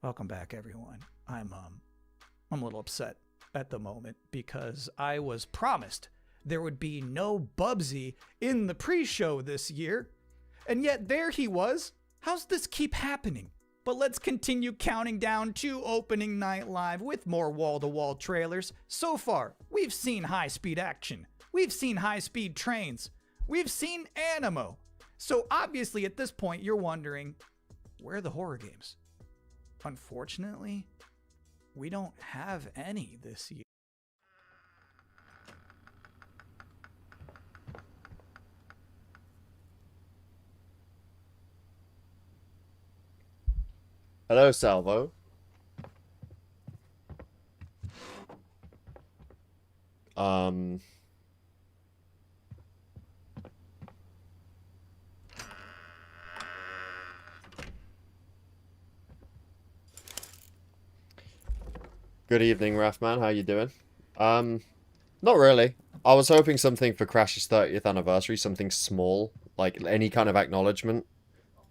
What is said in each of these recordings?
Welcome back, everyone. I'm a little upset at the moment because I was promised there would be no Bubsy in the pre-show this year, and yet there he was. How's this keep happening? But let's continue counting down to opening night live with more wall-to-wall trailers. So far, we've seen high-speed action. We've seen high-speed trains. We've seen animo. So obviously at this point, you're wondering, where are the horror games? Unfortunately, we don't have any this year. Hello, Salvo. Good evening, Rathman. How you doing? Not really. I was hoping something for Crash's 30th anniversary, something small, like any kind of acknowledgement.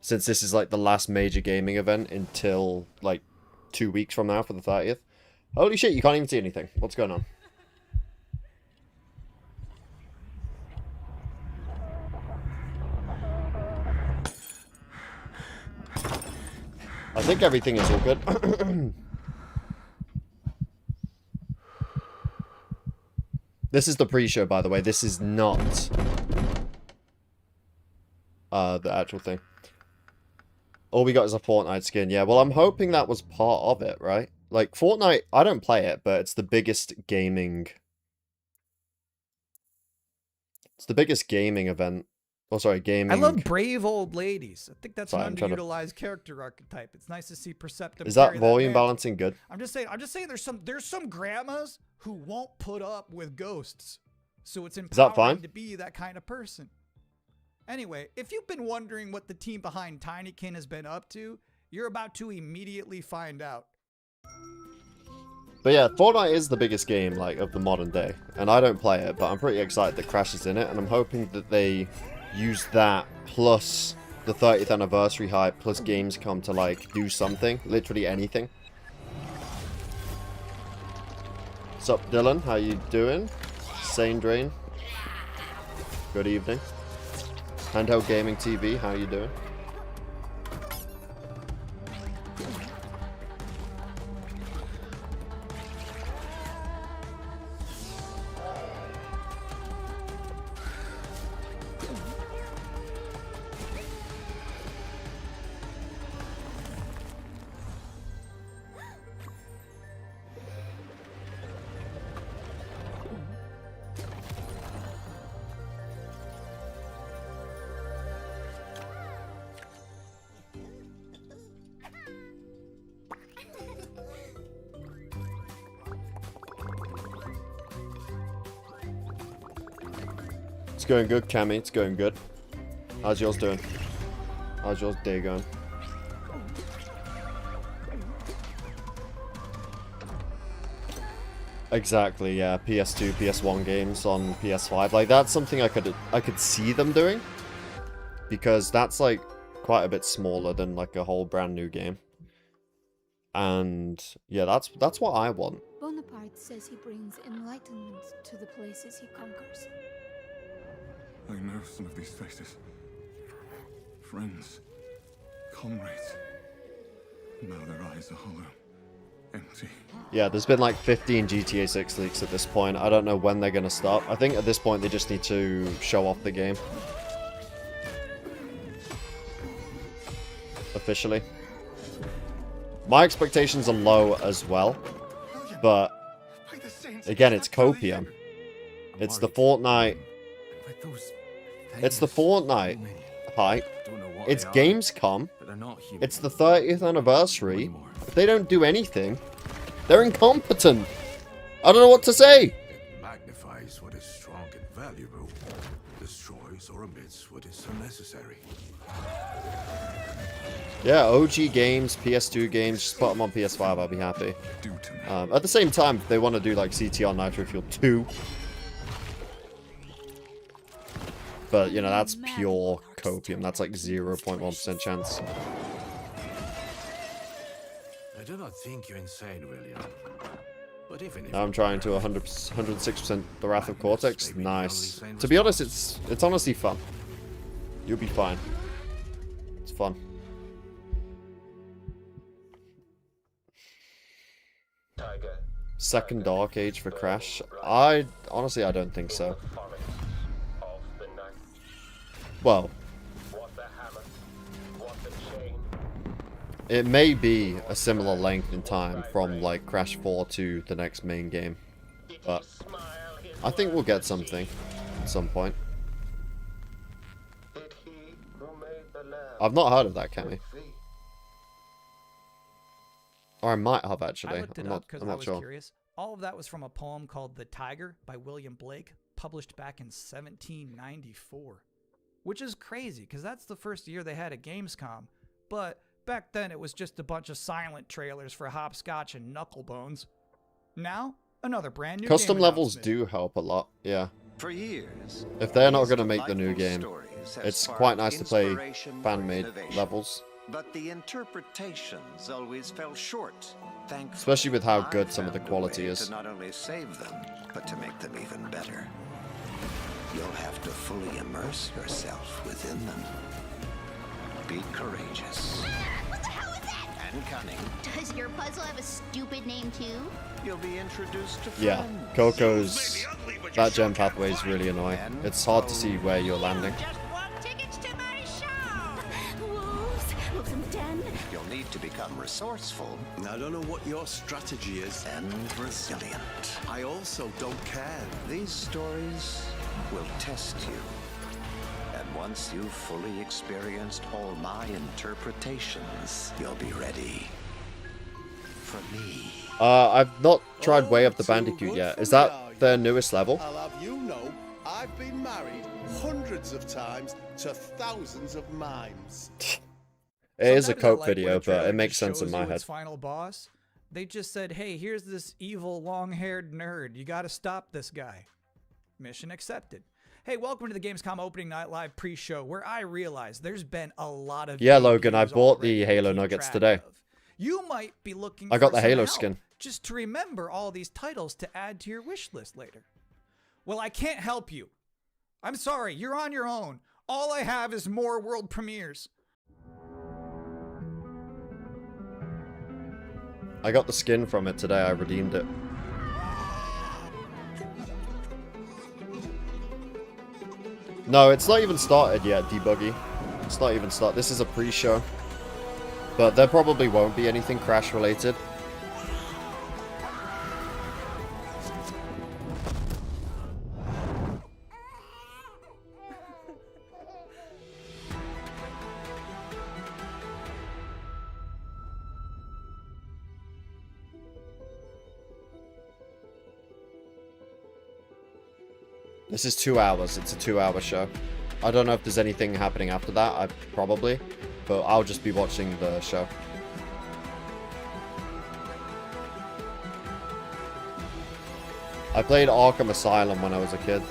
Since this is like the last major gaming event until like 2 weeks from now for the 30th. Holy shit, you can't even see anything. What's going on? I think everything is all good. This is the pre-show, by the way. This is not the actual thing. All we got is a Fortnite skin. Yeah, well, I'm hoping that was part of it, right? Like, Fortnite, I don't play it, but it's the biggest gaming... It's the biggest gaming event. Oh, sorry, gaming... I love brave old ladies. I think that's Sorry, an underutilized character archetype. It's nice to see Perceptive. Is that carry volume mantle. balancing good? I'm just saying there's some grandmas who won't put up with ghosts. So it's that empowering fine? to be that kind of person. Anyway, if you've been wondering what the team behind Tinykin has been up to, you're about to immediately find out. But yeah, Fortnite is the biggest game, like, of the modern day. And I don't play it, but I'm pretty excited that Crash is in it. And I'm hoping that they use that plus the 30th anniversary hype plus Gamescom to, like, do something. Literally anything. What's up, Dylan? How you doing? Sane Drain. Good evening. Handheld Gaming TV, how you doing? It's going good, Cammy. It's going good. How's yours doing? How's yours day going? Exactly, yeah. PS2, PS1 games on PS5. Like, that's something I could see them doing. Because that's, like, quite a bit smaller than, like, a whole brand new game. And, yeah, that's what I want. Bonaparte says he brings enlightenment to the places he conquers. I know some of these faces. Friends. Comrades. Now their eyes are hollow. Empty. Yeah, there's been like 15 GTA 6 leaks at this point. I don't know when they're going to stop. I think at this point they just need to show off the game. Officially. My expectations are low as well. But, again, it's Copium. It's the Fortnite... It's the Fortnite hype. It's Gamescom. It's the 30th anniversary. If they don't do anything, they're incompetent. I don't know what to say. It magnifies what is strong and valuable, destroys or omits what is unnecessary. Yeah, OG games, PS2 games, just put them on PS5, I'll be happy. At the same time, if they want to do like CTR Nitro Fuel 2, but, you know, that's pure copium. That's like 0.1% chance. do not think you're insane, William. But even if I'm trying to 106% The Wrath of Cortex. Nice. To be honest, it's honestly fun. You'll be fine. It's fun. Second Dark Age for Crash? Honestly, I don't think so. Well, it may be a similar length in time from like Crash 4 to the next main game, but I think we'll get something at some point. I've not heard of that, Cammy. Or I might have actually. I looked it up because I was sure. curious. All of that was from a poem called The Tiger by William Blake, published back in 1794. Which is crazy, because that's the first year they had a Gamescom. But back then it was just a bunch of silent trailers for Hopscotch and Knucklebones. Now, another brand new Custom game levels announcement. do help a lot, yeah. For years, If they're not going to make the new delightful game, stories have it's sparked quite nice to play inspiration for fan-made innovation. levels. But the interpretations always fell short. Thankfully, Especially with how I good some of the found a quality way is. to not only save them, but to make them even better. You'll have to fully immerse yourself within them. Be courageous. What the hell is that? And cunning. Does your puzzle have a stupid name too? You'll be introduced to Yeah, friends. Coco's... That gem pathway is really annoying. It's hard to see where you're landing. Just want tickets to my show. Wolves, wolves in the den. You'll need to become resourceful I don't know what your strategy is. and resilient. I also don't care. These stories will test you. And once you've fully experienced all my interpretations, you'll be ready for me. I've not tried Way Up the too Bandicoot good yet. for Is me, that are you? their newest level? I'll have you know, I've been married hundreds of times to thousands of mimes. It is a Sometimes I Coke like when video, a but trailer it makes just sense in shows my you head. its final boss. They just said, hey, here's this evil, long-haired nerd. You gotta stop this guy. Mission accepted. Hey, welcome to the Gamescom Opening Night Live pre-show, where I realize there's been a lot of... Yeah, game Logan, I news bought already the to Halo keep Nuggets track today. of. You might be looking I got for the some Halo help skin. just to remember all these titles to add to your wish list later. Well, I can't help you. I'm sorry, you're on your own. All I have is more world premieres. I got the skin from it today. I redeemed it. No, it's not even started yet, Debuggy. It's not even started. This is a pre-show. But there probably won't be anything Crash related. This is 2 hours. It's a 2-hour show. I don't know if there's anything happening after that. Probably. But I'll just be watching the show. I played Arkham Asylum when I was a kid.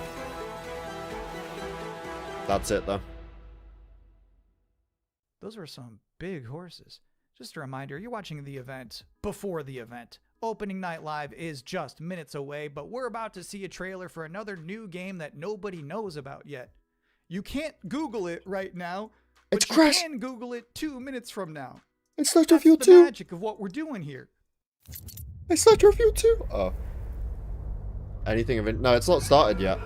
That's it, though. Those were some big horses. Just a reminder, you're watching the event before the event. Opening Night Live is just minutes away, but we're about to see a trailer for another new game that nobody knows about yet. You can't Google it right now, but It's you Crash. can Google it 2 minutes from now. It's not That's Review the 2. magic of what we're doing here. It's not Review 2. Oh. Anything of it? No, it's not started yet.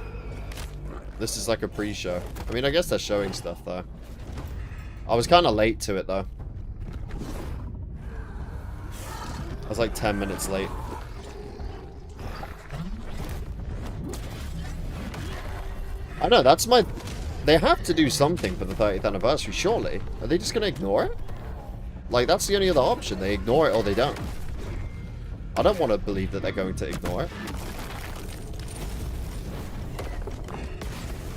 This is like a pre-show. I mean, I guess they're showing stuff, though. I was kind of late to it, though. I was like 10 minutes late. I know, that's my... They have to do something for the 30th anniversary, surely. Are they just going to ignore it? Like, that's the only other option. They ignore it or they don't. I don't want to believe that they're going to ignore it.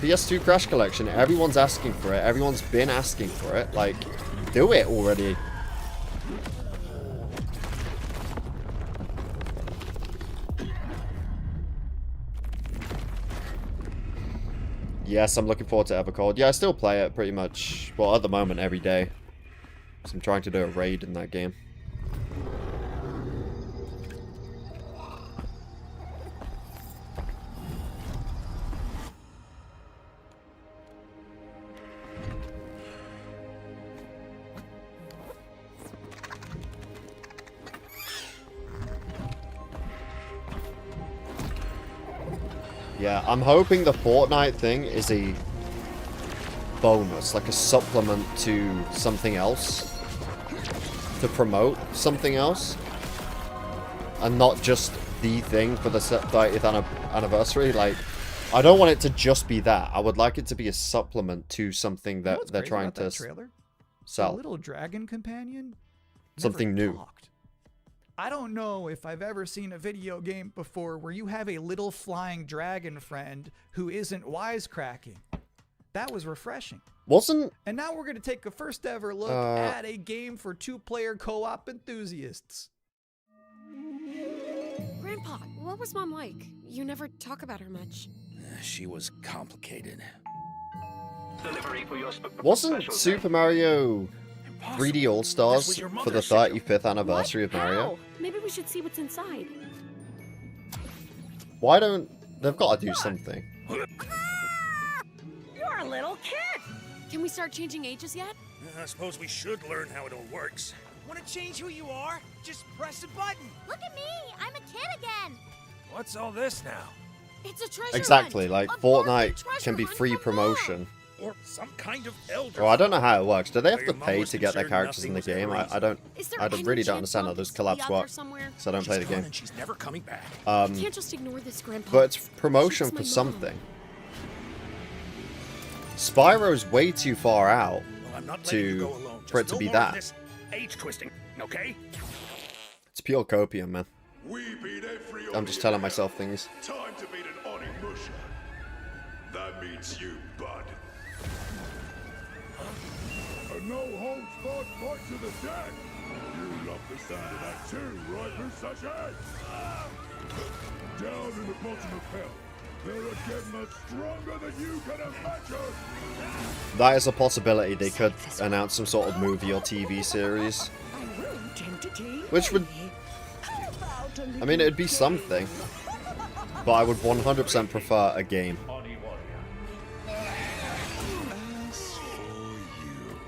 PS2 Crash Collection, everyone's asking for it. Everyone's been asking for it. Like, do it already. Yes, I'm looking forward to Evercold. Yeah, I still play it pretty much, well, at the moment, every day. So I'm trying to do a raid in that game. Yeah, I'm hoping the Fortnite thing is a bonus, like a supplement to something else, to promote something else, and not just the thing for the 30th anniversary. Like, I don't want it to just be that. I would like it to be a supplement to something that what's they're crazy trying about to that trailer? The sell. little dragon companion Something never new. talked. I don't know if I've ever seen a video game before where you have a little flying dragon friend who isn't wisecracking. That was refreshing. Wasn't... And now we're going to take a first ever look at a game for two-player co-op enthusiasts. Grandpa, what was Mom like? You never talk about her much. She was complicated. Wasn't Super Mario 3D All-Stars for the 35th anniversary of Mario? How? Maybe we should see what's inside. Why don't... They've got to do something. You're a little kid. Can we start changing ages yet? I suppose we should learn how it all works. Want to change who you are? Just press a button. Look at me. I'm a kid again. What's all this now? It's a treasure Exactly, hunt. like A Fortnite treasure can be hunt free for Mom. promotion. Or some kind of elder? Well, I don't know how it works. Do they have Where to your mom pay was to get their concerned characters in the nothing game? was I don't... Is there I any really don't chance understand Mom how those could be out collabs there work, somewhere? so I don't play the She's gone game. and she's never coming back. You can't just ignore this, Grandpa. But it's promotion She's for my mom. something. Spyro's way too far out Well, I'm not letting you go alone. for it Just to no be more of that. this age twisting, okay? It's pure copium, man. We beat every I'm just telling myself things. Time to beat an Onimusha. That means you, bud. A no-holds-barred fight to the death. You love the sound of that too, right, Musashi? Down in the bottom of hell, there are again much stronger than you can imagine. That is a possibility. They could announce some sort of movie or TV series. Which would... I mean, it'd be something. But I would 100% prefer a game. As for you,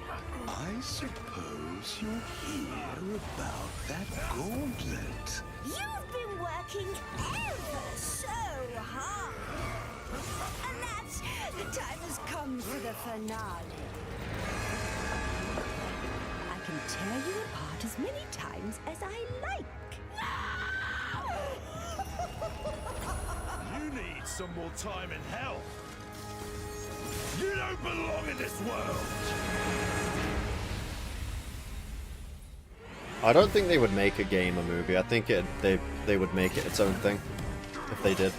I suppose you'll hear about that gauntlet. You've been working ever so hard. And that's the time has come for the finale. I can tear you apart as many times as I like. You need some more time in hell. You don't belong in this world. I don't think they would make a game a movie. I think they would make it its own thing. If they did.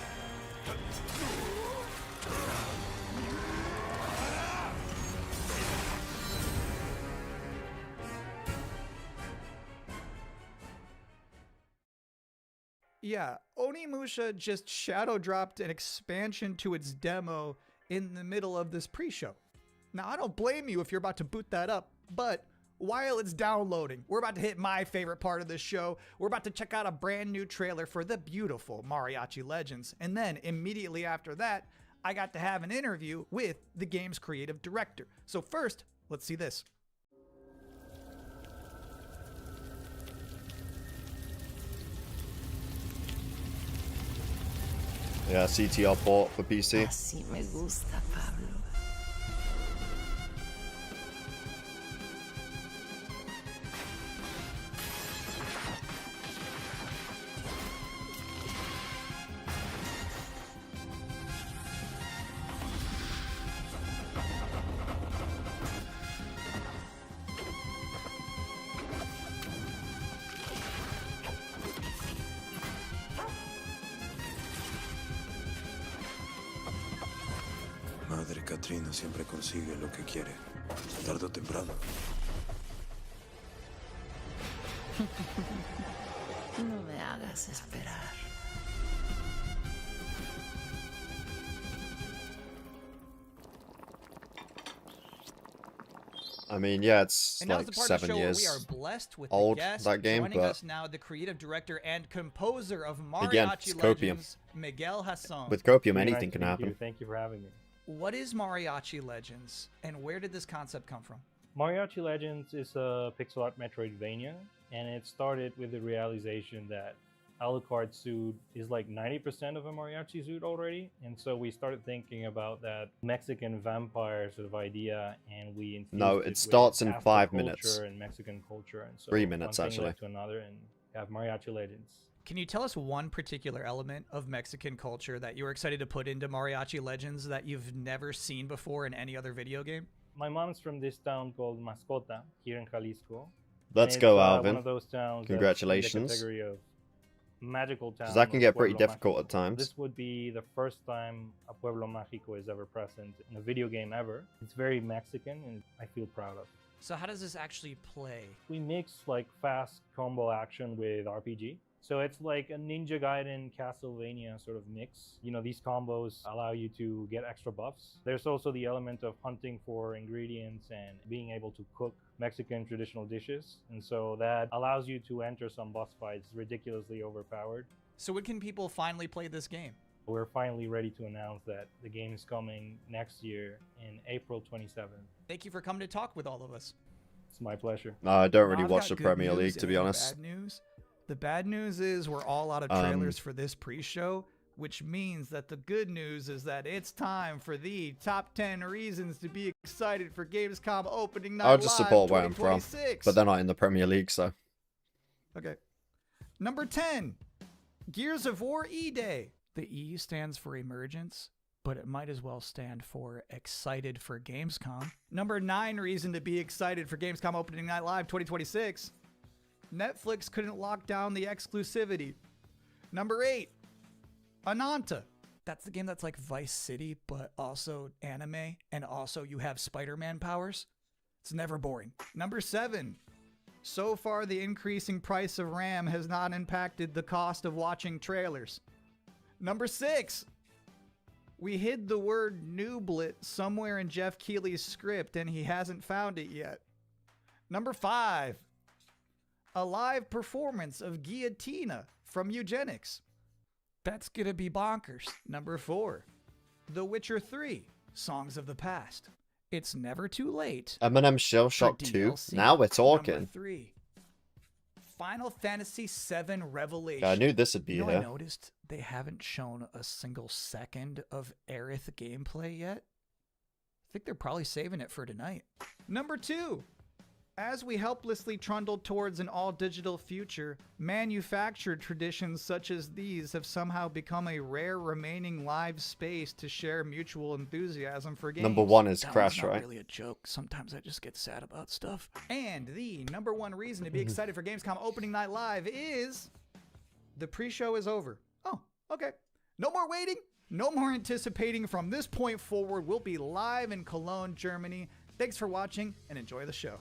Yeah, Onimusha just shadow dropped an expansion to its demo in the middle of this pre-show. Now, I don't blame you if you're about to boot that up, but while it's downloading, we're about to hit my favorite part of the show. We're about to check out a brand new trailer for the beautiful Mariachi Legends. And then immediately after that, I got to have an interview with the game's creative director. So first, let's see this. Yeah, CTR port for PC. Así me gusta, Pablo. Madre Katrina siempre consigue lo que quiere, tarde o temprano. No me hagas esperar. I mean, yeah, it's And now's like the part of the 7 show where years we are blessed with old, the guest that game, joining but us now, the creative director and composer of again, Mariachi it's copium. Legends, Miguel Hassan. With copium, anything can happen. Thank you for having me. What is Mariachi Legends, and where did this concept come from? Mariachi Legends is a pixel art Metroidvania, and it started with the realization that Alucard suit is like 90% of a mariachi suit already. And so we started thinking about that Mexican vampire sort of idea, and we infused No, it it starts with in Aztec 5 culture minutes. and Mexican culture. And so 3 minutes, one thing actually. led to another, and have mariachi legends. Can you tell us one particular element of Mexican culture that you were excited to put into Mariachi Legends that you've never seen before in any other video game? My mom's from this town called Mascota here in Jalisco. Let's And go, it's, Alvin. One of those towns Congratulations. that's in the category of magical town. Because that can or get pretty Pueblo difficult Mágico. at times. This would be the first time a Pueblo Mágico is ever present in a video game ever. It's very Mexican, and I feel proud of. So how does this actually play? We mix like fast combo action with RPG. So it's like a Ninja Gaiden Castlevania sort of mix. You know, these combos allow you to get extra buffs. There's also the element of hunting for ingredients and being able to cook Mexican traditional dishes. And so that allows you to enter some boss fights ridiculously overpowered. So when can people finally play this game? We're finally ready to announce that the game is coming next year in April 27th. Thank you for coming to talk with all of us. It's my pleasure. No, I don't really I've watch got the good Premier news League, to be and honest. Bad news. The bad news is we're all out of trailers for this pre-show, which means that the good news is that it's time for the top 10 reasons to be excited for Gamescom opening night I'll just live support where I'm from, 2026. but they're not in the Premier League, so. Okay. Number 10, Gears of War E-Day. The E stands for emergence, but it might as well stand for excited for Gamescom. Number 9 reason to be excited for Gamescom opening night live 2026. Netflix couldn't lock down the exclusivity. Number 8, Ananta. That's the game that's like Vice City, but also anime, and also you have Spider-Man powers. It's never boring. Number 7, so far the increasing price of RAM has not impacted the cost of watching trailers. Number 6, we hid the word nooblet somewhere in Jeff Keighley's script and he hasn't found it yet. Number 5, a live performance of Guillotina from Eugenics. That's gonna be bonkers. Number 4, The Witcher 3, Songs of the Past. It's never too late. Eminem Shell Shock 2. DLC. Now we're Number talking. 3, Final Fantasy VII Revelation. Yeah, I knew this would be you know, here. I noticed they haven't shown a single second of Aerith gameplay yet. I think they're probably saving it for tonight. Number 2, as we helplessly trundle towards an all-digital future, manufactured traditions such as these have somehow become a rare remaining live space to share mutual enthusiasm for games. Number 1 is That Crash, one's not right? really a joke. Sometimes I just get sad about stuff. And the number 1 reason to be excited for Gamescom opening night live is the pre-show is over. Oh, okay. No more waiting. No more anticipating. From this point forward, we'll be live in Cologne, Germany. Thanks for watching and enjoy the show.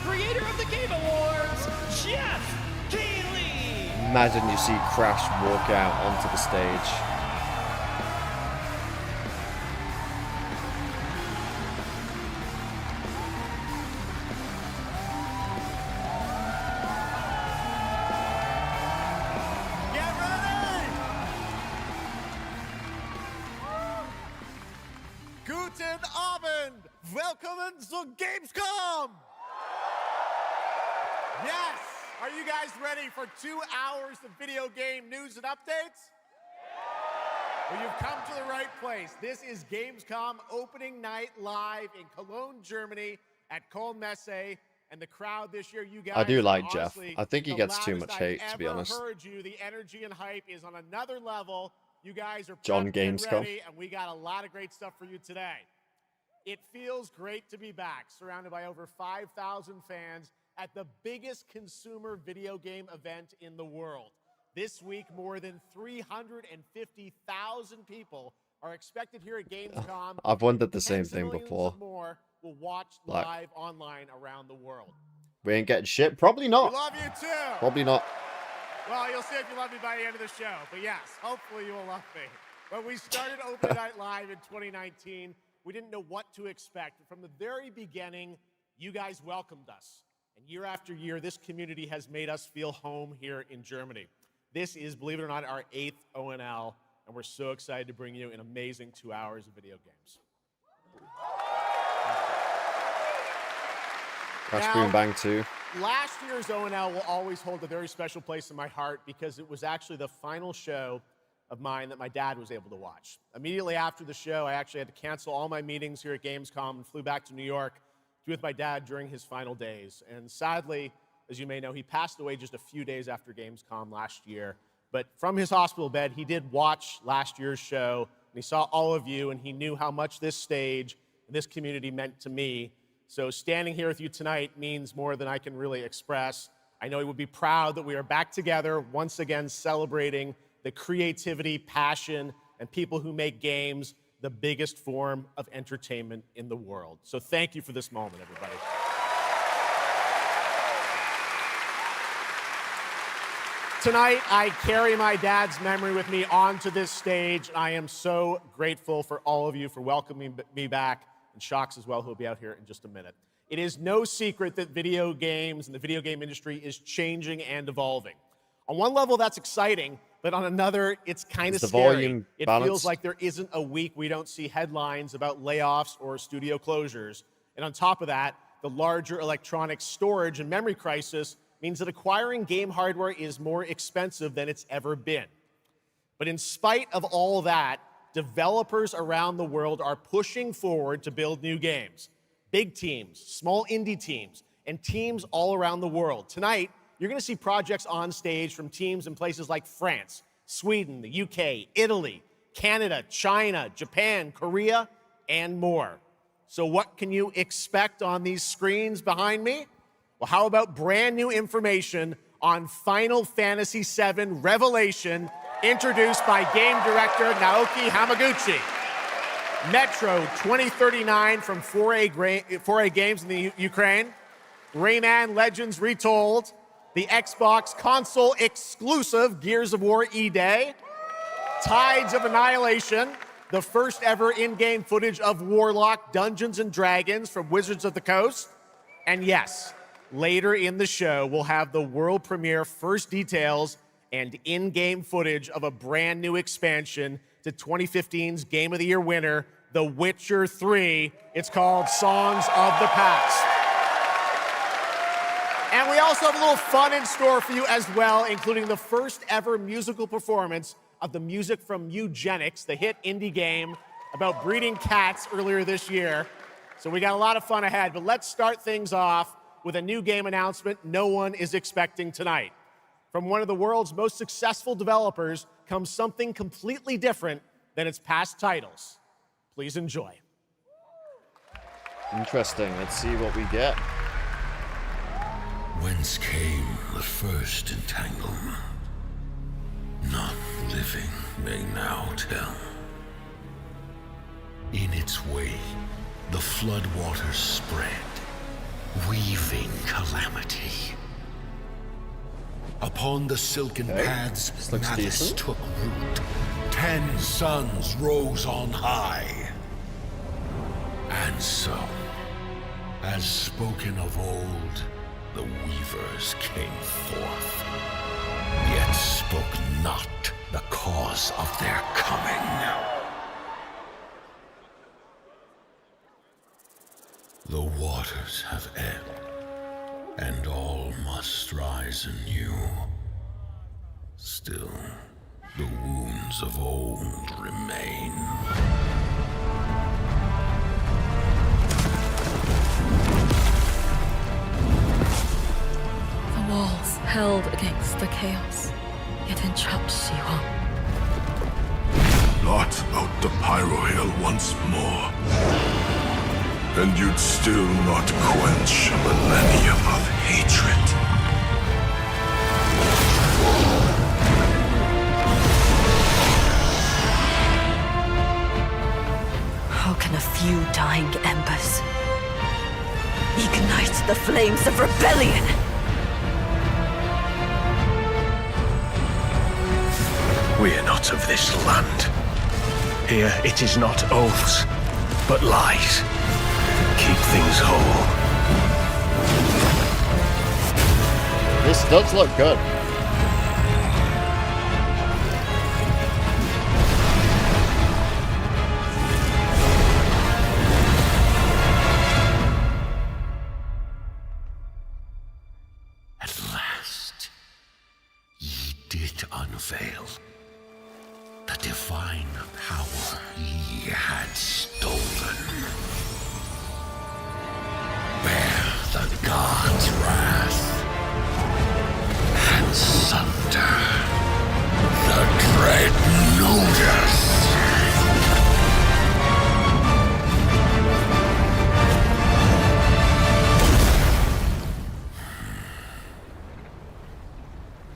Creator of the Game Awards, Jeff Keighley! Imagine you see Crash walk out onto the stage. Get ready! Guten Abend! Welcome to Gamescom! Yes! Are you guys ready for 2 hours of video game news and updates? Well, you've come to the right place. This is Gamescom opening night live in Cologne, Germany at Kölnmesse. And the crowd this year, you guys I do are like Jeff. honestly I think he the gets too loudest much I've hate, to be ever honest. heard you. The energy and hype is on another level. You guys are John prepped and Gamescom. ready, and we got a lot of great stuff for you today. It feels great to be back, surrounded by over 5,000 fans at the biggest consumer video game event in the world. This week, more than 350,000 people are expected here at Gamescom. I've wondered the same Tens of thing millions before. of more will watch Like- live online around the world. We ain't getting shit? Probably We not. love you too. Probably not. Well, you'll see if you love me by the end of the show. But yes, hopefully you will love me. When we started Open Night Live in 2019, we didn't know what to expect. From the very beginning, you guys welcomed us. And year after year, this community has made us feel home here in Germany. This is, believe it or not, our 8th ONL, and we're so excited to bring you an amazing 2 hours of video games. Crash Boom Bang 2. Last year's ONL will always hold a very special place in my heart because it was actually the final show of mine that my dad was able to watch. Immediately after the show, I actually had to cancel all my meetings here at Gamescom and flew back to New York to be with my dad during his final days. And sadly, as you may know, he passed away just a few days after Gamescom last year. But from his hospital bed, he did watch last year's show, and he saw all of you, and he knew how much this stage and this community meant to me. So standing here with you tonight means more than I can really express. I know he would be proud that we are back together, once again celebrating the creativity, passion, and people who make games the biggest form of entertainment in the world. So thank you for this moment, everybody. Tonight, I carry my dad's memory with me onto this stage. I am so grateful for all of you for welcoming me back, and Shocks as well, who will be out here in just a minute. It is no secret that video games and the video game industry is changing and evolving. On one level, that's exciting, but on another, it's kind of scary. It feels like there isn't a week we don't see headlines about layoffs or studio closures. And on top of that, the larger electronic storage and memory crisis means that acquiring game hardware is more expensive than it's ever been. But in spite of all that, developers around the world are pushing forward to build new games. Big teams, small indie teams, and teams all around the world. Tonight, you're going to see projects on stage from teams in places like France, Sweden, the UK, Italy, Canada, China, Japan, Korea, and more. So what can you expect on these screens behind me? Well, how about brand new information on Final Fantasy VII Revelation, introduced by game director Naoki Hamaguchi. Metro 2039 from 4A Games in the Ukraine. Rayman Legends Retold. The Xbox console exclusive Gears of War E-Day. Tides of Annihilation, the first ever in-game footage of Warlock Dungeons & Dragons from Wizards of the Coast. And yes, later in the show, we'll have the world premiere first details and in-game footage of a brand new expansion to 2015's Game of the Year winner, The Witcher 3. It's called Songs of the Past. And we also have a little fun in store for you as well, including the first ever musical performance of the music from Eugenics, the hit indie game about breeding cats earlier this year. So we got a lot of fun ahead, but let's start things off with a new game announcement no one is expecting tonight. From one of the world's most successful developers comes something completely different than its past titles. Please enjoy. Interesting. Let's see what we get. Whence came the first entanglement? None living may now tell. In its way, the floodwaters spread, weaving calamity. Upon the silken paths, malice took root. 10 suns rose on high. And so, as spoken of old, the weavers came forth, yet spoke not the cause of their coming. The waters have ebbed, and all must rise anew. Still, the wounds of old remain. The walls held against the chaos, yet entrapped Shiwan. Blot out the Pyro Hill once more, and you'd still not quench a millennium of hatred. How can a few dying embers ignite the flames of rebellion? We are not of this land. Here it is not oaths, but lies. Keep things whole. This does look good. did unveil the divine power he had stolen. Bear the god's wrath and sunder the dread Ludus.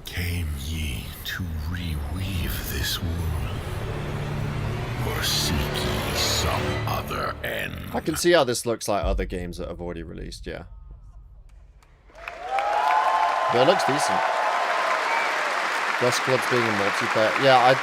Came ye to reweave this world, or seek ye some other end? I can see how this looks like other games that have already released, yeah. But it looks decent. Dust Club's being a multiplayer. Yeah,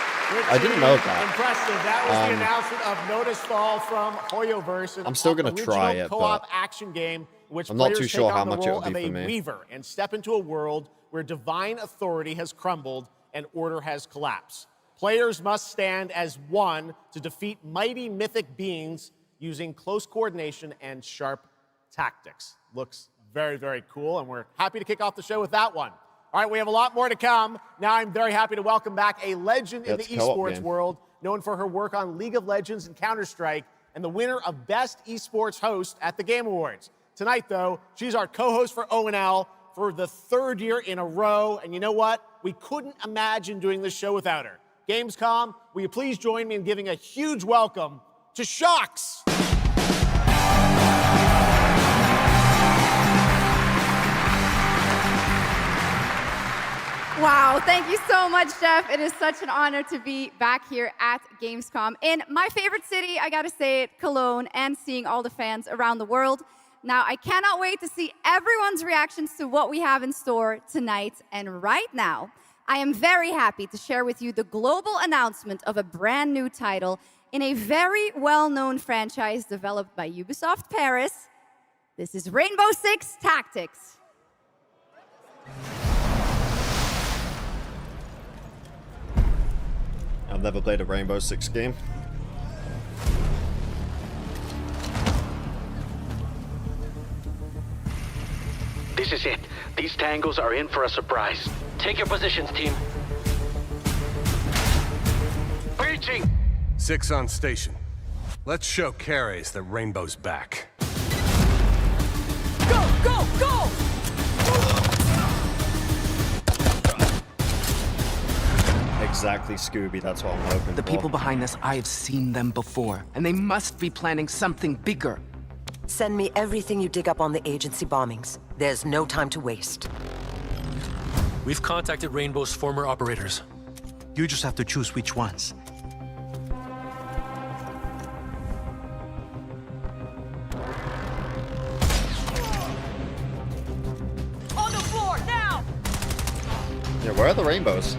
I didn't know that. Impressive. That was the announcement of Notice Fall from Hoyoverse. I'm still going to try it, co-op but action game which I'm not players too sure take how on the much it role will be of for a me. weaver and step into a world where divine authority has crumbled and order has collapsed. Players must stand as one to defeat mighty mythic beings using close coordination and sharp tactics. Looks very, very cool, and we're happy to kick off the show with that one. All right, we have a lot more to come. Now I'm very happy to welcome back a legend in the esports world, known for her work on League of Legends and Counter-Strike, and the winner of Best Esports Host at the Game Awards. Tonight, though, she's our co-host for ONL for the 3rd year in a row, and you know what? We couldn't imagine doing this show without her. Gamescom, will you please join me in giving a huge welcome to Shocks? Wow, thank you so much, Jeff. It is such an honor to be back here at Gamescom in my favorite city, I gotta say it, Cologne, and seeing all the fans around the world. Now, I cannot wait to see everyone's reactions to what we have in store tonight. And right now, I am very happy to share with you the global announcement of a brand new title in a very well-known franchise developed by Ubisoft Paris. This is Rainbow Six Tactics. I've never played a Rainbow Six game. This is it. These tangos are in for a surprise. Take your positions, team. Breaching! 6 on station. Let's show Cares that Rainbow's back. Go, go, go! Exactly, Scooby. That's what I'm hoping for. The people behind this, I have seen them before, and they must be planning something bigger. Send me everything you dig up on the agency bombings. There's no time to waste. We've contacted Rainbow's former operators. You just have to choose which ones. On the floor, now! Yeah, where are the rainbows?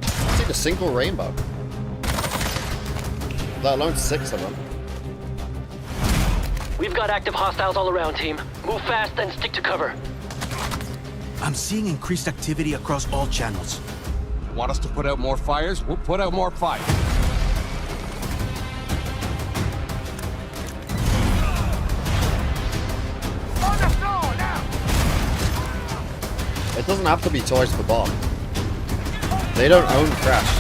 I see a single rainbow. Let alone 6 of them. We've got active hostiles all around, team. Move fast and stick to cover. I'm seeing increased activity across all channels. Want us to put out more fires? We'll put out more fires. On the floor now! It doesn't have to be Toys for Bob. They don't own Crash.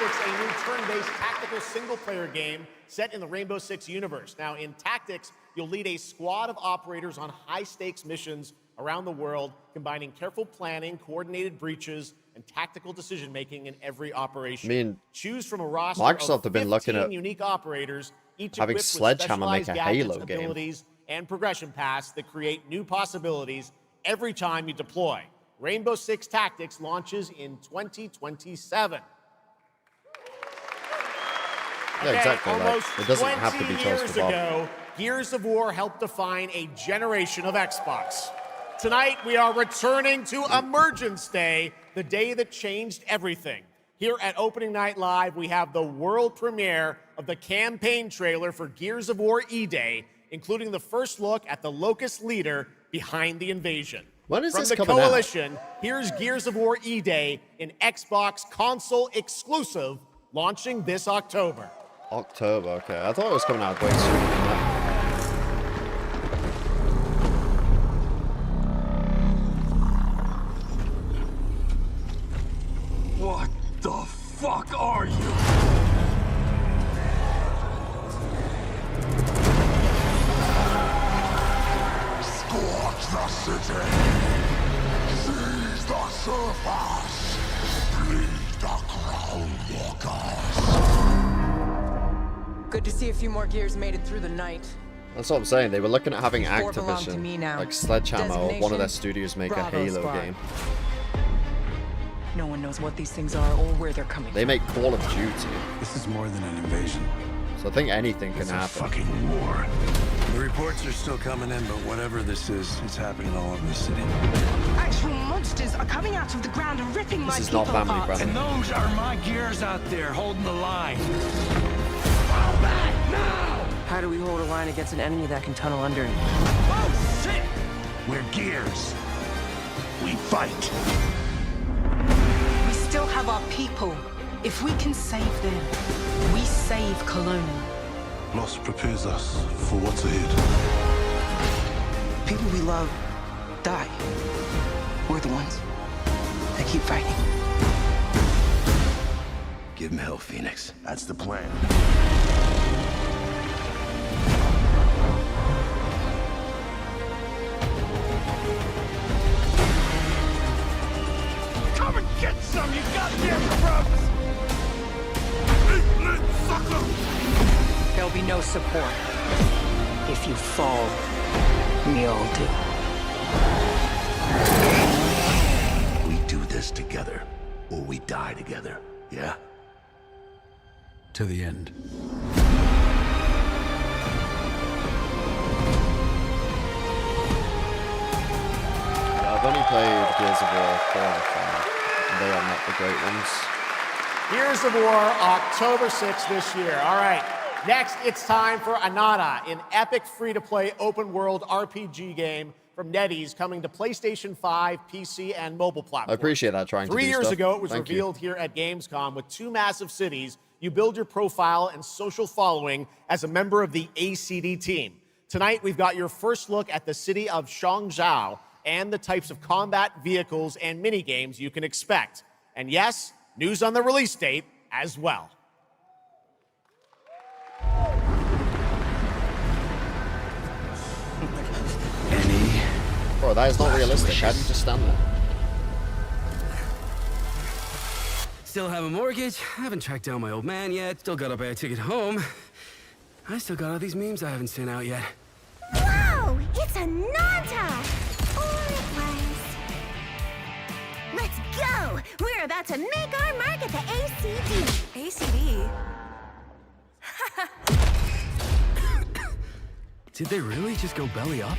A new turn-based tactical single-player game set in the Rainbow Six universe. Now, in Tactics, you'll lead a squad of operators on high-stakes missions around the world, combining careful planning, coordinated breaches, and tactical decision-making in every operation. I mean, choose from a roster Microsoft of have been looking 15 at unique operators, each having equipped with Sledgehammer make specialized a gadgets, Halo game. abilities, and progression paths that create new possibilities every time you deploy. Rainbow Six Tactics launches in 2027. Yeah, exactly. Almost it doesn't have to be 20 Toys years for Bob. ago, Gears of War helped define a generation of Xbox. Tonight, we are returning to Emergence Day, the day that changed everything. Here at Opening Night Live, we have the world premiere of the campaign trailer for Gears of War E-Day, including the first look at the Locust leader behind the invasion. When is From this the coming out? Coalition, here's Gears of War E-Day, an Xbox console exclusive launching this October. October, okay. I thought it was coming out way sooner than that. What the fuck are you? Scorch the city. Seize the surface. Bleed the ground walkers. Good to see a few more gears made it through the night. That's what I'm saying. They were looking at having Four belong to me Activision, now. like Sledgehammer or one of their Designation, studios make a Bravo Halo Squad. game. No one knows what these things are or where they're coming They from. make Call of Duty. This is more than an invasion. So I think anything can It's a happen. fucking war. The reports are still coming in, but whatever this is, it's happening all over the city. Actual monsters are coming out of the ground and ripping my This is people not family, apart. brother. And those are my gears out there holding the line. How do we hold a line against an enemy that can tunnel under it? Oh, shit! We're gears. We fight. We still have our people. If we can save them, we save Cologne. Loss prepares us for what's ahead. People we love die. We're the ones that keep fighting. Give him hell, Phoenix. That's the plan. Come and get some, you goddamn crooks! There'll be no support. If you fall, we all do. We do this together, or we die together, yeah? To the end. I've only played Gears of War 4 and 5, and they are not the great ones. Gears of War, October 6th this year. All right, next it's time for Anata, an epic free-to-play open-world RPG game from NetEase coming to PlayStation 5, PC, and mobile I platforms. appreciate that trying to 3 do years stuff. ago, it was Thank you. revealed here at Gamescom with 2 massive cities. You build your profile and social following as a member of the ACD team. Tonight, we've got your first look at the city of Shangzhou and the types of combat vehicles and mini-games you can expect. And yes, news on the release date as well. Bro, that is not realistic. How do you just stand there? Still have a mortgage, haven't tracked down my old man yet, still gotta buy a ticket home. I still got all these memes I haven't sent out yet. Whoa! It's a Nanta! Or it was. Let's go! We're about to make our mark at the ACD. ACD? Did they really just go belly up?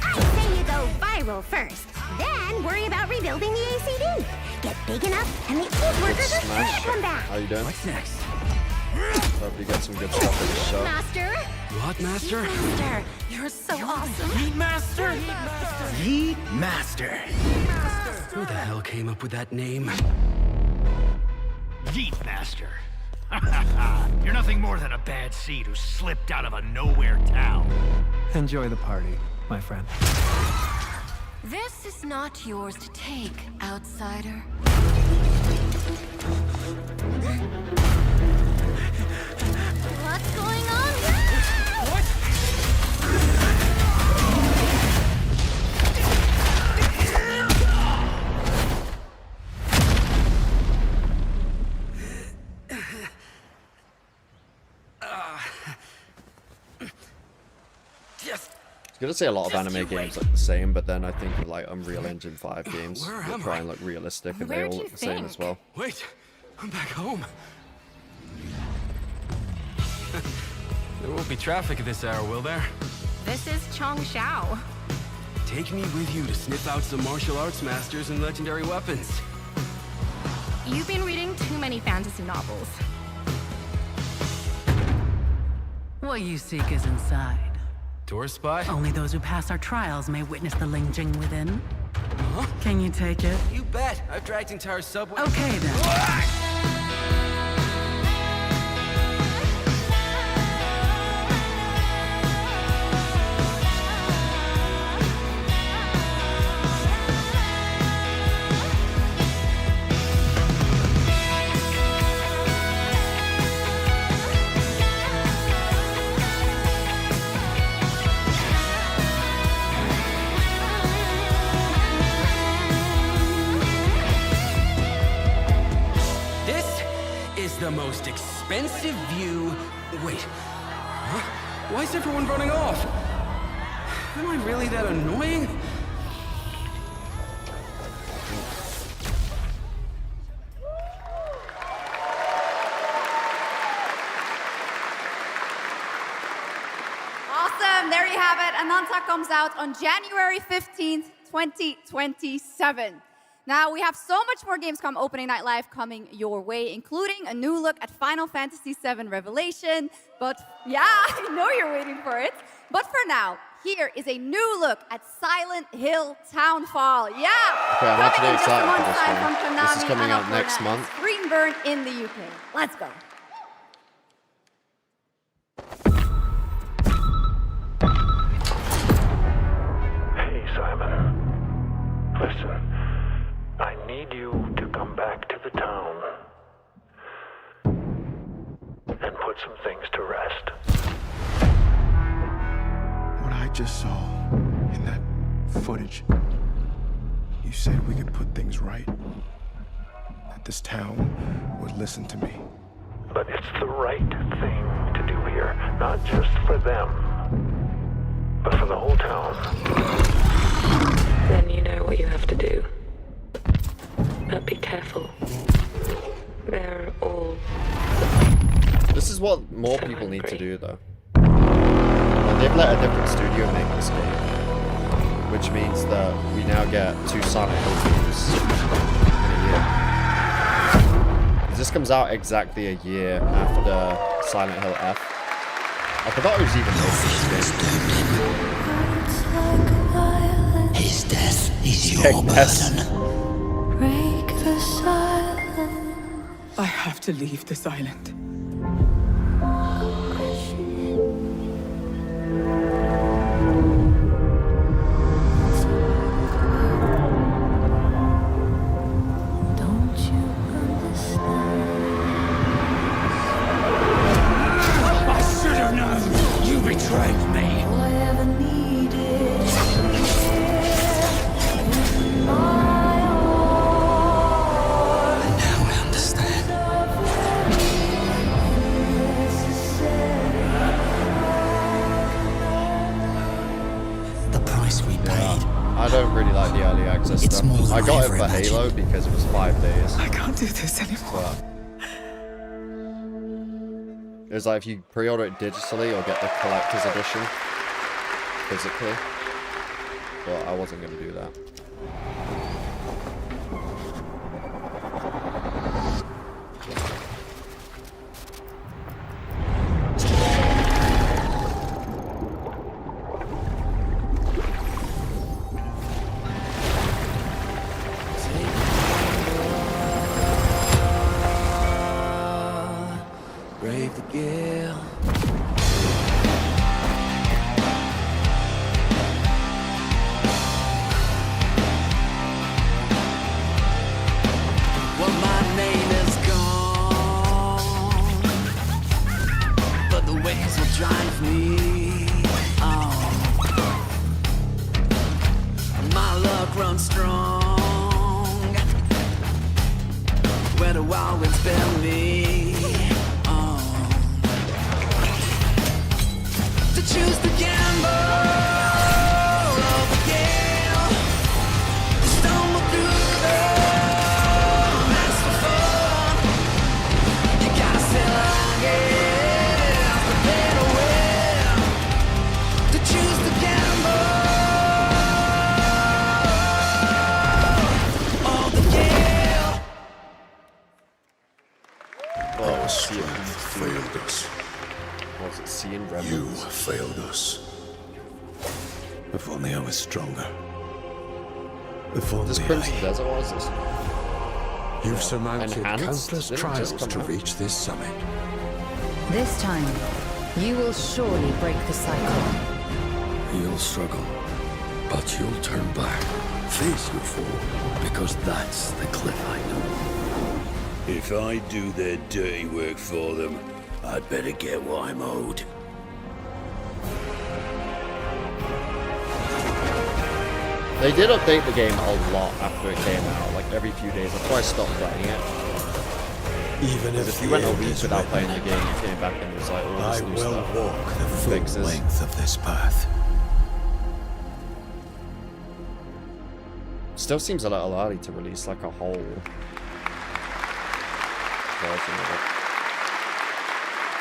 I say you go viral first, then worry about rebuilding the ACD. Get big enough, and the old workers are sure to come back. How you doing? What's next? Hope you get some good stuff in the show. Master? What, Master? Master, you're so awesome. Meat Master? Meat Master. Who the hell came up with that name? Yeet Master. You're nothing more than a bad seed who slipped out of a nowhere town. Enjoy the party, my friend. This is not yours to take, outsider. What's going on here? What? I was gonna say a lot of anime games look the same, but then I think of like Unreal Engine 5 games Where that am try I? and look realistic, and they Where'd all you look the same think? as well. Wait, I'm back home. There won't be traffic at this hour, will there? This is Chongshao. Take me with you to sniff out some martial arts masters and legendary weapons. You've been reading too many fantasy novels. What you seek is inside. Tourist spy? Only those who pass our trials may witness the Ling Jing within. Huh? Can you take it? You bet. I've dragged entire subway. Okay then. extensive view. Wait. What? Why is everyone running off? Am I really that annoying? Awesome, there you have it. Ananta comes out on January 15th, 2027. Now, we have so much more Gamescom Opening Night Live coming your way, including a new look at Final Fantasy VII Revelation. But yeah, I know you're waiting for it. But for now, here is a new look at Silent Hill Townfall. Yeah, okay, I'm actually coming in just excited a for month's this time one. from Konami This is coming and out Annapurna next and month. Greenburn in the UK. Let's go. Hey, Simon. Listen, I need you to come back to the town and put some things to rest. What I just saw in that footage, you said we could put things right. That this town would listen to me. But it's the right thing to do here, not just for them, but for the whole town. Then you know what you have to do. But be careful. They're all... This is what more people need to do, though. Well, they've let a different studio make this game, which means that we now get 2 Silent Hill games in a year. This comes out exactly a year after Silent Hill F. I forgot who's even making this game. His death is your burden. Break the silence. I have to leave this island. Don't you understand? I should have known! You betrayed me! All I ever needed. Now I understand. The price we paid. I don't really like the early access It's stuff. more than I got I it ever for imagined. Halo because it was 5 days. I can't do this anymore. But it was like if you pre-order it digitally or get the collector's edition physically. But I wasn't going to do that. Brave the gale. Well, my name is gone, but the waves will drive me on. My luck runs strong, where the wild winds bear me on. To choose the gamble of the gale, stumble through the masterful. You gotta sail long enough to pay the win. To choose the gamble of the gale. Our strength failed us. Was it seeing You Rebels? failed us. If only I was stronger. If only This Crimson Desert was this? You've surmounted Enhanced? countless Didn't it just trials come to out? reach this summit. This time, you will surely break the cycle. You'll struggle, but you'll turn back, face your fall, because that's the cliff I know. If I do their dirty work for them, I'd better get what I'm owed. They did update the game a lot after it came out, like every few days. That's why I stopped playing it. Even Because if you went a week without playing the game, you came back and it was like all this I new will stuff. walk the full Fixes. length of this path. Still seems a little early to release like a whole version of it.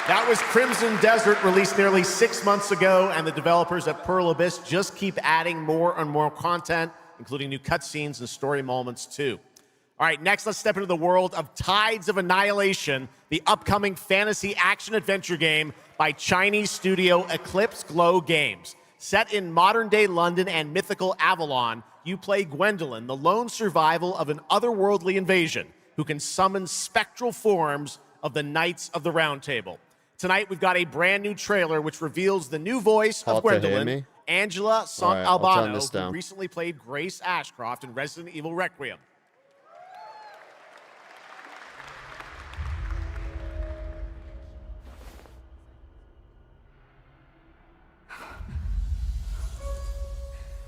That was Crimson Desert, released nearly 6 months ago, and the developers at Pearl Abyss just keep adding more and more content, including new cutscenes and story moments too. All right, next let's step into the world of Tides of Annihilation, the upcoming fantasy action-adventure game by Chinese studio Eclipse Glow Games. Set in modern-day London and mythical Avalon, you play Gwendolyn, the lone survival of an otherworldly invasion, who can summon spectral forms of the Knights of the Round Table. Tonight, we've got a brand new trailer which reveals the new voice of Gwendolyn, Angela Sant Albano, who recently played Grace Ashcroft in Resident Evil Requiem.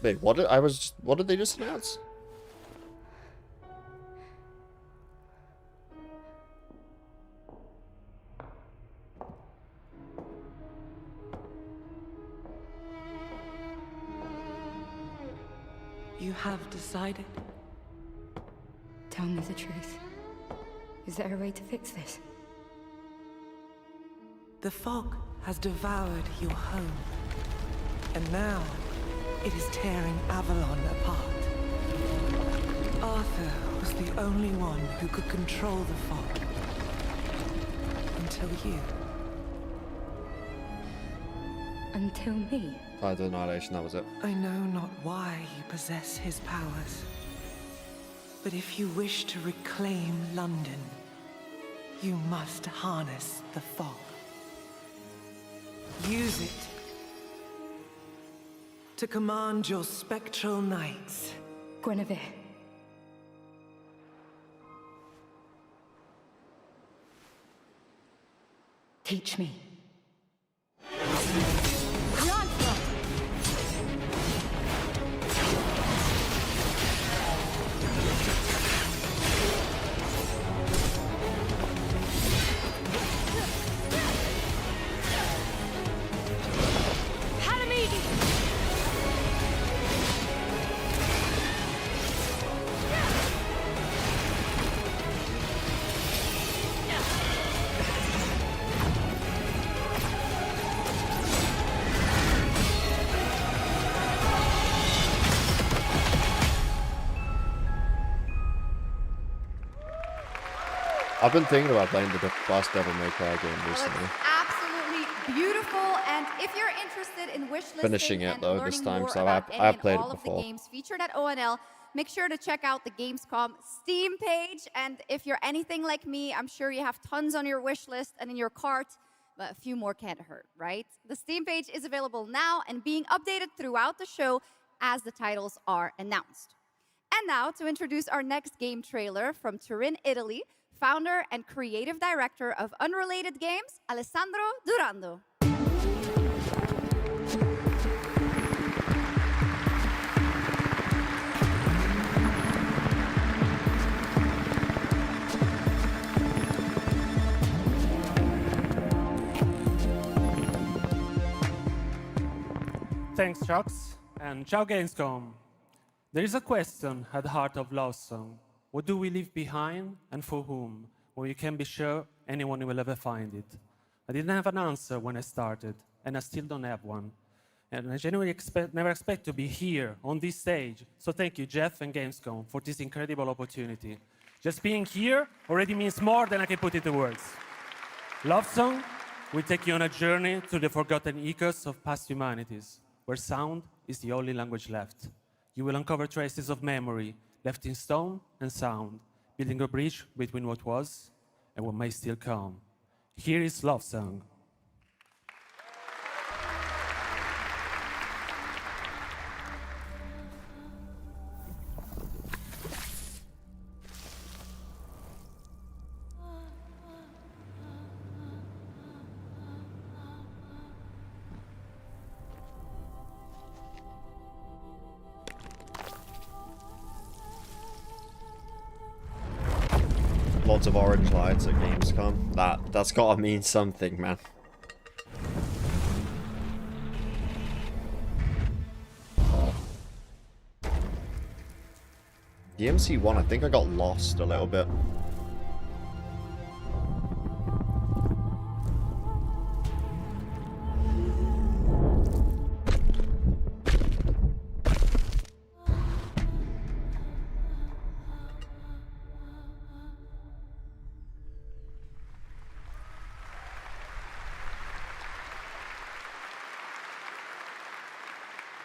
Wait, what did they just announce? You have decided? Tell me the truth. Is there a way to fix this? The fog has devoured your home. And now, it is tearing Avalon apart. Arthur was the only one who could control the fog. Until you. Until me? Tides of Annihilation, that was it. I know not why you possess his powers. But if you wish to reclaim London, you must harness the fog. Use it to command your spectral knights. Guinevere. Teach me. I've been thinking about playing the last Devil May Cry game recently. Absolutely beautiful, and if you're interested in wishlisting Finishing it and though learning this time, more so about I any played and it all of before. the games featured at ONL, make sure to check out the Gamescom Steam page. And if you're anything like me, I'm sure you have tons on your wish list and in your cart, but a few more can't hurt, right? The Steam page is available now and being updated throughout the show as the titles are announced. And now to introduce our next game trailer from Turin, Italy, founder and creative director of Unrelated Games, Alessandro Durando. Thanks, Chucks, and ciao Gamescom. There is a question at the heart of Love Song. What do we leave behind and for whom? When you can be sure anyone will ever find it. I didn't have an answer when I started, and I still don't have one. And I genuinely never expect to be here on this stage. So thank you, Jeff and Gamescom, for this incredible opportunity. Just being here already means more than I can put into words. Love Song will take you on a journey through the forgotten echoes of past humanities, where sound is the only language left. You will uncover traces of memory, left in stone and sound, building a bridge between what was and what may still come. Here is Love Song. lots of orange lights at Gamescom. That's gotta mean something, man. The MC1, I think I got lost a little bit.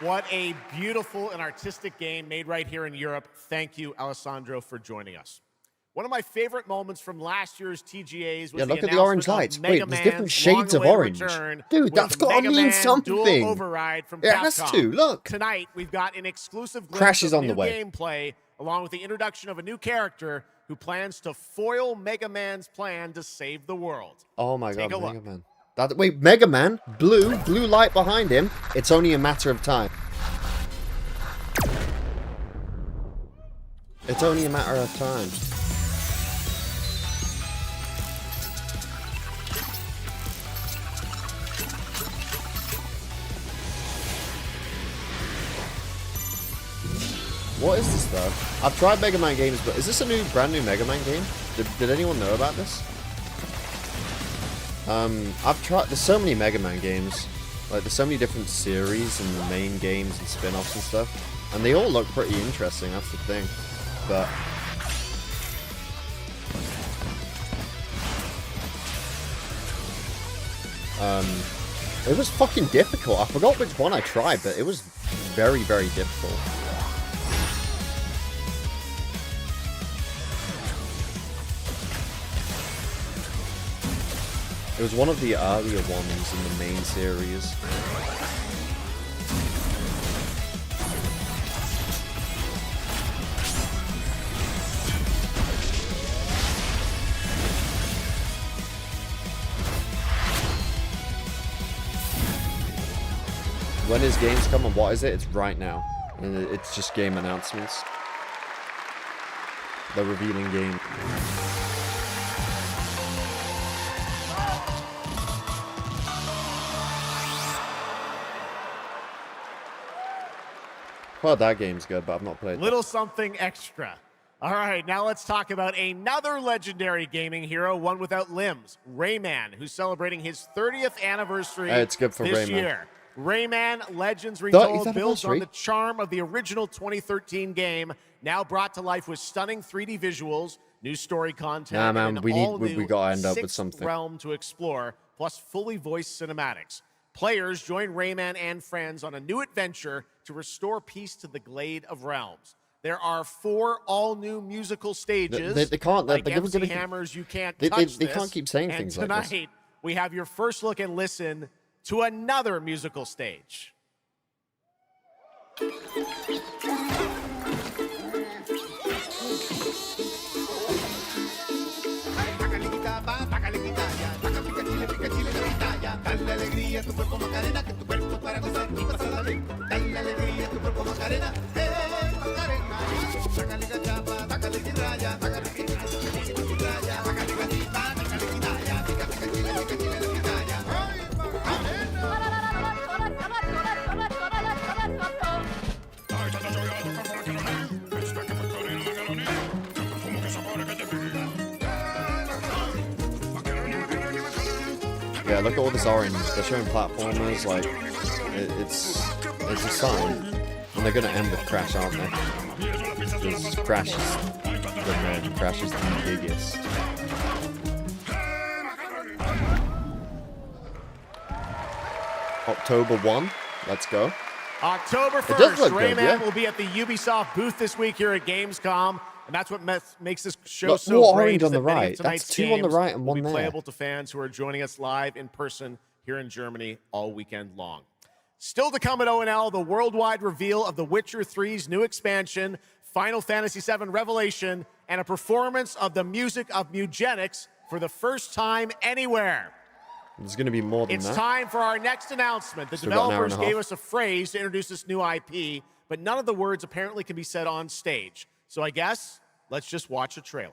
What a beautiful and artistic game made right here in Europe. Thank you, Alessandro, for joining us. One of my favorite moments from last year's TGAs was look at the orange lights. Wait, there's different shades of orange. Dude, that's got to mean something. Override from it Capcom. Has to, look. Tonight, we've got an exclusive glimpse Crashes of on new the way. gameplay, along with the introduction of a new character who plans to foil Mega Man's plan to save the world. Oh my Take god, a Mega Man. Wait, Mega Man, blue light behind him. It's only a matter of time. It's only a matter of time. What is this though? I've tried Mega Man games, but is this a brand new Mega Man game? Did anyone know about this? I've tried, there's so many Mega Man games, like there's so many different series and the main games and spin-offs and stuff, and they all look pretty interesting, that's the thing, but... it was fucking difficult. I forgot which one I tried, but it was very, very difficult. It was one of the earlier ones in the main series. When is Gamescom and what is it? It's right now. And it's just game announcements. They're revealing game. Well, that game's good, but I've not played it. Little something extra. All right, now let's talk about another legendary gaming hero, one without limbs, Rayman, who's celebrating his 30th anniversary it's good for this Rayman. year. Rayman Legends Retold builds on the charm of the original 2013 game, now brought to life with stunning 3D visuals, new story content, Nah, man, and we gotta end up with something. realm to explore, plus fully voiced cinematics. Players join Rayman and friends on a new adventure to restore peace to the Glade of Realms. There are 4 all-new musical stages. They can't. Like They're MC gonna, Hammer's You Can't they Touch This. can't keep saying things like this. Tonight, we have your first look and listen to another musical stage. Dale alegría a tu cuerpo Macarena, que tu cuerpo para gozar y pasarla bien. Dale alegría a tu cuerpo Macarena, Macarena. Sácale gachapa, sácale guirraya, sácale guirraya, sácale gachita, sácale guirraya, pica pica chile, pica chile, guirraya. ¡Ay, Yeah, look at all this orange. They're showing platformers, like, it's a sign. And they're gonna end with Crash, aren't they? Because Crash is the man. Crash is the biggest. October 1, let's go. October It does 1st, look Rayman good, yeah. will be at the Ubisoft booth this week here at Gamescom, and that's what makes this show Look, so more great. orange is on the that many of right. tonight's That's 2 on the games right and will 1 be there. playable to fans who are joining us live in person here in Germany all weekend long. Still to come at ONL, the worldwide reveal of The Witcher 3's new expansion, Final Fantasy VII Revelation, and a performance of the music of Mugenics for the first time anywhere. There's gonna be more than It's that. time for our next announcement. The Still got an hour and developers a gave half. us a phrase to introduce this new IP, but none of the words apparently can be said on stage. So I guess let's just watch a trailer.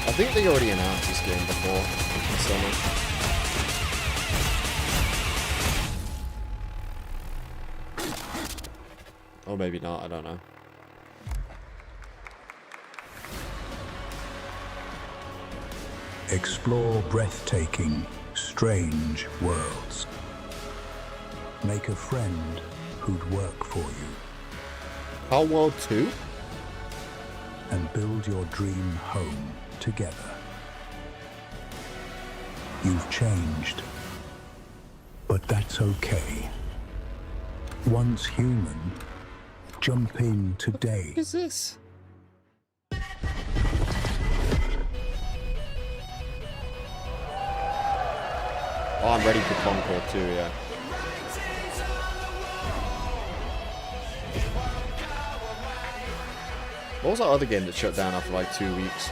I think they already announced this game before in summer. Or maybe not, I don't know. Explore breathtaking, strange worlds. Make a friend who'd work for you. Palm World 2? And build your dream home together. You've changed, but that's okay. Once human, jump in today. What is this? Oh, I'm ready for Concord 2, yeah. What was that other game that shut down after like 2 weeks?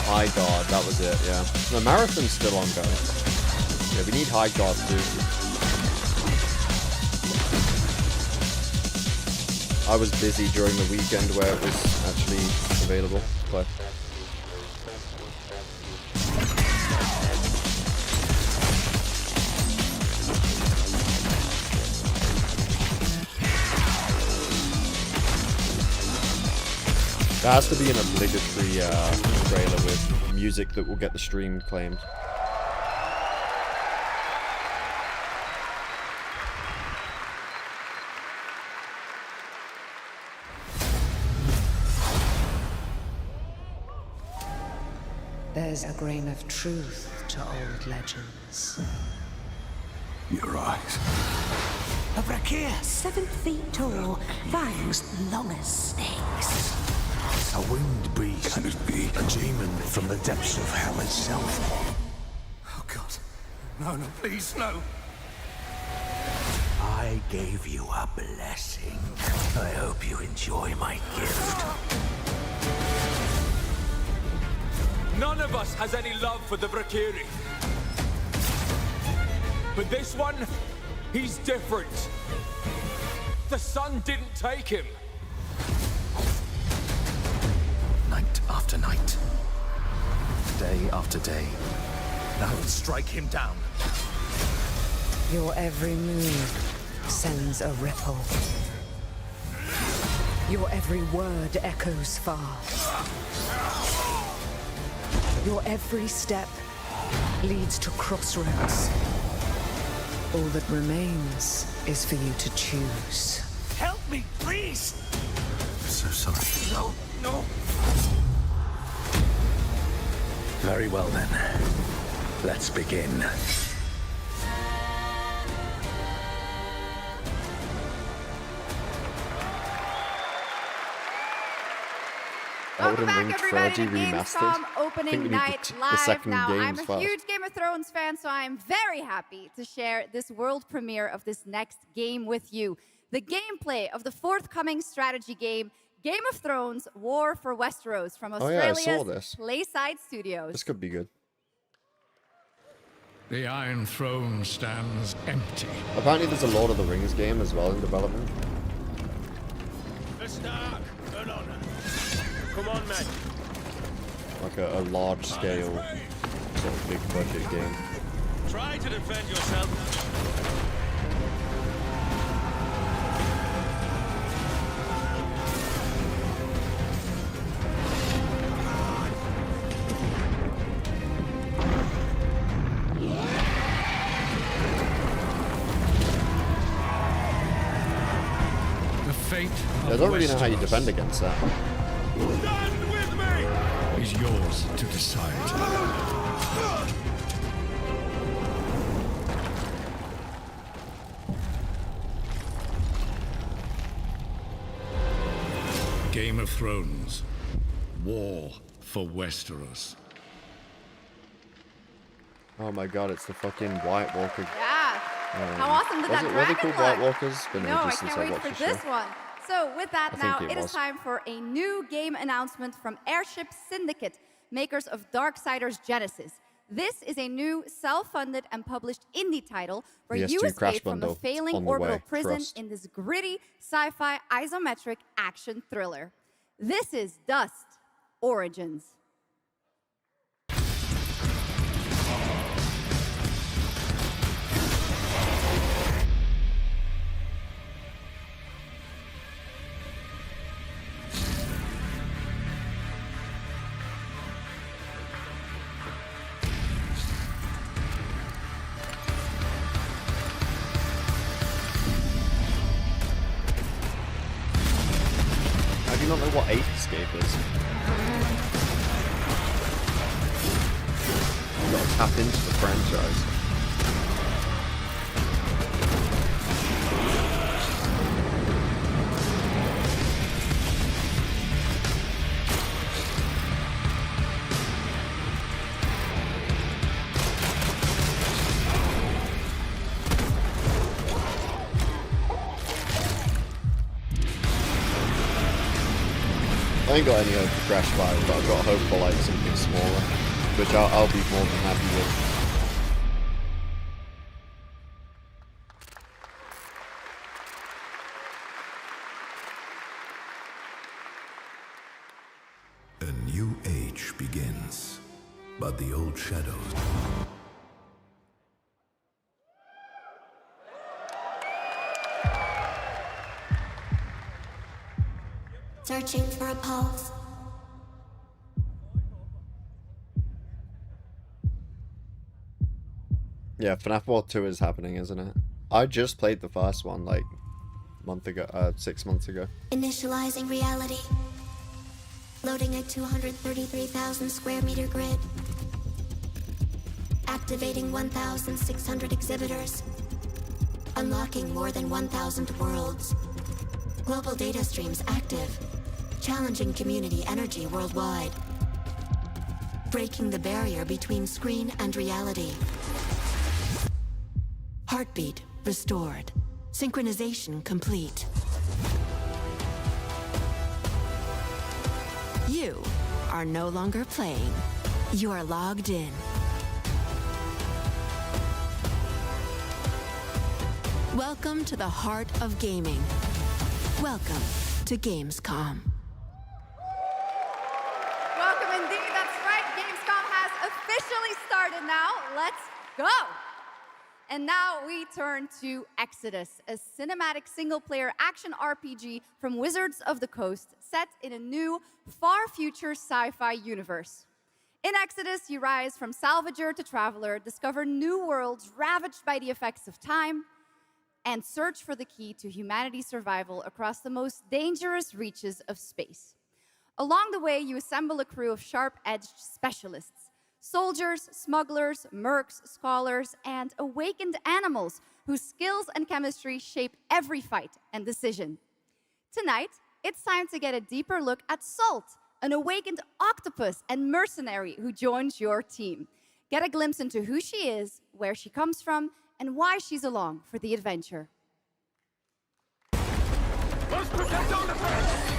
High Guard, that was it, yeah. The marathon's still ongoing. Yeah, we need High Guard too. I was busy during the weekend where it was actually available to play. There has to be an obligatory trailer with music that will get the stream claimed. There's a grain of truth to old legends. Your eyes. A Brakir, 7 feet tall, fangs long as snakes. A winged beast. Can it be? A demon from the depths of hell itself. Oh God. No, no, please, no. I gave you a blessing. I hope you enjoy my gift. None of us has any love for the Brakiri. But this one, he's different. The sun didn't take him. Night after night. Day after day. Now strike him down. Your every move sends a ripple. Your every word echoes far. Your every step leads to crossroads. All that remains is for you to choose. Help me, please! I'm so sorry. No, no. Very well then. Let's begin. Welcome back, everybody, to Remastered. Gamescom opening night live. Now, I'm a huge Game of Thrones fan, so I'm very happy to share this world premiere of this next game with you. The gameplay of the forthcoming strategy game, Game of Thrones: War for Westeros, from Australia's Playside Studios. This could be good. The Iron Throne stands empty. Apparently there's a Lord of the Rings game as well in development. The Stark, turn on. Come on, men. Like a large-scale, sort of big-budget game. Try to defend yourself. I don't really know how you defend against that. Stand with me! Is yours to decide. Game of Thrones: war for Westeros. Oh my god, it's the fucking White Walker. Yeah. How awesome did that Were they dragon called look? White Walkers? Been No, I ages since can't wait watched for the this show. one. So with that, I now think it is time for a new game announcement from Airship Syndicate, makers of Darksiders Genesis. This is a new, self-funded and published indie title where you PS2 escape Crash from a bundle failing on the orbital way. prison Trust. in this gritty, sci-fi, isometric action thriller. This is Dust Origins. I do not know what Eighth Escape is. You've got to tap into the franchise. I ain't got any hope for Crash 5, but I've got hope for like something smaller, which I'll be more than happy with. A new age begins, but the old shadows. Searching for a pulse. Yeah, FNAF World 2 is happening, isn't it? I just played the first one like a month ago, 6 months ago. Initializing reality. Loading a 233,000 square meter grid. Activating 1,600 exhibitors. Unlocking more than 1,000 worlds. Global data streams active. Challenging community energy worldwide. Breaking the barrier between screen and reality. Heartbeat restored. Synchronization complete. You are no longer playing. You are logged in. Welcome to the heart of gaming. Welcome to Gamescom. Welcome indeed, that's right. Gamescom has officially started now. Let's go. And now we turn to Exodus, a cinematic single-player action RPG from Wizards of the Coast, set in a new, far-future sci-fi universe. In Exodus, you rise from salvager to traveler, discover new worlds ravaged by the effects of time, and search for the key to humanity's survival across the most dangerous reaches of space. Along the way, you assemble a crew of sharp-edged specialists, soldiers, smugglers, mercs, scholars, and awakened animals whose skills and chemistry shape every fight and decision. Tonight, it's time to get a deeper look at Salt, an awakened octopus and mercenary who joins your team. Get a glimpse into who she is, where she comes from, and why she's along for the adventure. Let's protect our defense!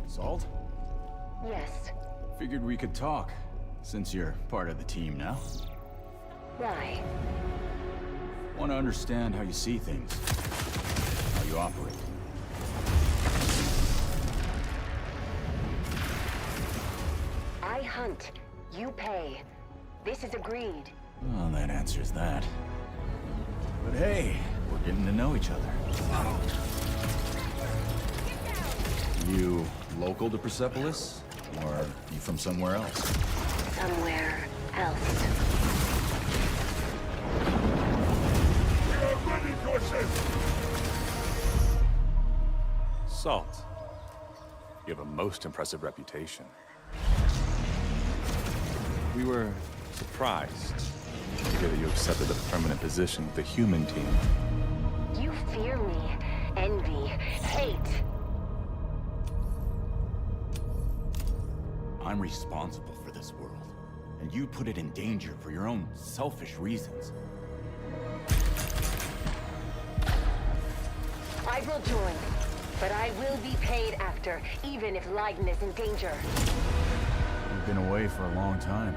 Salt? Yes. Figured we could talk, since you're part of the team now. Why? Want to understand how you see things, how you operate. I hunt. You pay. This is agreed. Well, that answers that. But hey, we're getting to know each other. You local to Persepolis? Or you from somewhere else? Somewhere else. Salt. You have a most impressive reputation. We were surprised to hear that you accepted a permanent position with the human team. You fear me, envy, hate. I'm responsible for this world, and you put it in danger for your own selfish reasons. I will join, but I will be paid after, even if Leiden is in danger. You've been away for a long time.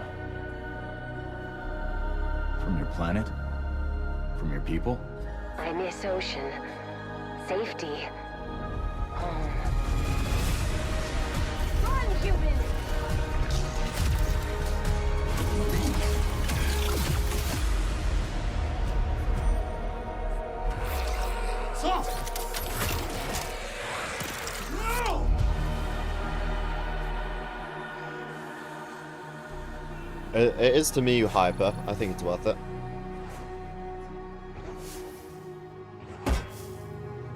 From your planet? From your people? I miss ocean, safety, home. Run, human! It is to me hyper. I think it's worth it.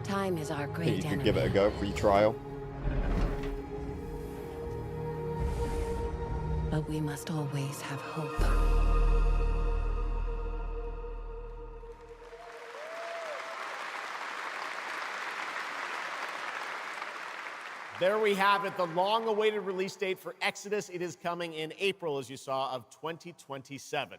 Time is our I think great you enemy. could give it a go, free trial. But we must always have hope. There we have it, the long-awaited release date for Exodus. It is coming in April, as you saw, of 2027.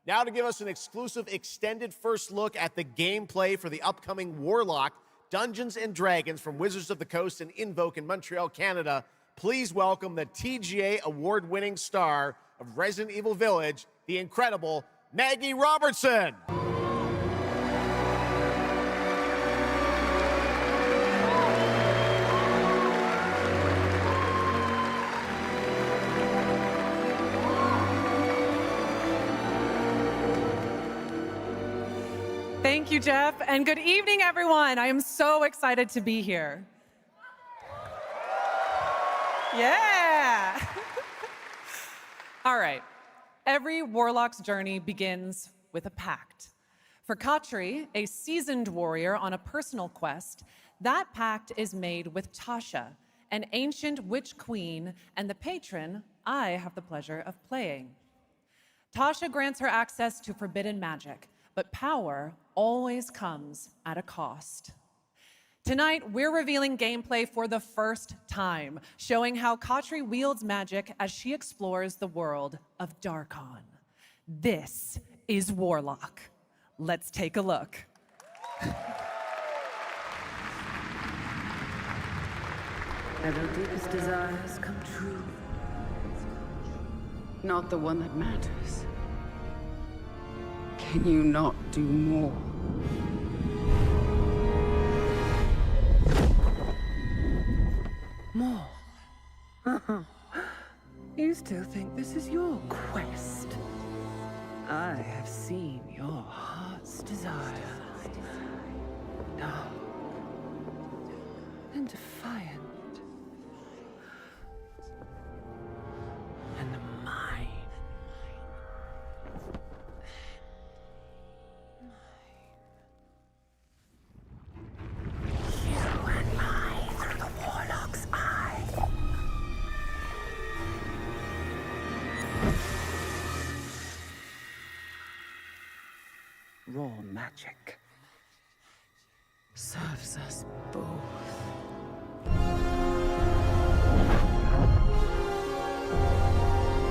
Now to give us an exclusive extended first look at the gameplay for the upcoming Warlock Dungeons & Dragons from Wizards of the Coast and Invoke in Montreal, Canada, please welcome the TGA award-winning star of Resident Evil Village, the incredible Maggie Robertson. Thank you, Jeff, and good evening, everyone. I am so excited to be here. Yeah! All right. Every warlock's journey begins with a pact. For Katri, a seasoned warrior on a personal quest, that pact is made with Tasha, an ancient witch queen and the patron I have the pleasure of playing. Tasha grants her access to forbidden magic, but power always comes at a cost. Tonight, we're revealing gameplay for the first time, showing how Katri wields magic as she explores the world of Darkon. This is Warlock. Let's take a look. Have your deepest desires come true? Not the one that matters. Can you not do more? More? You still think this is your quest? I have seen your heart's desire. Dark and defiant. And mine. You and I through the Warlock's eye. Raw magic serves us both.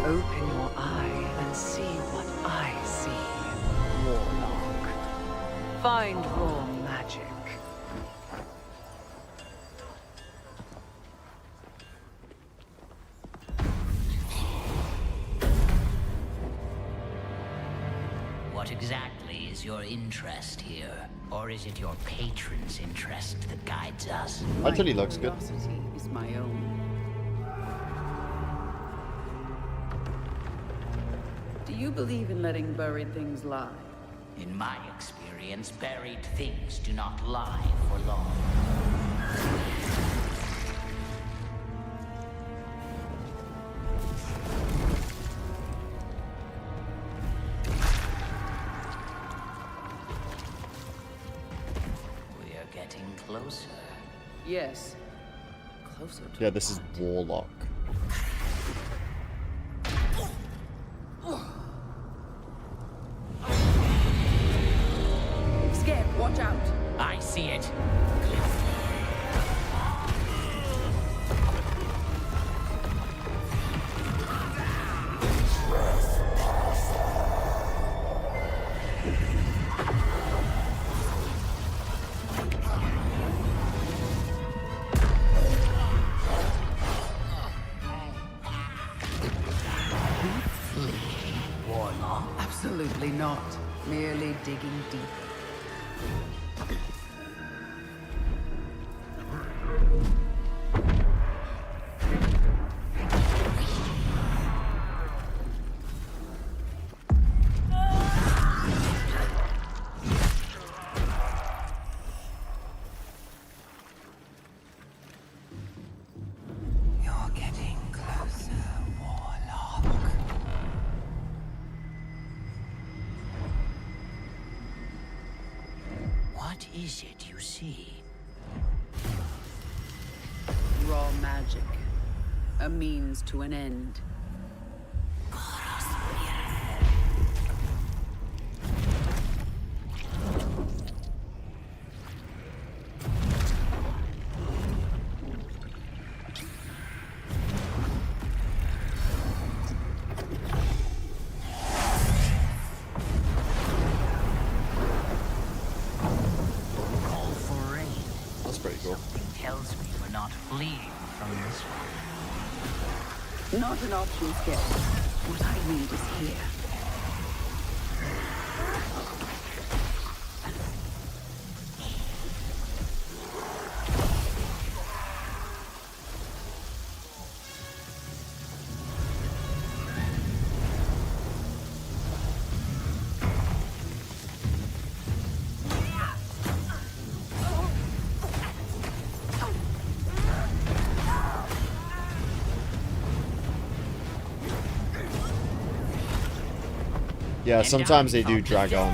Open your eye and see what I see, Warlock. Find raw magic. What exactly is your interest here? Or is it your patron's interest that guides us? Actually looks good. Curiosity is my own. Do you believe in letting buried things lie? In my experience, buried things do not lie for long. We are getting closer. Yes, closer to Yeah, this is Warlock. Scared, watch out. I see it. Absolutely not. Merely digging deep. You're getting closer, Warlock. What is it you see? Raw magic. A means to an end. Call for rain. That's pretty cool. Something tells me we're not fleeing from this one. Not an option, Skip. What I need is here. Yeah, sometimes they do drag on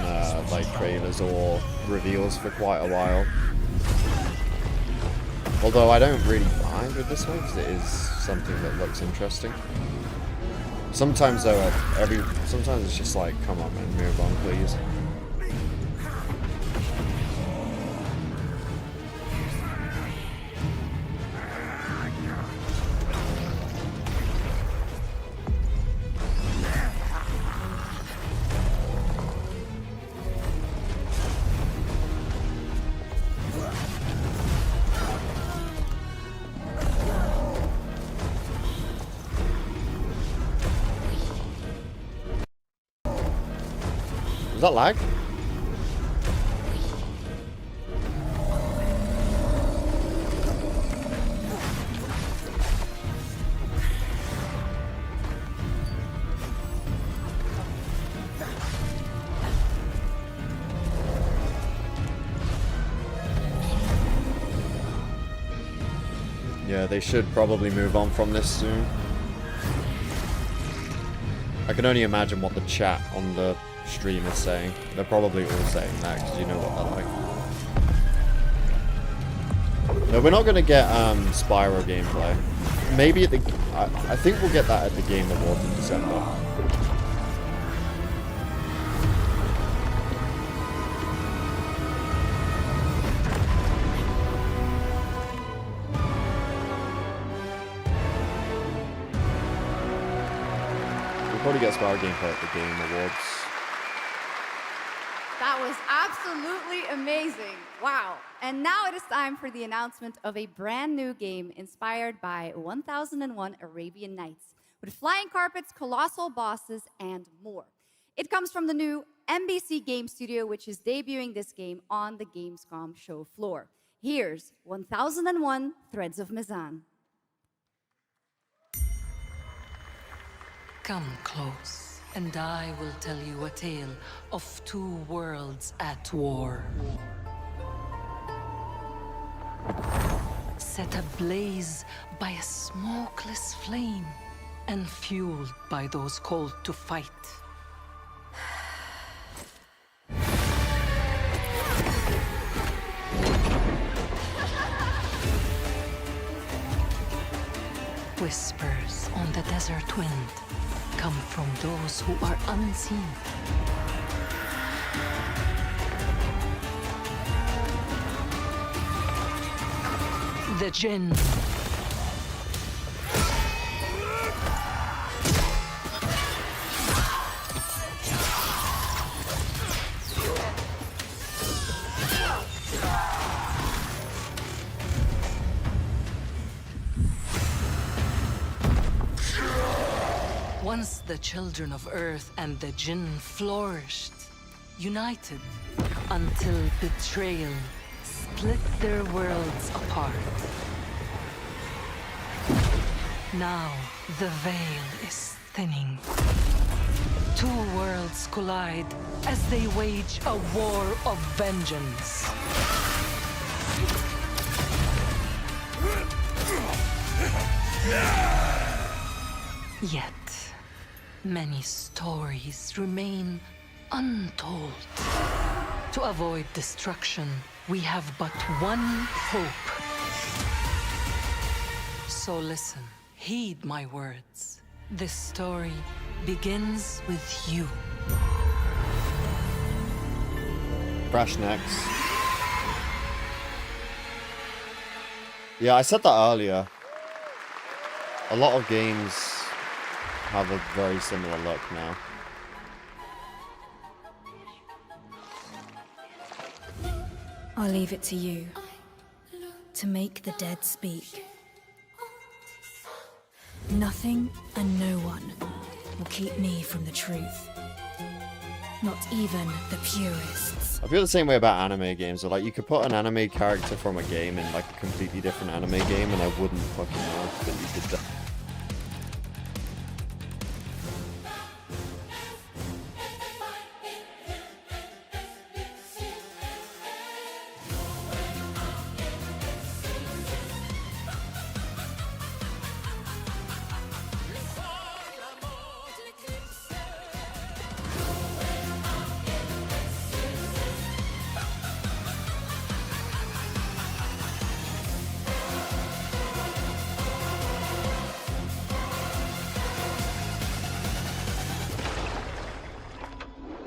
like trailers or reveals for quite a while. Although I don't really mind with this one because it is something that looks interesting. Sometimes though, sometimes it's just like, come on man, move on please. Is that lag? Yeah, they should probably move on from this soon. I can only imagine what the chat on the stream is saying. They're probably all saying that because you know what they're like. No, we're not going to get Spyro gameplay. Maybe at the... I think we'll get that at the Game Awards in December. Probably get Spyro gameplay at the Game Awards. That was absolutely amazing. Wow. And now it is time for the announcement of a brand new game inspired by 1001 Arabian Nights, with flying carpets, colossal bosses, and more. It comes from the new NBC Game Studio, which is debuting this game on the Gamescom show floor. Here's 1001 Threads of Mizan. Come close, and I will tell you a tale of two worlds at war. Set ablaze by a smokeless flame, and fueled by those called to fight. Whispers on the desert wind come from those who are unseen. The Jinn. Once the children of Earth and the Jinn flourished, united, until betrayal split their worlds apart. Now the veil is thinning. Two worlds collide as they wage a war of vengeance. Yet, many stories remain untold. To avoid destruction, we have but one hope. So listen, heed my words. This story begins with you. Crash next. Yeah, I said that earlier. A lot of games have a very similar look now. I'll leave it to you to make the dead speak. Nothing and no one will keep me from the truth. Not even the purists. I feel the same way about anime games. Like, you could put an anime character from a game in like a completely different anime game and I wouldn't fucking know that you did that.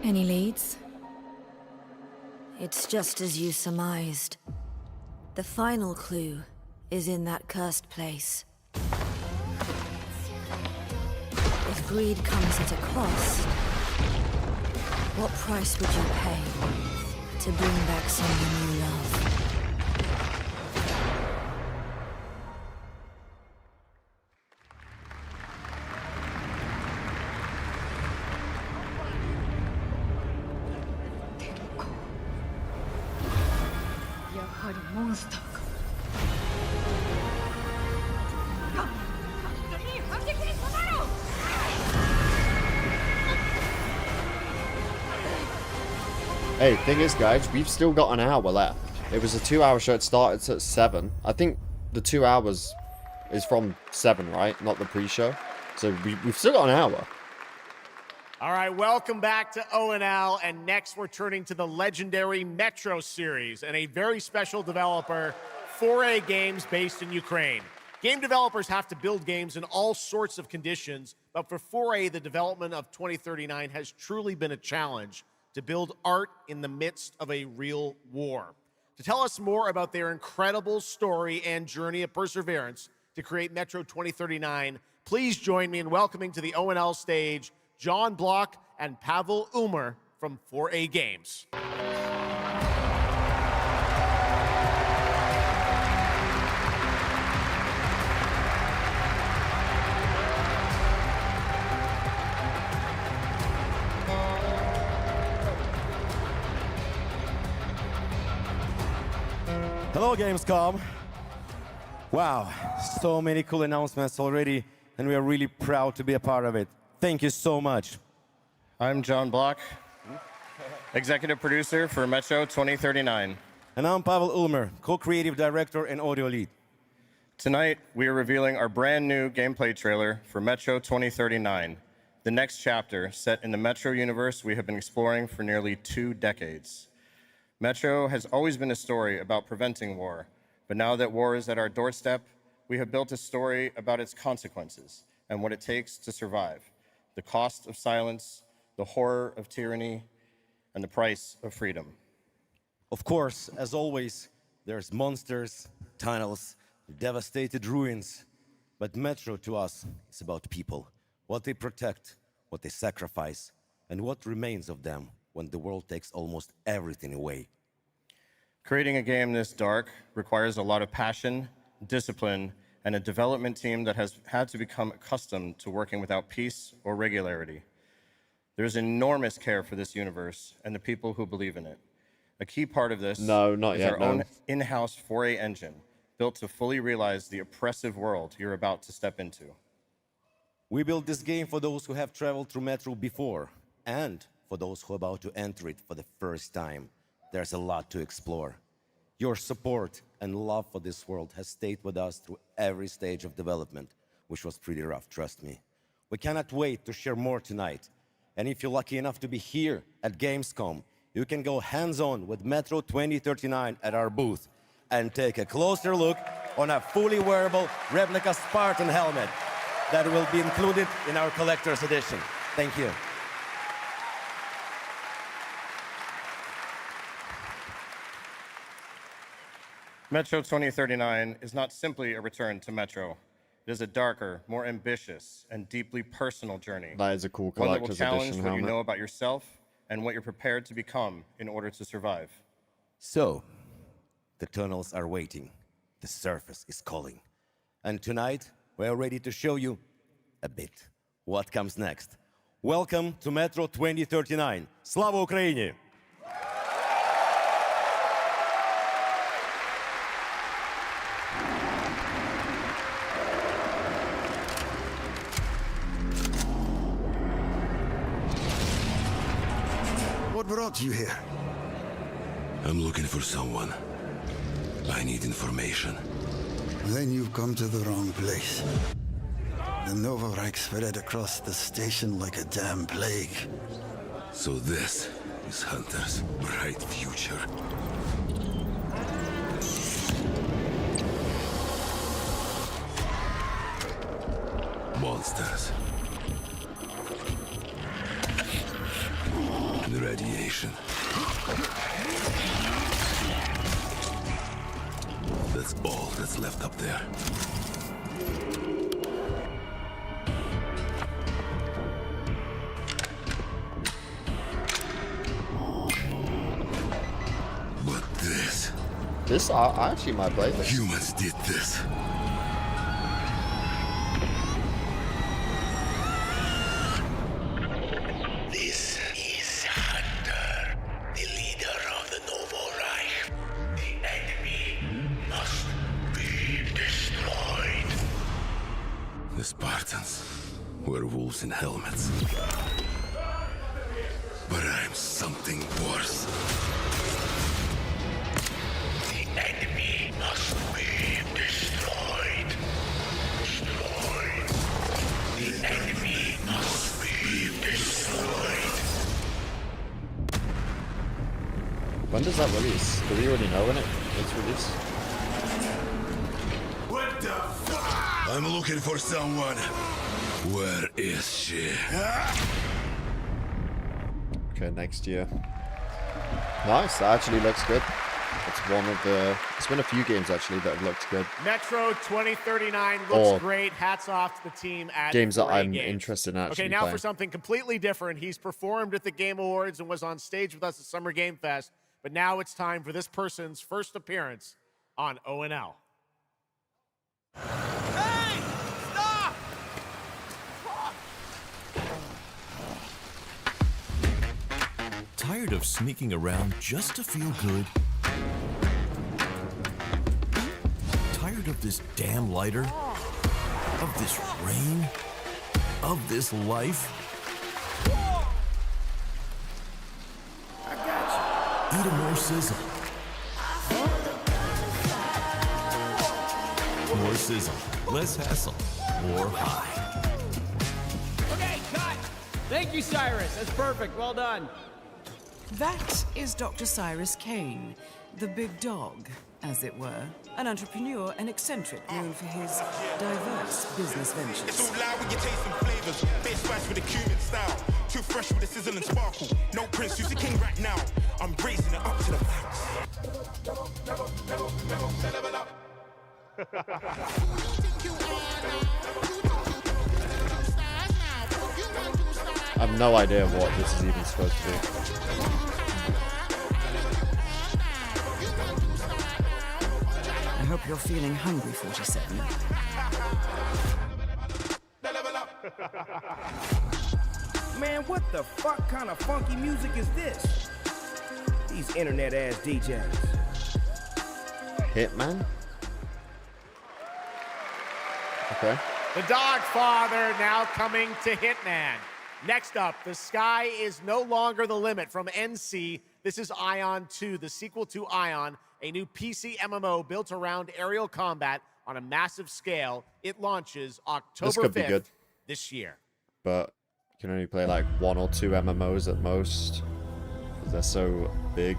Any leads? It's just as you surmised. The final clue is in that cursed place. If greed comes at a cost, what price would you pay to bring back someone you love? Hey, thing is, guys, we've still got an hour left. It was a 2-hour show. It started at 7. I think the 2 hours is from 7, right? Not the pre-show. So we've still got an hour. All right, welcome back to ONL, and next we're turning to the legendary Metro series and a very special developer, 4A Games, based in Ukraine. Game developers have to build games in all sorts of conditions, but for 4A, the development of 2039 has truly been a challenge to build art in the midst of a real war. To tell us more about their incredible story and journey of perseverance to create Metro 2039, please join me in welcoming to the ONL stage John Block and Pavel Umer from 4A Games. Hello, Gamescom. Wow, so many cool announcements already, and we are really proud to be a part of it. Thank you so much. I'm John Block, executive producer for Metro 2039. And I'm Pavel Ulmer, co-creative director and audio lead. Tonight, we are revealing our brand new gameplay trailer for Metro 2039, the next chapter set in the Metro universe we have been exploring for nearly 2 decades. Metro has always been a story about preventing war, but now that war is at our doorstep, we have built a story about its consequences and what it takes to survive, the cost of silence, the horror of tyranny, and the price of freedom. Of course, as always, there's monsters, tunnels, devastated ruins. But Metro to us is about people, what they protect, what they sacrifice, and what remains of them when the world takes almost everything away. Creating a game this dark requires a lot of passion, discipline, and a development team that has had to become accustomed to working without peace or regularity. There's enormous care for this universe and the people who believe in it. A key part of this is our own in-house 4A engine, built to fully realize the oppressive world you're about to step into. We built this game for those who have traveled through Metro before, and for those who are about to enter it for the first time. There's a lot to explore. Your support and love for this world has stayed with us through every stage of development, which was pretty rough, trust me. We cannot wait to share more tonight. And if you're lucky enough to be here at Gamescom, you can go hands-on with Metro 2039 at our booth and take a closer look on a fully wearable replica Spartan helmet that will be included in our collector's edition. Thank you. Metro 2039 is not simply a return to Metro. It is a darker, more ambitious, and deeply personal journey. That is a cool one that will collector's challenge edition what you helmet. know about yourself and what you're prepared to become in order to survive. So, the tunnels are waiting. The surface is calling. And tonight, we're ready to show you a bit what comes next. Welcome to Metro 2039. Slava Ukraini! What brought you here? I'm looking for someone. I need information. Then you've come to the wrong place. The Nova Reich spread across the station like a damn plague. So this is Hunter's bright future. Monsters. And radiation. That's all that's left up there. But this I actually might play this. Humans did this. This is Hunter, the leader of the Novo Reich. The enemy must be destroyed. The Spartans were wolves in helmets. But I'm something worse. The enemy must be destroyed. Destroyed. The enemy must be destroyed. When does that release? Do we already know when it's released? What the fuck? I'm looking for someone. Where is she? Okay, next year. Nice, that actually looks good. It's one of the... It's been a few games actually that have looked good. Metro 2039 looks Or great. Hats off to the team at games that 4A I'm Games. interested in actually Okay, now playing. for something completely different. He's performed at the Game Awards and was on stage with us at Summer Game Fest. But now it's time for this person's first appearance on ONL. Tired of sneaking around just to feel good? Tired of this damn lighter? Of this rain? Of this life? Eat a more sizzle. More sizzle, less hassle, more high. Okay, cut! Thank you, Cyrus. That's perfect. Well done. That is Dr. Cyrus Kane, The big dog, as it were. An entrepreneur and eccentric known for his diverse business ventures. It's all loud when you taste some flavors. Face spice with a Cuban style. Too fresh with a sizzle and sparkle. No prince, who's the king right now. I'm raising it up to the max. I have no idea what this is even supposed to be. I hope you're feeling hungry, 47. Man, what the fuck kind of funky music is this? These internet-ass DJs. Hitman? Okay. The Dogfather now coming to Hitman. Next up, the sky is no longer the limit from NC. This is Ion 2, the sequel to Ion, a new PC MMO built around aerial combat on a massive scale. It launches October 5th this year. But you can only play like 1 or 2 MMOs at most, because they're so big.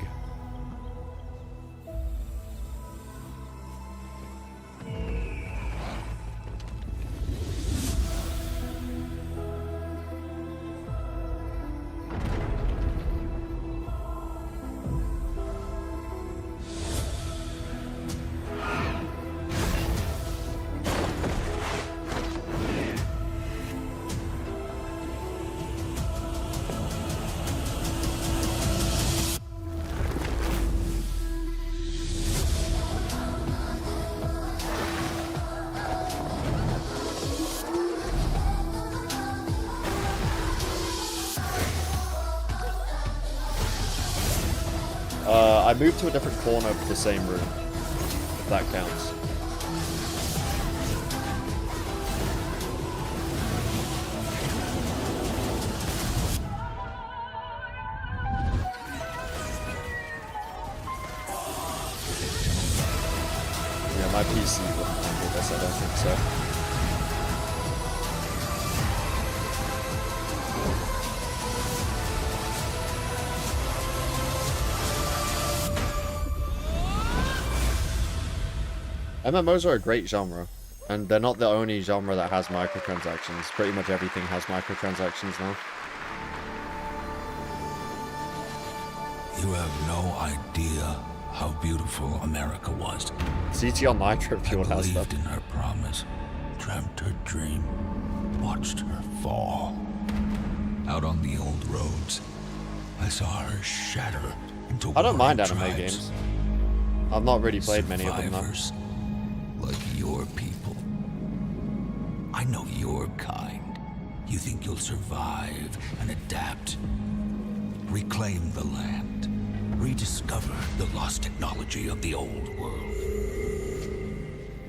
I moved to a different corner of the same room, if that counts. Yeah, my PC wouldn't handle this, I don't think so. MMOs are a great genre, and they're not the only genre that has microtransactions. Pretty much everything has microtransactions now. You have no idea how beautiful America was. CT on Nitro Fuel has stuff. I believed in her promise, dreamt her dream, watched her fall. Out on the old roads, I saw her shatter into I don't mind warring anime tribes. games. I've not really played many of them though. Survivors, like your people. I know your kind. You think you'll survive and adapt, reclaim the land, rediscover the lost technology of the old world.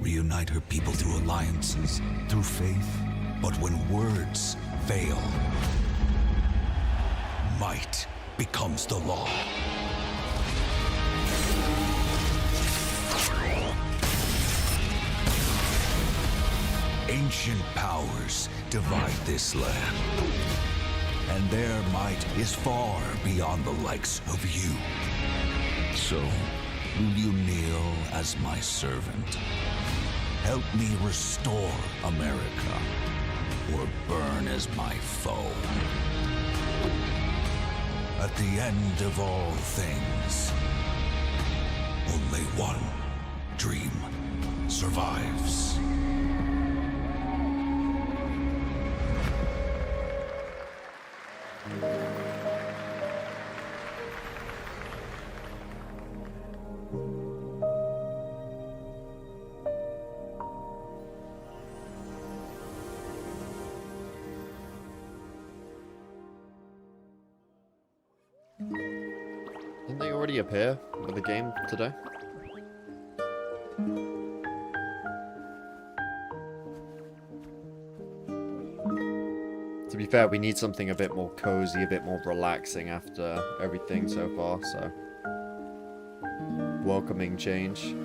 Reunite her people through alliances, through faith. But when words fail, might becomes the law. Ancient powers divide this land, and their might is far beyond the likes of you. So, will you kneel as my servant? Help me restore America, or burn as my foe? At the end of all things, only one dream survives. Didn't they already appear with the game today? To be fair, we need something a bit more cozy, a bit more relaxing after everything so far, so... welcoming change.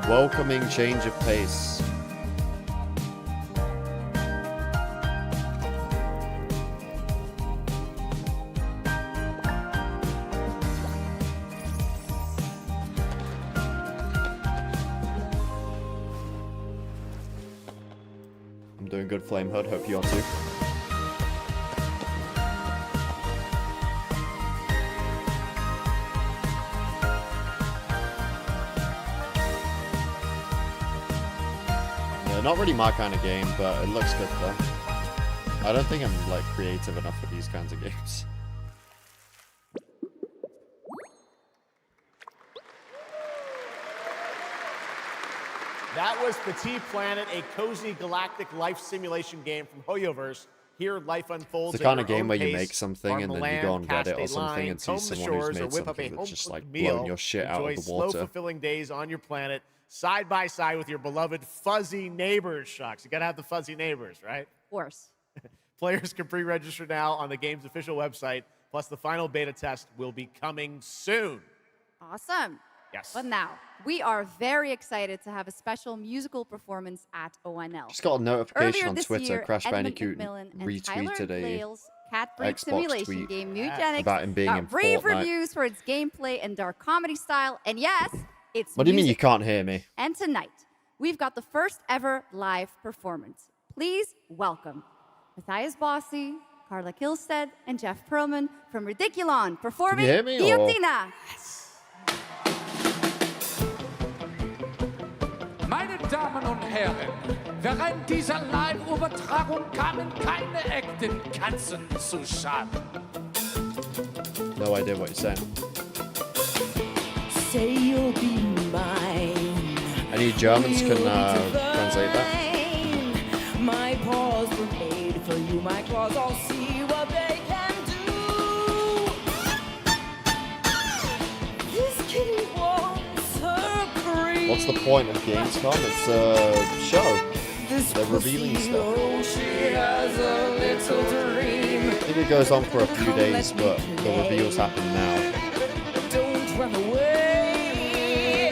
Welcoming change of pace. doing good, Flame Hood. Hope you are too. Yeah, not really my kind of game, but it looks good though. I don't think I'm like creative enough for these kinds of games. That was Petit Planet, a cozy galactic life simulation game from HoYoverse. Here, life unfolds. It's the kind at of your game own where you pace. make something Farm and the then you land, go on cast Reddit a or something line, and see comb the someone who's shores, or made whip up a something that's just like home-cooked blowing meal. your shit out Enjoy of the water. slow, fulfilling days on your planet, side by side with your beloved fuzzy neighbors. Shucks, you gotta have the fuzzy neighbors, right? Of course. Players can pre-register now on the game's official website. Plus, the final beta test will be coming soon. Awesome. Yes. But now, we are very excited to have a special musical performance at ONL. Just got a notification Earlier on this Twitter. year, Crash Edmund Bandicoot McMillan and Tyler retweeted a Gale's cat breed Xbox simulation tweet game Mutagenics about him being in got rave Fortnite. reviews for its gameplay and dark comedy style. And yes, it's What do you mean you music. can't hear me? And tonight, we've got the first ever live performance. Please welcome Matthias Bossi, Carla Kilstead, and Jeff Perlman from Ridiculon performing hear me, or- Guillotina. Meine Damen und Herren, während dieser Live-Übertragung kamen keine echten Katzen zu Schaden. No idea what you're saying. Say you'll be mine. Any Germans can translate that? My paws were made for you. My claws all see what they can do. This kitty wants her cream. What's the point of Gamescom? It's a show. They're revealing stuff. Oh, she has a little dream. I think it goes on for a few days, but the reveals happen now. Don't run away.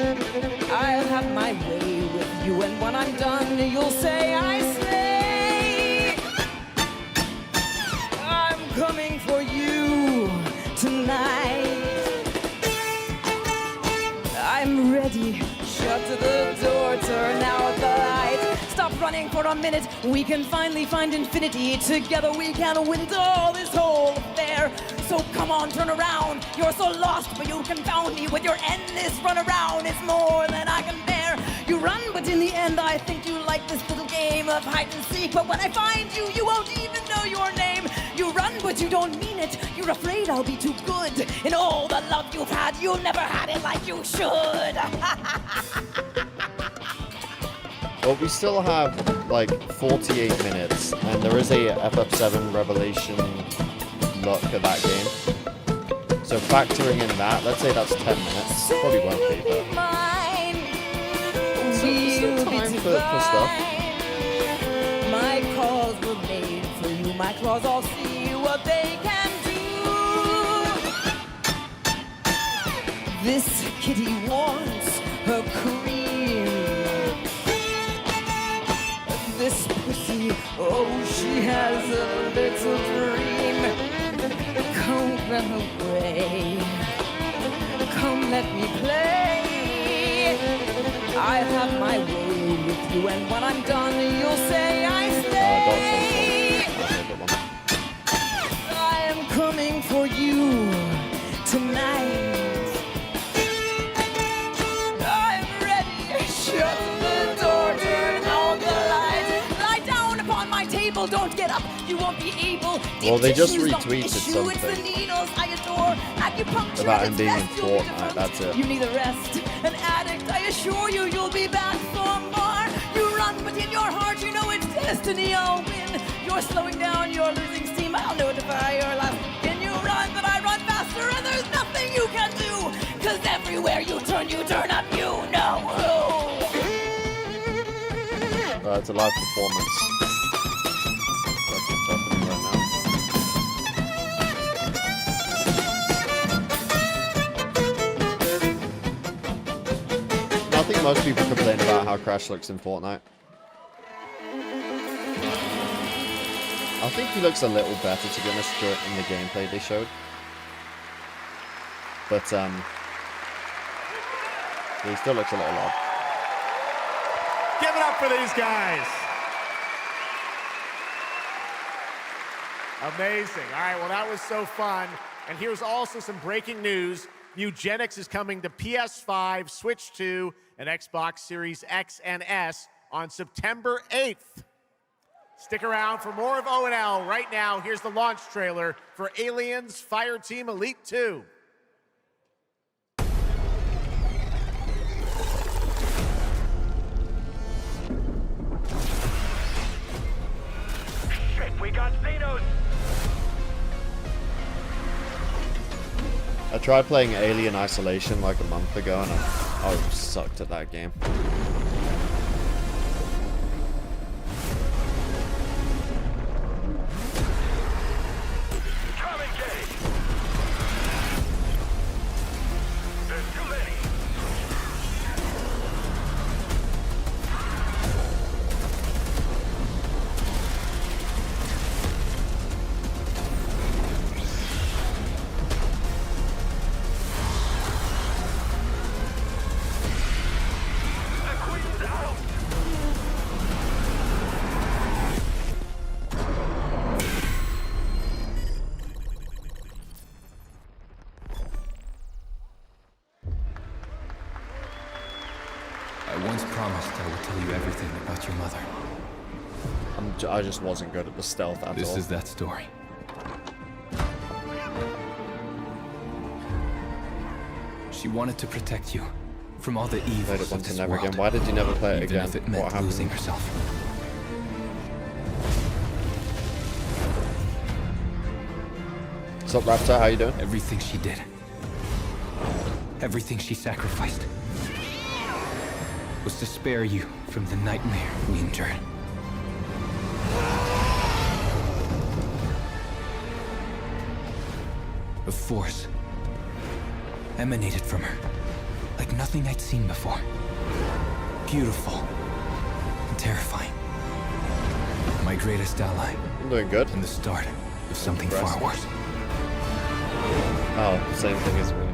I'll have my way with you, and when I'm done, you'll say I slay. I'm coming for you tonight. I'm ready. Shut the door, turn out the light. Stop running for a minute. We can finally find infinity. Together we can win it all, this whole affair. So come on, turn around. You're so lost, but you confound me with your endless run around. It's more than I can bear. You run, but in the end, I think you like this little game of hide and seek. But when I find you, you won't even know your name. You run, but you don't mean it. You're afraid I'll be too good. In all the love you've had, you never had it like you should. Well, we still have like 48 minutes, and there is a FF7 Revelation look at that game. So factoring in that, let's say that's 10 minutes. Probably won't be, but still time for stuff. My claws were made for you. My claws all see what they can do. This kitty wants her cream. This pussy, oh, she has a little dream. Come run away. Come let me play. I'll have my way with you, and when I'm done, you'll say I stay. I am coming for you tonight. I'm ready. Shut the door, turn out the lights. Lie down upon my table, don't get up. You won't be able. Well, they just Tissues don't retweeted issue. It's the something needles I adore. Acupuncture about at him its being in best, you'll be Fortnite. That's it. you need a rest, an addict. I assure you, you'll be back for more. You run, but in your heart, you know it's destiny. I'll win. You're slowing down, you're losing steam. I'll notify your last. Can you run? But I run faster, and there's nothing you can do. 'Cause everywhere you turn up, you know who. It's a live performance. That's what's happening right now. I think most people complain about how Crash looks in Fortnite. I think he looks a little better, to be honest, in the gameplay they showed. But, he still looks a little odd. Give it up for these guys. Amazing. All right, well, that was so fun. And here's also some breaking news. Eugenics is coming to PS5, Switch 2, and Xbox Series X and S on September 8th. Stick around for more of O&L. Right now, here's the launch trailer for Aliens Fireteam Elite 2. Shit, we got Xenos! I tried playing Alien Isolation like a month ago and I sucked at that game. I once promised I would tell you everything about your mother. I just wasn't good at the stealth at all. This is that story. She wanted to protect you from all the evils Played it of once this and never world, again. Why did you never play it even again? if it What meant happened? losing herself. What's up, Raptor? How you doing? Everything she did, everything she sacrificed, was to spare you from the nightmare we endured. A force emanated from her, like nothing I'd seen before. Beautiful and terrifying. My greatest ally. I'm doing good. And the start of something far worse. Oh, same thing as me.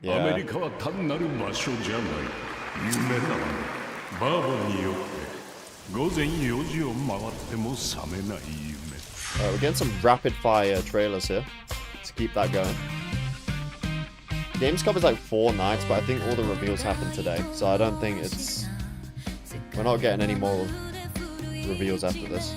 Yeah. アメリカは単なる場所じゃない。夢だ。バーボンによって午前4時を回っても覚めない夢。We're getting some rapid fire trailers here to keep that going. Gamescom is like 4 nights, but I think all the reveals happen today, so I don't think it's... We're not getting any more reveals after this.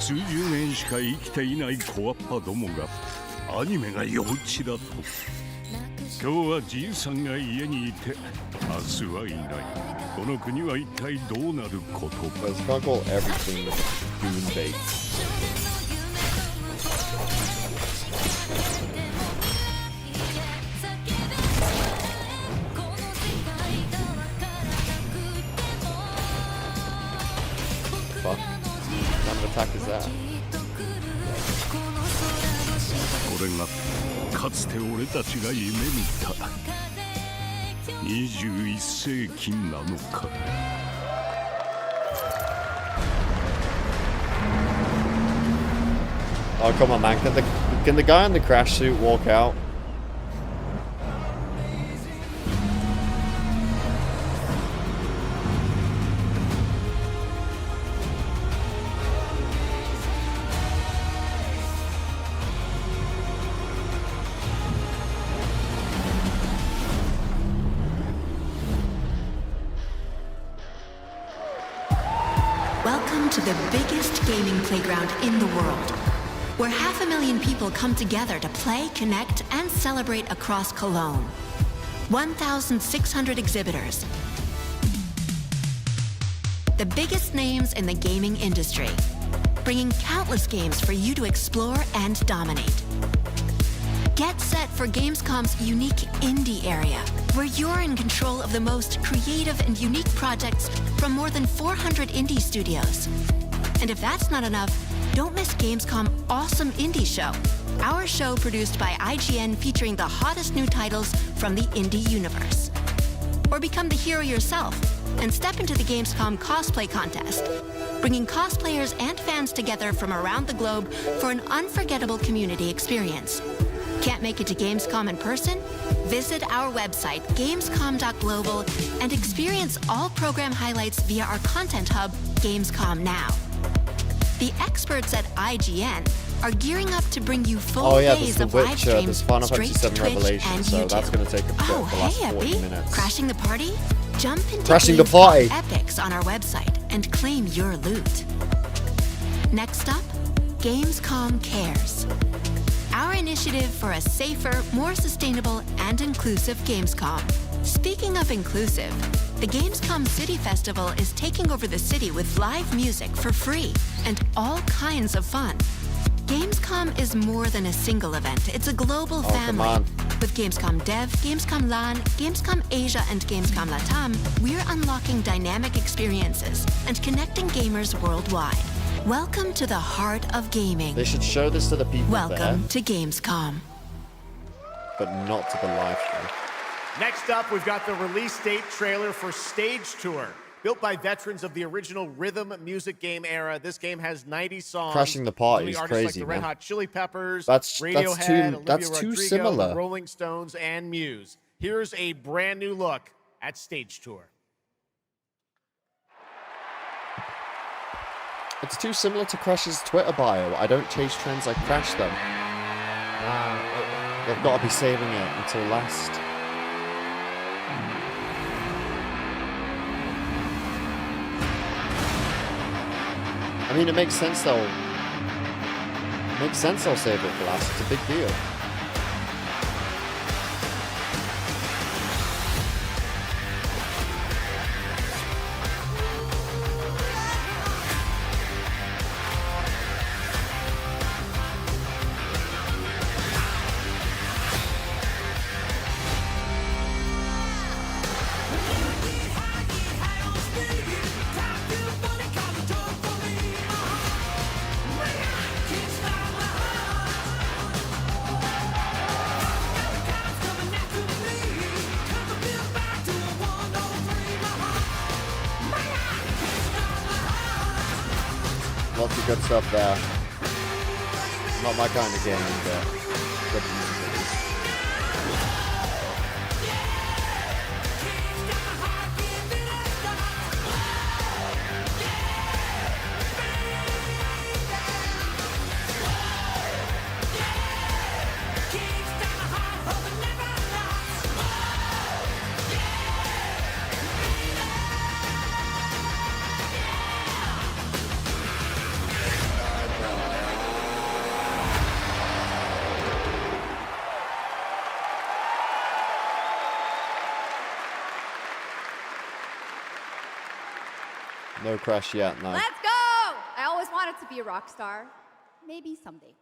数十年しか生きていない小アッパどもがアニメが幼稚だと。今日はじいさんが家にいて明日はいない。この国は一体どうなることか。Let's not call everything bean baked. Fuck. What kind of attack is that? これがかつて俺たちが夢見た21世紀なのか。Oh, come on, man. Can the guy in the crash suit walk out? Welcome to the biggest gaming playground in the world, where 500,000 people come together to play, connect, and celebrate across Cologne. 1,600 exhibitors. The biggest names in the gaming industry, bringing countless games for you to explore and dominate. Get set for Gamescom's unique indie area, where you're in control of the most creative and unique projects from more than 400 indie studios. And if that's not enough, don't miss Gamescom Awesome Indie Show, our show produced by IGN featuring the hottest new titles from the indie universe. Or become the hero yourself and step into the Gamescom cosplay contest, bringing cosplayers and fans together from around the globe for an unforgettable community experience. Can't make it to Gamescom in person? Visit our website, gamescom.global, and experience all program highlights via our content hub, Gamescom Now. The experts at IGN are gearing up to bring you full there's days The of live Witcher, streams there's Final straight Fantasy to VII Twitch Revelation, and so YouTube. that's going to take a bit Oh, the last hey, 40 Epi. minutes. Crashing the party? Jump into Crashing the Gamescom party. Epics on our website and claim your loot. Next up, Gamescom Cares. Our initiative for a safer, more sustainable, and inclusive Gamescom. Speaking of inclusive, the Gamescom City Festival is taking over the city with live music for free and all kinds of fun. Gamescom is more than a single event. It's a global family. With Gamescom Dev, Gamescom LAN, Gamescom Asia, and Gamescom Latam, we're unlocking dynamic experiences and connecting gamers worldwide. Welcome to the heart of gaming. They should show this to the people Welcome there, to Gamescom. but not to the live stream. Next up, we've got the release date trailer for Stage Tour. Built by veterans of the original rhythm music game era, this game has 90 songs. Crashing the Party is including artists crazy, like the Red man. Hot Chili Peppers, That's Radiohead, too Olivia Rodrigo, similar. the Rolling Stones, and Muse. Here's a brand new look at Stage Tour. It's too similar to Crash's Twitter bio. I don't chase trends, I crash them. They've got to be saving it until last. I mean, it makes sense they'll save it for last. It's a big deal. Lots of good stuff there. Not my kind of game, but good music it is. No Crash yet, no. Let's go! I always wanted to be a rock star. Maybe someday.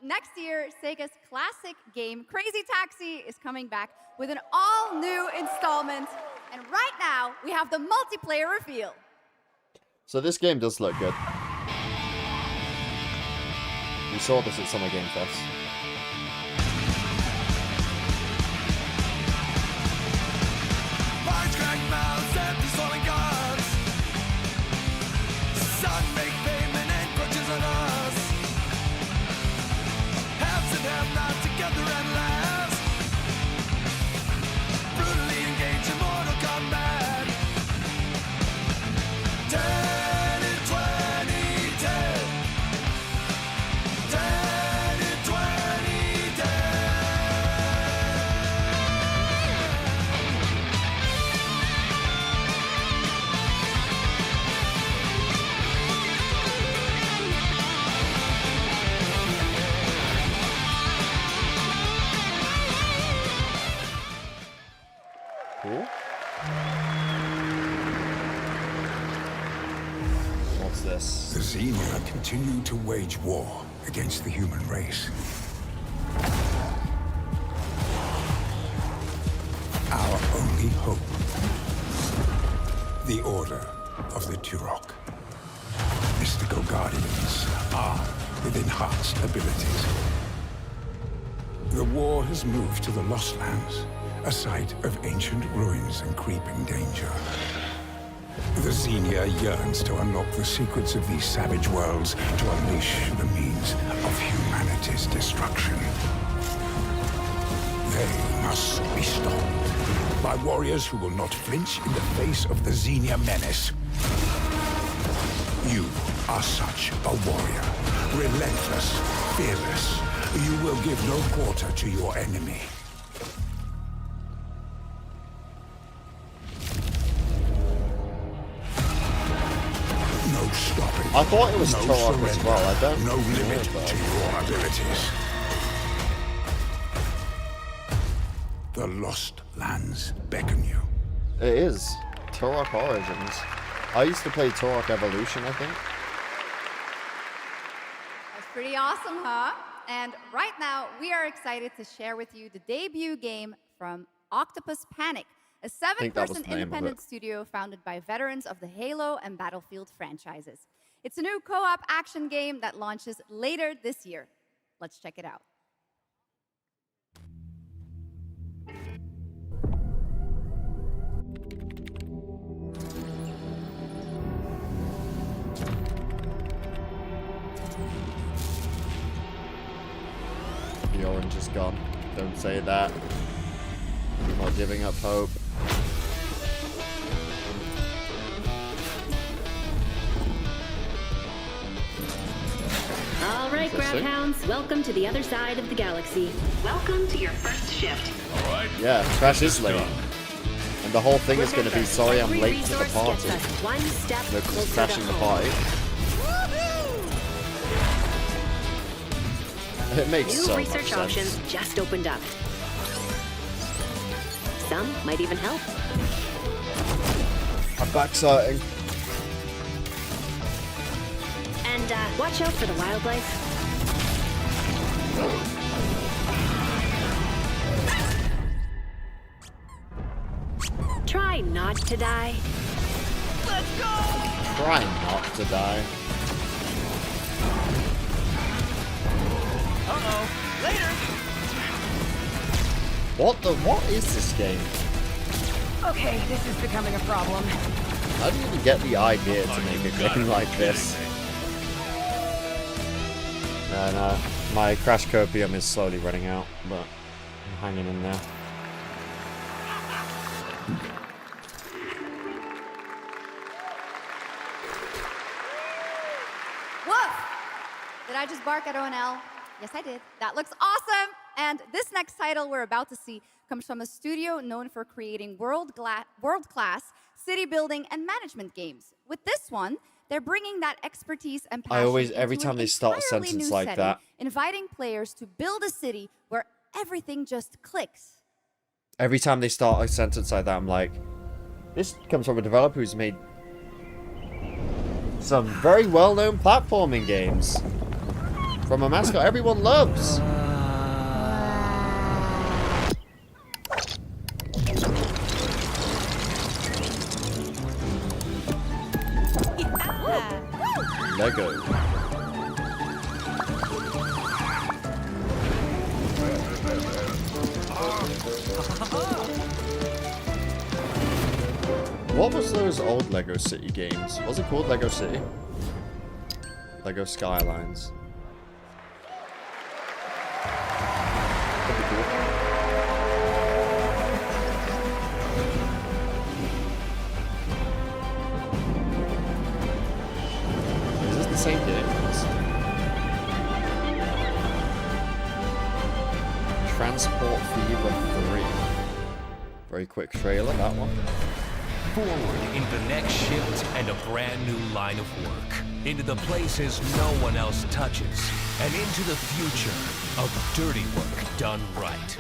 Next year, Sega's classic game, Crazy Taxi, is coming back with an all-new installment. And right now, we have the multiplayer reveal. So this game does look good. We saw this at Summer Game Fest. Cool. What's this? The Xenia continue to wage war against the human race. Our only hope, the Order of the Turok. Mystical guardians armed with enhanced abilities. The war has moved to the Lost Lands, a site of ancient ruins and creeping danger. The Xenia yearns to unlock the secrets of these savage worlds to unleash the means of humanity's destruction. They must be stopped by warriors who will not flinch in the face of the Xenia menace. You are such a warrior, relentless, fearless. You will give no quarter to your enemy. No stopping. I thought it was no Turok as well. I don't No know, limit but- to your abilities. The Lost Lands beckon you. It is. Turok Origins. I used to play Turok Evolution, I think. That's pretty awesome, huh? And right now, we are excited to share with you the debut game from Octopus Panic, a think that was seven-person the name of independent it. studio founded by veterans of the Halo and Battlefield franchises. It's a new co-op action game that launches later this year. Let's check it out. The orange is gone. Don't say that. I'm not giving up hope. All right, Interesting. Grabhounds, welcome to the other side of the galaxy. Welcome to your first shift. All right. Yeah, Crash is late. And the whole thing is going to be, sorry I'm Every late to the resource party. gets us one step No, closer to crashing the home. party. It makes New so research much options sense. just opened up. Some might even help. My back's hurting. And watch out for the wildlife. Try not to die. Let's go! Try not to die. Uh-oh. Later! What is this game? Okay, this is becoming a problem. How do you even get the idea to make a game like this? And my Crash Copium is slowly running out, but I'm hanging in there. Woof! Did I just bark at ONL? Yes, I did. That looks awesome! And this next title we're about to see comes from a studio known for creating world-class city building and management games. With this one, they're bringing that expertise and passion every into time an they start a entirely sentence new like setting, that. inviting players to build a city where everything just clicks. Every time they start a sentence like that, I'm like, this comes from a developer who's made some very well-known platforming games. From a mascot everyone loves. Lego. What was those old Lego City games? Was it called Lego City? Lego Skylines. That'd be cool. Is this the same game? Transport Fever 3. Very quick trailer, that one. Forward into the next shift and a brand new line of work. Into the places no one else touches. And into the future of dirty work done right.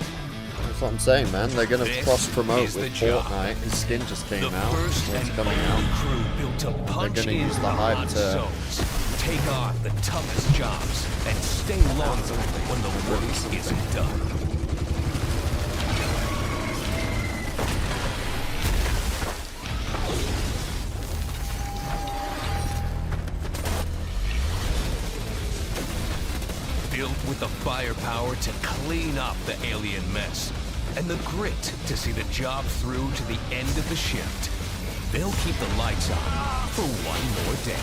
That's what I'm saying, man. They're gonna This cross-promote is the with job. Fortnite. His skin just came The out. first It's and coming only out. crew built to punch They're gonna in use the the hype hot to zones, take on the toughest jobs, and stay longer when the work isn't done. Built with the firepower to clean up the alien mess, and the grit to see the job through to the end of the shift. They'll keep the lights on for one more day.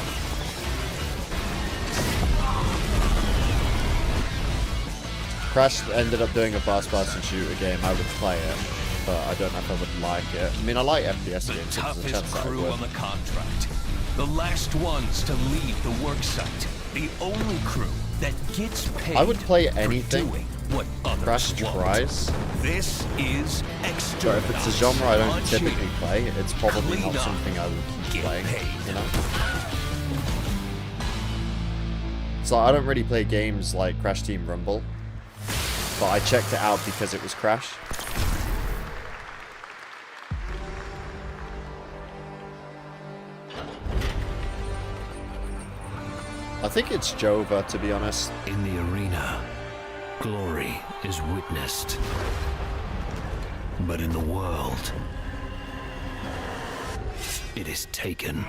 Crash ended up doing a first-person shooter game. I would play it, but I don't know if I would like it. I mean, I like FPS The games. So there's a toughest chance that I crew would. on the contract. The last ones to leave the work site. The only crew that gets paid. I would play for anything doing what others Crash won't. tries. This is So if it's a genre I don't Unchained. typically play, it's probably Clean not up. something I would keep Get playing, paid. you know? So I don't really play games like Crash Team Rumble, but I checked it out because it was Crash. I think it's Jova, to be honest. In the arena, glory is witnessed. But in the world, it is taken.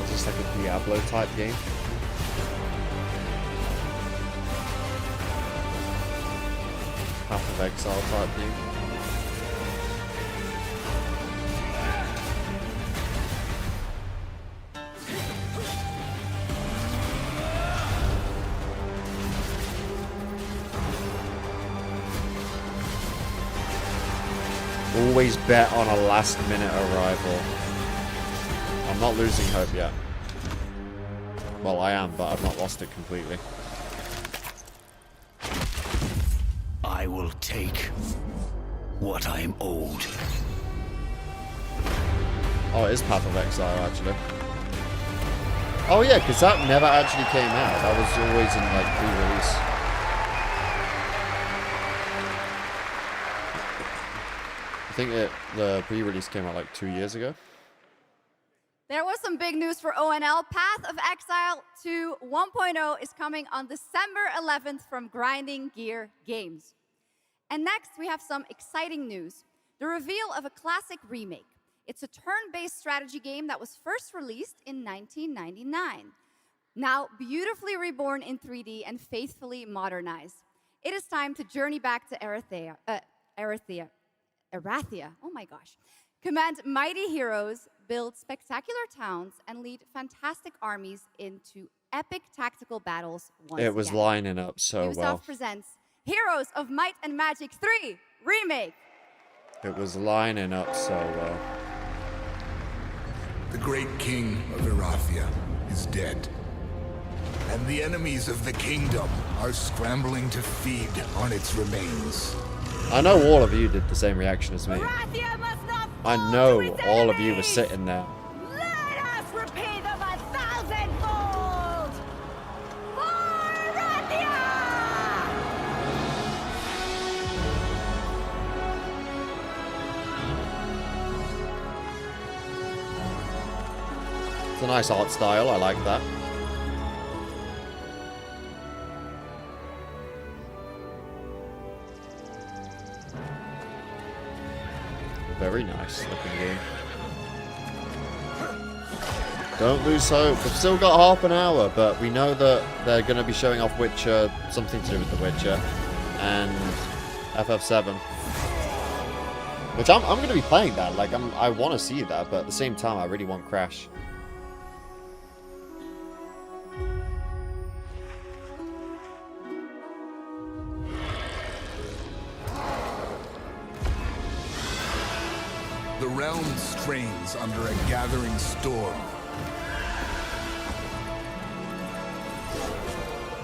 It's just like a Diablo type game. Path of Exile type game. Always bet on a last minute arrival. I'm not losing hope yet. Well, I am, but I've not lost it completely. I will take what I am owed. Oh, it is Path of Exile, actually. Oh yeah, because that never actually came out. That was always in, like, pre-release. I think the pre-release came out, like, 2 years ago. There was some big news for ONL. Path of Exile 2 1.0 is coming on December 11th from Grinding Gear Games. And next, we have some exciting news. The reveal of a classic remake. It's a turn-based strategy game that was first released in 1999. Now, beautifully reborn in 3D and faithfully modernized. It is time to journey back to Erathia. Oh my gosh. Command mighty heroes, build spectacular towns, and lead fantastic armies into epic tactical battles once It was again. lining up so Ubisoft well. presents Heroes of Might and Magic 3 Remake. It was lining up so well. The great king of Erathia is dead. And the enemies of the kingdom are scrambling to feed on its remains. I know all of you did the same reaction as me. I know all of you were sitting there. Let us repay them 1,000-fold! For Erathia! It's a nice art style, I like that. Very nice looking game. Don't lose hope. We've still got half an hour, but we know that they're going to be showing off Witcher, something to do with The Witcher, and FF7. Which I'm going to be playing that. Like, I want to see that, but at the same time, I really want Crash. The realm strains under a gathering storm.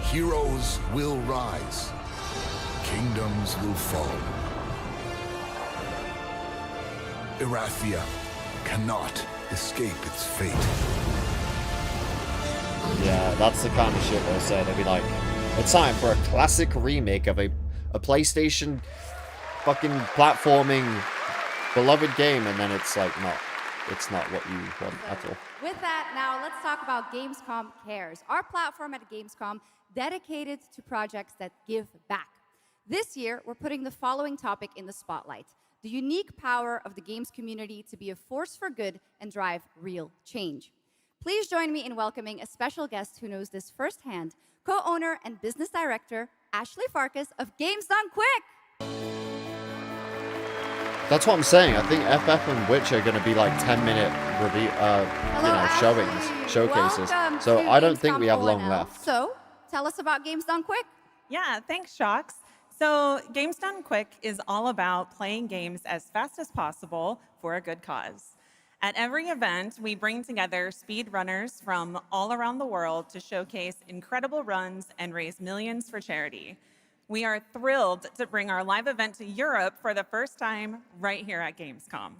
Heroes will rise. Kingdoms will fall. Erathia cannot escape its fate. Yeah, that's the kind of shit they'll say. They'll be like, it's time for a classic remake of a PlayStation fucking platforming beloved game, and then it's like, no, it's not what you want at all. With that, now let's talk about Gamescom Cares, our platform at Gamescom dedicated to projects that give back. This year, we're putting the following topic in the spotlight: the unique power of the games community to be a force for good and drive real change. Please join me in welcoming a special guest who knows this firsthand, co-owner and business director, Ashley Farkas of Games Done Quick. That's what I'm saying. I think FF and Witch are going to be like 10-minute showcases. Welcome So to I don't think Gamescom we have long ONL. left. So, tell us about Games Done Quick. Yeah, thanks, Shocks. So Games Done Quick is all about playing games as fast as possible for a good cause. At every event, we bring together speedrunners from all around the world to showcase incredible runs and raise millions for charity. We are thrilled to bring our live event to Europe for the first time right here at Gamescom.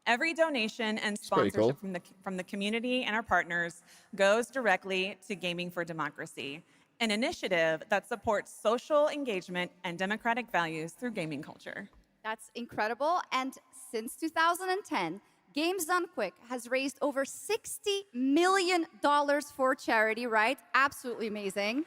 Every donation and sponsorship from the community and our partners goes directly to Gaming for Democracy, an initiative that supports social engagement and democratic values through gaming culture. That's incredible. And since 2010, Games Done Quick has raised over $60 million for charity, right? Absolutely amazing.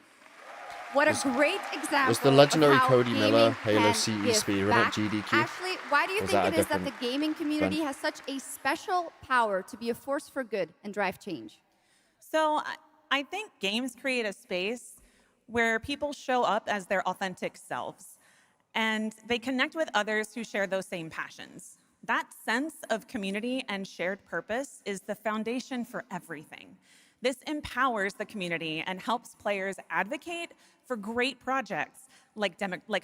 What a great example. Was the legendary of how Cody Miller gaming Halo can CE give speedrun back. at GDQ? Ashley, why do you Was think that it a is that the different gaming community event? has such a special power to be a force for good and drive change? So I think games create a space where people show up as their authentic selves, and they connect with others who share those same passions. That sense of community and shared purpose is the foundation for everything. This empowers the community and helps players advocate for great projects like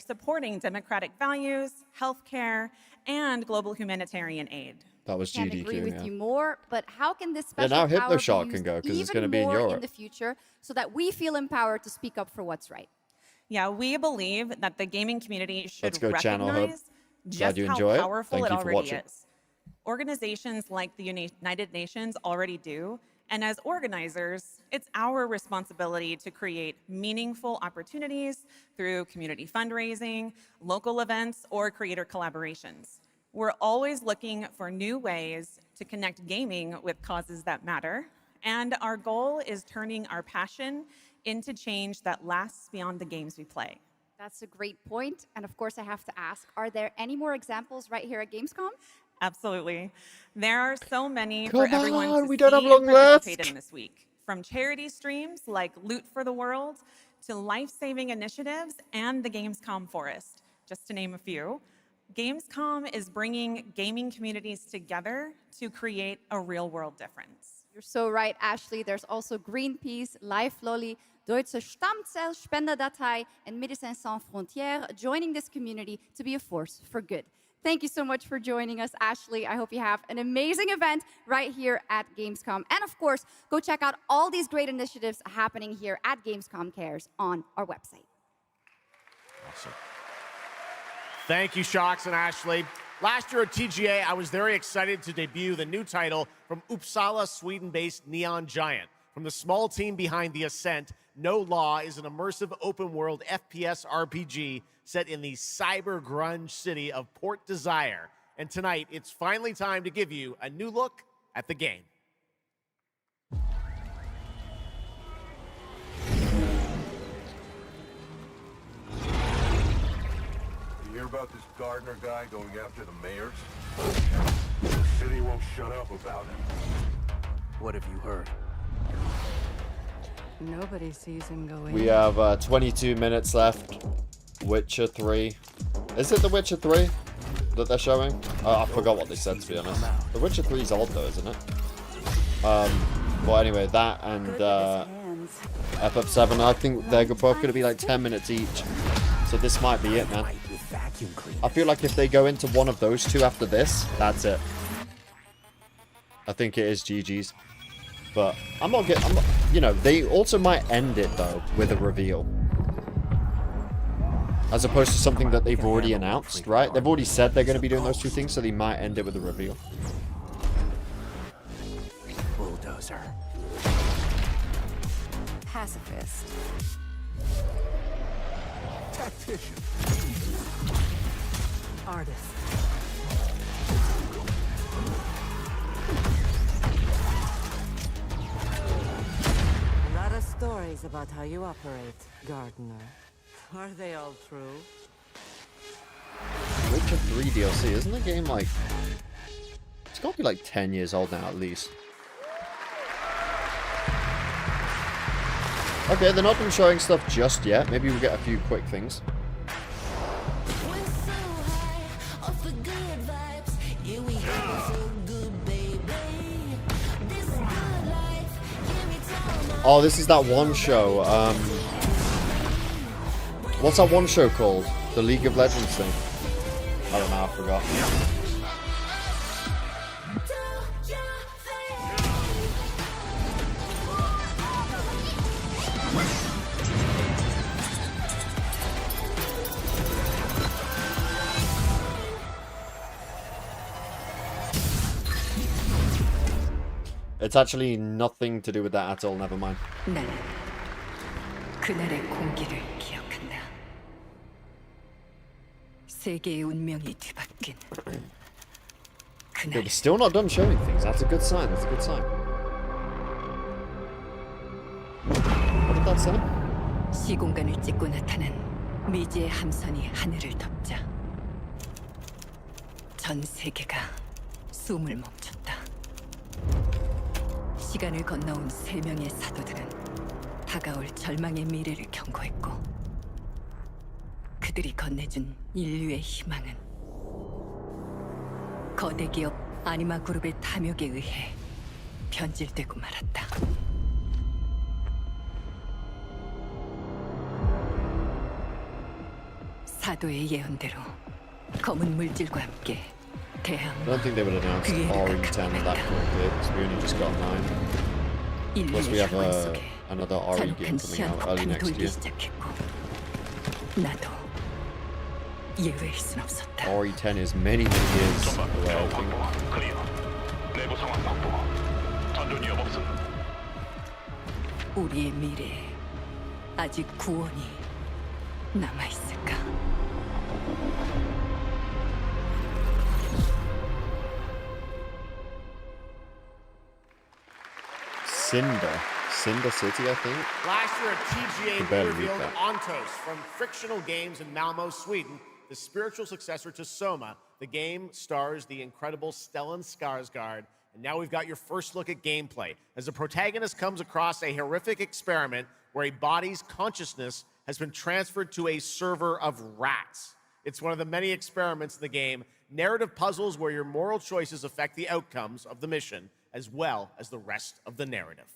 supporting democratic values, healthcare, and global humanitarian aid. That was Can't GDQ, agree with yeah. you more, but how can this special now power Hypnoshock be can used go, 'cause it's even gonna be in more Europe. in the future so that we feel empowered to speak up for what's right? Yeah, we believe that the gaming community should Let's go, Channel Hub. recognize Glad just you how enjoy it. powerful Thank it you for already watching. is. Organizations like the United Nations already do, and as organizers, it's our responsibility to create meaningful opportunities through community fundraising, local events, or creator collaborations. We're always looking for new ways to connect gaming with causes that matter, and our goal is turning our passion into change that lasts beyond the games we play. That's a great point. And of course, I have to ask, are there any more examples right here at Gamescom? Absolutely. There are so many Come for everyone on, to we don't have see long and participate left. in this week. From charity streams like Loot for the World to life-saving initiatives and the Gamescom Forest, just to name a few. Gamescom is bringing gaming communities together to create a real-world difference. You're so right, Ashley. There's also Greenpeace, Life Lolly, Deutsche Stammzellspenderdatei, and Médecins Sans Frontières joining this community to be a force for good. Thank you so much for joining us, Ashley. I hope you have an amazing event right here at Gamescom. And of course, go check out all these great initiatives happening here at Gamescom Cares on our website. Awesome. Thank you, Shocks and Ashley. Last year at TGA, I was very excited to debut the new title from Uppsala, Sweden-based Neon Giant. From the small team behind The Ascent, No Law is an immersive open-world FPS RPG set in the cyber grunge city of Port Desire. And tonight, it's finally time to give you a new look at the game. You hear about this Gardner guy going after the mayors? The city won't shut up about him. What have you heard? Nobody sees him go in. We have 22 minutes left. Witcher 3. Is it The Witcher 3 that they're showing? I forgot what they said, to be honest. The Witcher 3 is old, though, isn't it? Well, anyway, that and FF7, I think they're both going to be like 10 minutes each. So this might be it, man. I feel like if they go into one of those two after this, that's it. I think it is GG's. But I'm not, you know, they also might end it, though, with a reveal. As opposed to something that they've already announced, right? They've already said they're going to be doing those two things, so they might end it with a reveal. Bulldozer. Pacifist. Tactician. Artist. A lot of stories about how you operate, Gardener. Are they all true? Witcher 3 DLC. Isn't the game like... It's got to be like 10 years old now, at least. Okay, they're not done showing stuff just yet. Maybe we'll get a few quick things. Oh, this is that one show. What's that one show called? The League of Legends thing. I don't know, I forgot. It's actually nothing to do with that at all, never mind. 그날의 공기를 기억한다. 세계의 운명이 뒤바뀐 Yeah, we're still not done showing things. That's a good sign. That's a good sign. What did that say? 시공간을 찍고 나타난 미지의 함선이 하늘을 덮자 전 세계가 숨을 멈췄다. 시간을 건너온 3명의 사도들은 다가올 절망의 미래를 경고했고 그들이 건네준 인류의 희망은 거대 기업 아니마 그룹의 탐욕에 의해 변질되고 말았다. 사도의 예언대로 검은 물질과 함께 I don't think they would announce RE10 that quickly, because we only just got 9. Plus we have another RE game coming out early next year. 나도 예외일 순 없었다. RE10 is many years away, I think. 내부 상황 확보. 전전 위협 없음. 우리의 미래에 아직 구원이 남아 있을까? Cinder City, I think. Last year at TGA, can we barely read revealed that. Ontos from Frictional Games in Malmo, Sweden, the spiritual successor to Soma. The game stars the incredible Stellan Skarsgård, and now we've got your first look at gameplay as the protagonist comes across a horrific experiment where a body's consciousness has been transferred to a server of rats. It's one of the many experiments in the game, narrative puzzles where your moral choices affect the outcomes of the mission, as well as the rest of the narrative.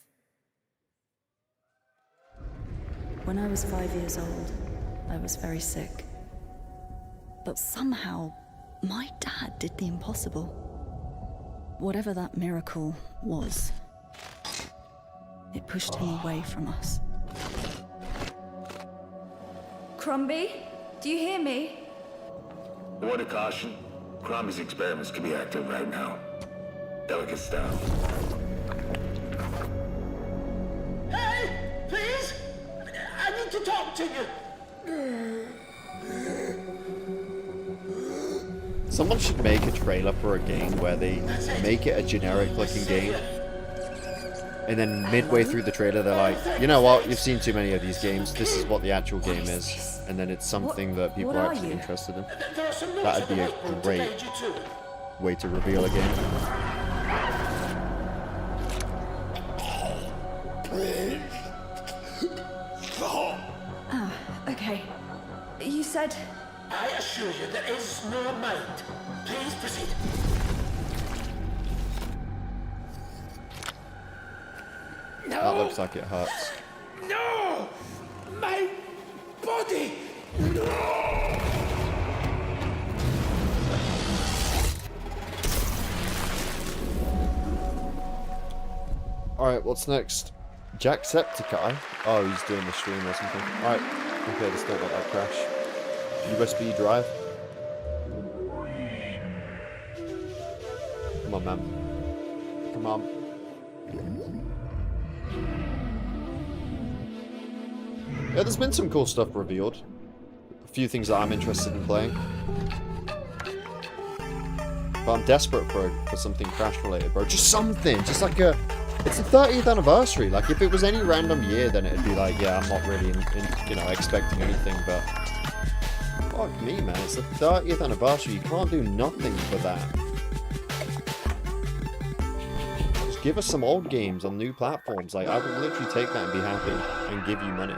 When I was 5 years old, I was very sick. But somehow, my dad did the impossible. Whatever that miracle was, it pushed him away from us. Crumby, do you hear me? A word of caution. Crombie's experiments could be active right now. Delicate stuff. Hey, please! I need to talk to you. Someone should make a trailer for a game where they make it a generic looking game, and then midway through the trailer they're like, you know what, you've seen too many of these games, this is what the actual game is, and then it's something that people are actually interested in. That'd be a great way to reveal a game. Oh, okay. You said... I assure you there is no mind. Please proceed. That looks like it hurts. No! My body! No! Alright, what's next? Jacksepticeye? Oh, he's doing the stream or something. Alright, okay, let's don't let that crash. USB drive. Come on, man. Come on. Yeah, there's been some cool stuff revealed. A few things that I'm interested in playing. But I'm desperate for something Crash related, bro. Just something. Just like a... It's the 30th anniversary. Like, if it was any random year, then it'd be like, yeah, I'm not really, you know, expecting anything, but... Fuck me, man. It's the 30th anniversary. You can't do nothing for that. Just give us some old games on new platforms. Like, I would literally take that and be happy and give you money.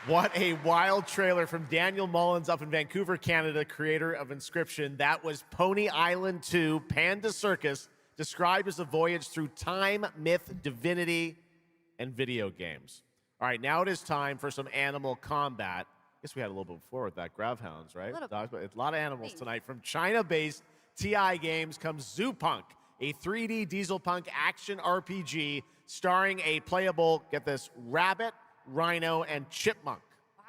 What a wild trailer from Daniel Mullins up in Vancouver, Canada, creator of Inscription. That was Pony Island 2, Panda Circus, described as a voyage through time, myth, divinity, and video games. All right, now it is time for some animal combat. I guess we had a little bit before with that. Gravhounds, right? Dogs, but it's a lot of animals tonight. From China-based TI Games comes Zoo Punk, a 3D diesel punk action RPG starring a playable, get this, rabbit, rhino, and chipmunk. Wow.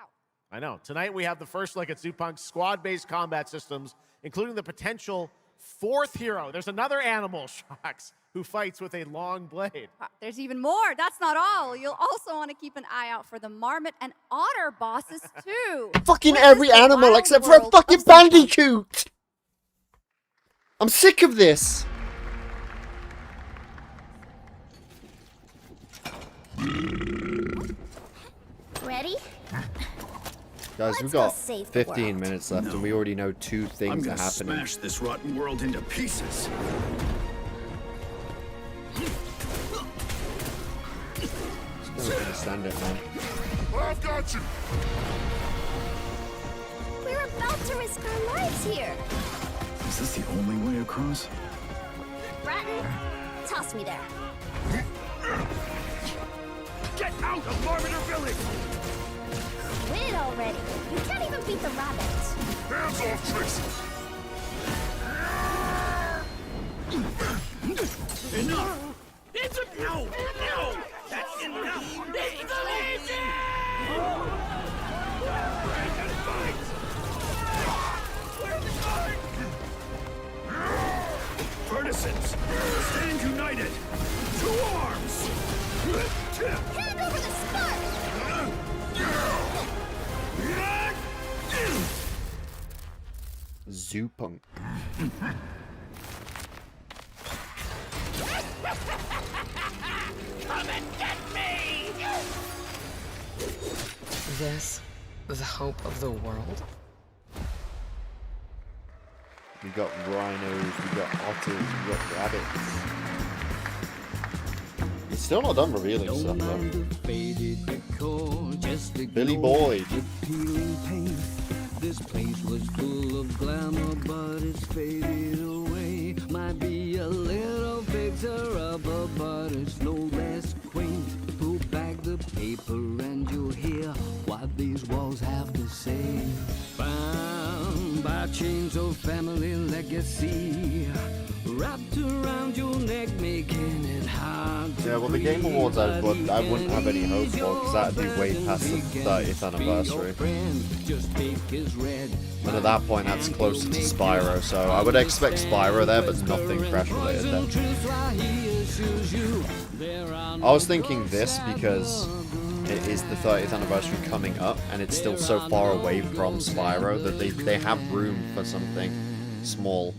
I know. Tonight we have the first look at Zoo Punk's squad-based combat systems, including the potential fourth hero. There's another animal, Shocks, who fights with a long blade. There's even more. That's not all. You'll also want to keep an eye out for the marmot and otter bosses too. Fucking every animal except for a fucking bandicoot! I'm sick of this! Ready? Guys, we've got 15 minutes left, and we already know 2 things are happening. Smash this rotten world into pieces. Just don't understand it, man. I've got you. We're about to risk our lives here. Is this the only way across? Bratton, toss me there. Get out of Marmiter Village! Quit already. You can't even beat the rabbits. Hands off, Trixie. Enough! It's a no! No! That's enough! It's amazing! Where are the guards? Partisans, stand united! 2 arms! Hand over the spark! Zoo Punk. Come and get me! This, the hope of the world? We got rhinos, we got otters, we got rabbits. It's still not done revealing stuff though. Billy Boyd. This place was full of glamour, but it's faded away. Might be a little fixer-upper, but it's no less quaint. Pull back the paper and you'll hear what these walls have to say. Bound by chains of family legacy, wrapped around your neck, making it hard to Yeah, well, the Game Awards I wouldn't have any hope for, because that'd be way past the 30th anniversary. And at that point, that's closer to Spyro, so I would expect Spyro there, but nothing Crash related there. I was thinking this because it is the 30th anniversary coming up, and it's still so far away from Spyro that they have room for something small.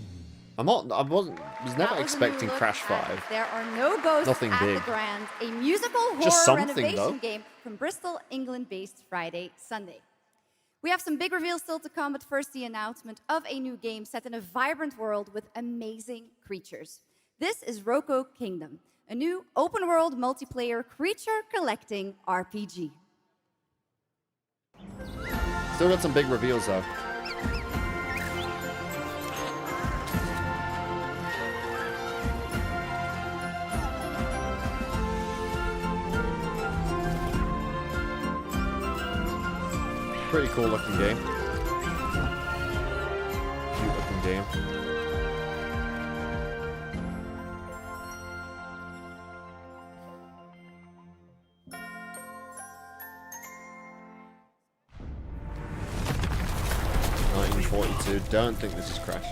I was never expecting Crash 5. There are no ghosts Nothing at big. the Grand, a musical Just horror something, renovation though. game from Bristol, England-based Friday, Sunday. We have some big reveals still to come, but first the announcement of a new game set in a vibrant world with amazing creatures. This is Roko Kingdom, a new open-world multiplayer creature-collecting RPG. Still got some big reveals though. Pretty cool looking game. Cute looking game. .1942. Don't think this is Crash.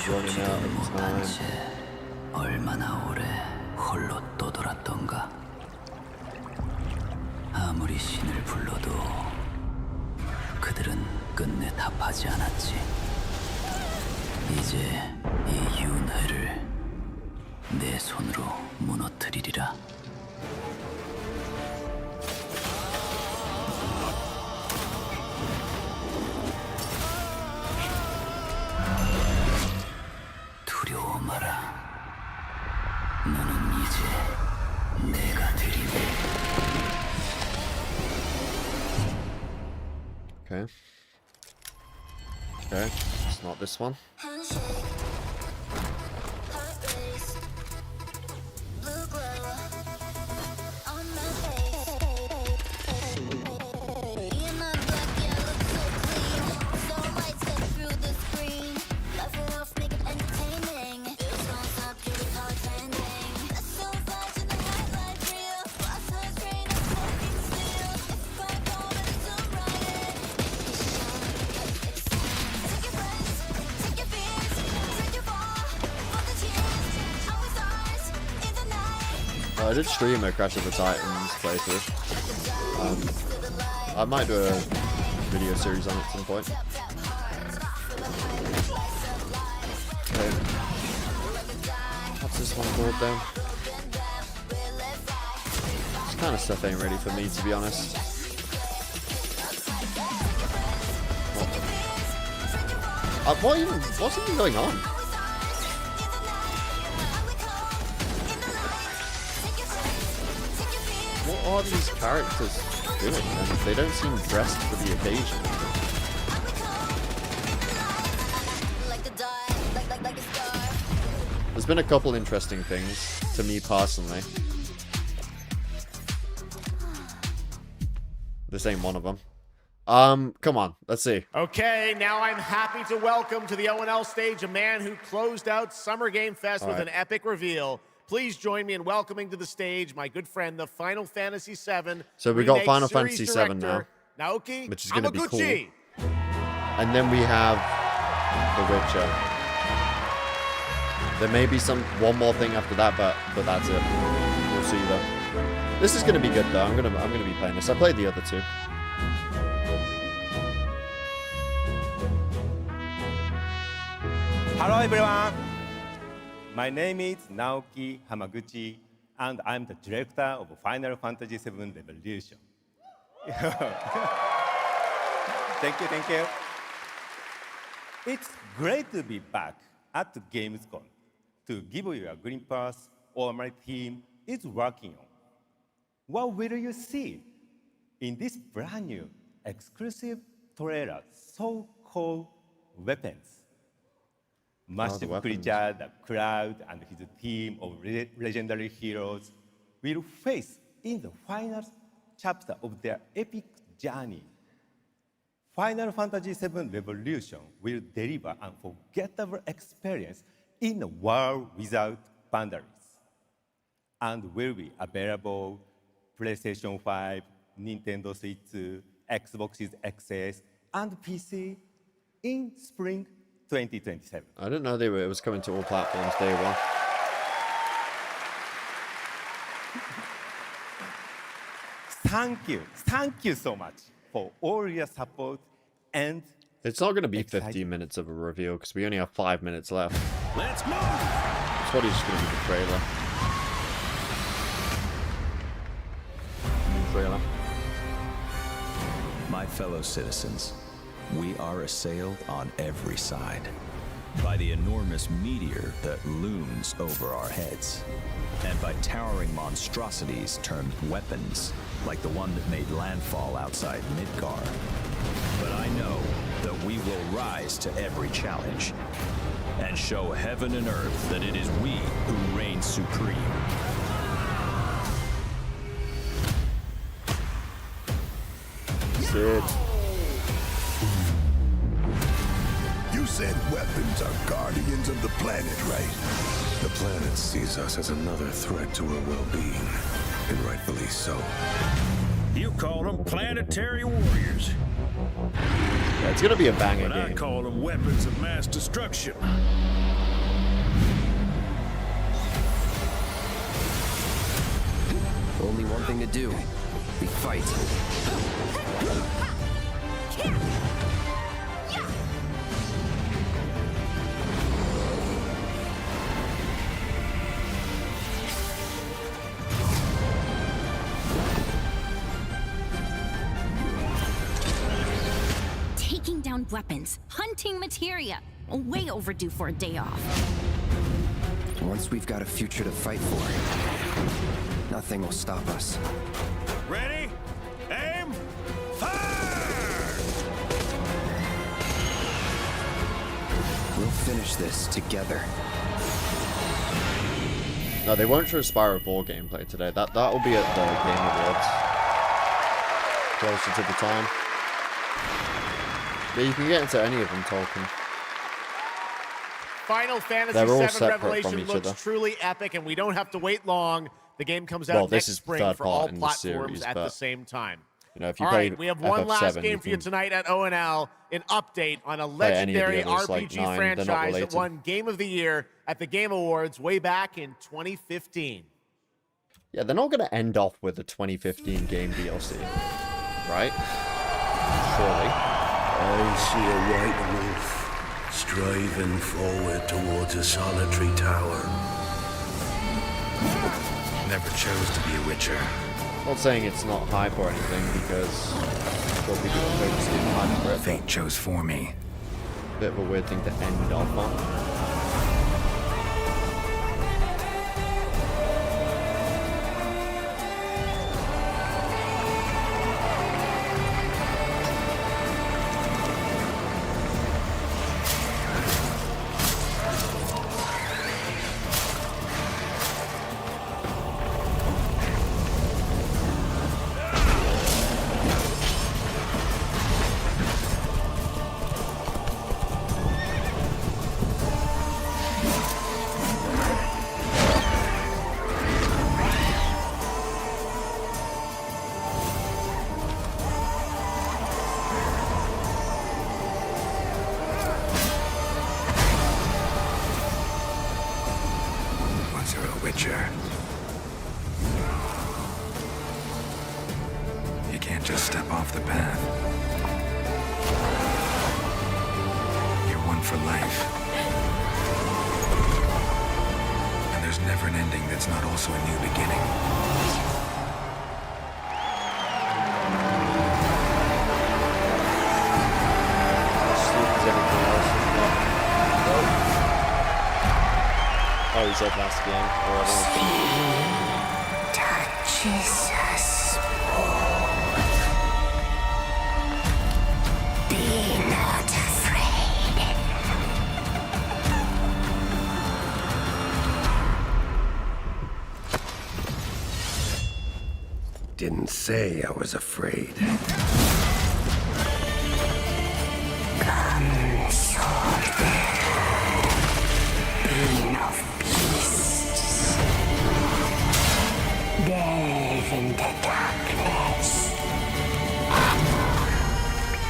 running out of time. 얼마나 오래 홀로 떠돌았던가. 아무리 신을 불러도 그들은 끝내 답하지 않았지. 이제 이 윤회를 내 손으로 무너뜨리리라. 두려워 마라. 너는 이제 내가 되리니. Okay. Okay, it's not this one. I did stream a Crash of the Titans playthrough. I might do a video series on it at some point. Okay. What's this one called then? This kind of stuff ain't ready for me, to be honest. What's even going on? What are these characters doing? And they don't seem dressed for the occasion. There's been a couple interesting things to me personally. This ain't one of them. Come on, let's see. Okay, now I'm happy to welcome to the O&L stage a man who closed out Summer Game Fest with an epic reveal. Please join me in welcoming to the stage my good friend, the Final Fantasy VII. So we got Final Fantasy VII now, Naoki, which is going to be cool. Hamaguchi. And then we have The Witcher. There may be one more thing after that, but that's it. We'll see though. This is going to be good though. I'm gonna be playing this. I played the other two. Hello everyone. My name is Naoki Hamaguchi, and I'm the director of Final Fantasy VII Revolution. Thank you. It's great to be back at Gamescom to give you a glimpse of my team is working on. What will you see in this brand new exclusive trailer so-called Weapons? Massive creature, the Cloud, and his team of legendary heroes will face in the final chapter of their epic journey. Final Fantasy VII Revolution will deliver an unforgettable experience in a world without boundaries, and will be available PlayStation 5, Nintendo Switch 2, Xbox XS, and PC in spring 2027. I didn't know it was coming to all platforms day one. Thank you so much for all your support, and it's not going to be 15 minutes of a reveal because we only have 5 minutes left. Let's move. It's probably just going to be the trailer. New trailer. My fellow citizens, we are assailed on every side by the enormous meteor that looms over our heads, and by towering monstrosities termed weapons, like the one that made landfall outside Midgar. But I know that we will rise to every challenge and show heaven and earth that it is we who reign supreme. Sid. You said weapons are guardians of the planet, right? The planet sees us as another threat to her well-being, and rightfully so. You call them planetary warriors. Yeah, it's gonna be a banger but game. I call them weapons of mass destruction. only one thing to do. We fight. Taking down weapons, hunting materia. Way overdue for a day off. Once we've got a future to fight for, nothing will stop us. Ready? Aim! Fire! We'll finish this together. No, they won't show Spyro 4 gameplay today. That will be at the Game Awards. Closer to the time. Yeah, you can get into any of them talking. Final Fantasy They're all VII separate from Revelation each looks other. truly epic, and we don't have to wait long. The game comes out Well, this next is the spring third for all part in the platforms series, at the but, same time. You know, if you All play right, we have one last FF7, game for you can tonight at ONL, an update on a play any of the legendary others, like RPG 9, they're not franchise that related. won Game of the Year at the Game Awards way back in 2015. Yeah, they're not going to end off with a 2015 game DLC, right? Surely. I see a white wolf striving forward towards a solitary tower. Never chose to be a Witcher. Not saying it's not hype or anything, because got people focused in hype for it. Fate chose for me. Bit of a weird thing to end off on. Once you're a Witcher, you can't just step off the path. You're one for life. And there's never an ending that's not also a new beginning. Oh, he said last game. Touches us both. Be not afraid. Didn't say I was afraid. Come, soldier. Being of beasts. Delve into darkness.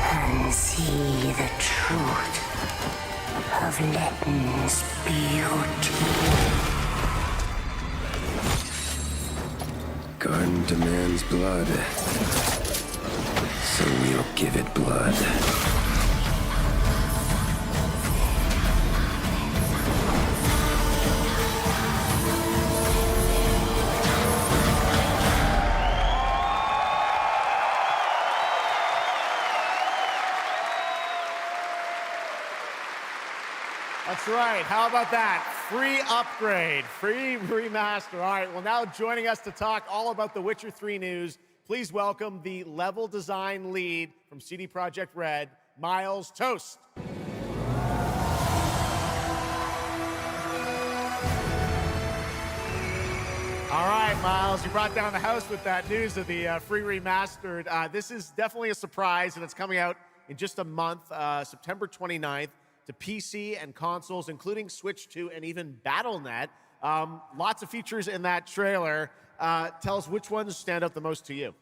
And see the truth of Letton's beauty. Garden demands blood, so we'll give it blood. That's right. How about that? Free upgrade, free remaster. All right, well, now joining us to talk all about the Witcher 3 news, please welcome the level design lead from CD Projekt Red, Miles Toast. All right, Miles, you brought down the house with that news of the free remastered. This is definitely a surprise, and it's coming out in just a month, September 29th, to PC and consoles, including Switch 2 and even Battle.net. Lots of features in that trailer. Tell us which ones stand out the most to you.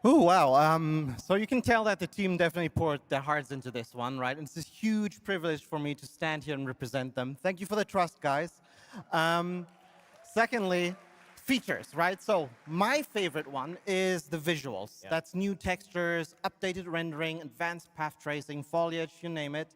Oh, wow. So you can tell that the team definitely poured their hearts into this one, right? And it's a huge privilege for me to stand here and represent them. Thank you for the trust, guys. Secondly, features, right? So my favorite one is the visuals. Yeah. That's new textures, updated rendering, advanced path tracing, foliage, you name it.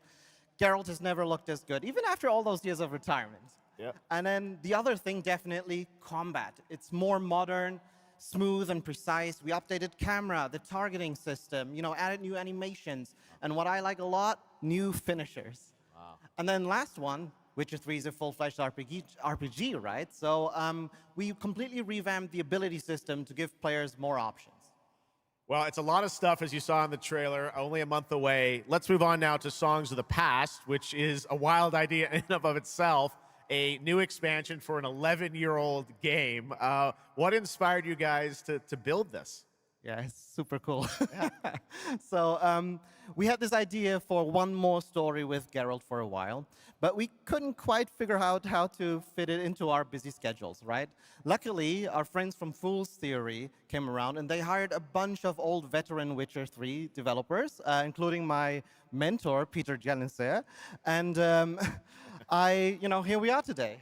Geralt has never looked as good, even after all those years of retirement. Yeah. And then the other thing, definitely combat. It's more modern, smooth and precise. We updated camera, the targeting system, added new animations. And what I like a lot, new finishers. Wow. And then last one, Witcher 3 is a full-fledged RPG, right? So we completely revamped the ability system to give players more options. Well, it's a lot of stuff, as you saw in the trailer, only a month away. Let's move on now to Songs of the Past, which is a wild idea in and of itself, a new expansion for an 11-year-old game. What inspired you guys to build this? Yeah, it's super cool. So we had this idea for one more story with Geralt for a while, but we couldn't quite figure out how to fit it into our busy schedules, right? Luckily, our friends from Fool's Theory came around, and they hired a bunch of old veteran Witcher 3 developers, including my mentor, Peter Janisser. And here we are today.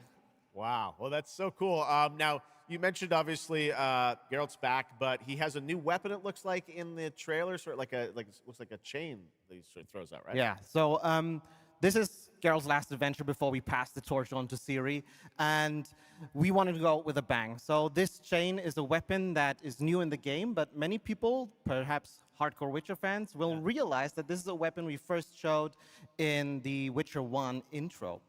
Wow. Well, that's so cool. Now, you mentioned, obviously, Geralt's back, but he has a new weapon, it looks like, in the trailer, sort of looks like a chain that he sort of throws out, right? Yeah, so this is Geralt's last adventure before we pass the torch on to Ciri, and we wanted to go out with a bang. So this chain is a weapon that is new in the game, but many people, perhaps hardcore Witcher fans, will realize that this is a weapon we first showed in the Witcher 1 intro.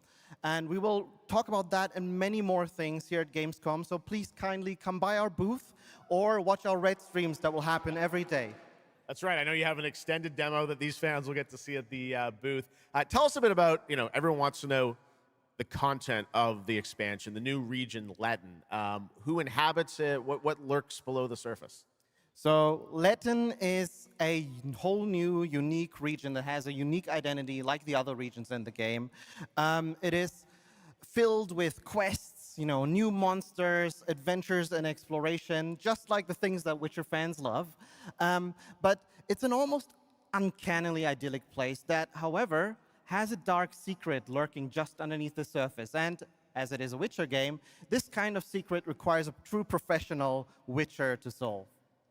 And we will talk about that and many more things here at Gamescom, so please kindly come by our booth or watch our Red streams that will happen every day. That's right. I know you have an extended demo that these fans will get to see at the booth. Tell us a bit about, everyone wants to know the content of the expansion, the new region, Letten. Who inhabits it? What lurks below the surface? So Letten is a whole new, unique region that has a unique identity like the other regions in the game. It is filled with quests, new monsters, adventures, and exploration, just like the things that Witcher fans love. But it's an almost uncannily idyllic place that, however, has a dark secret lurking just underneath the surface. And as it is a Witcher game, this kind of secret requires a true professional Witcher to solve.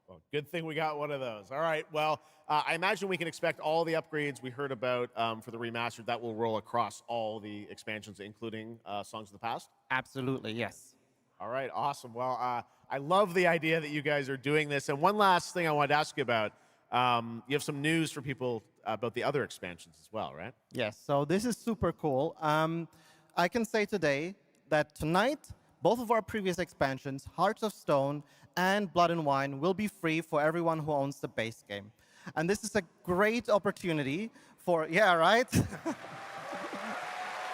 Well, good thing we got one of those. All right. Well, I imagine we can expect all the upgrades we heard about for the remastered. That will roll across all the expansions, including Songs of the Past? Absolutely, yes. All right. Awesome. Well, I love the idea that you guys are doing this. And one last thing I wanted to ask you about. You have some news for people about the other expansions as well, right? Yes. So this is super cool. I can say today that tonight, both of our previous expansions, Hearts of Stone and Blood and Wine, will be free for everyone who owns the base game. And this is a great opportunity for, yeah, right?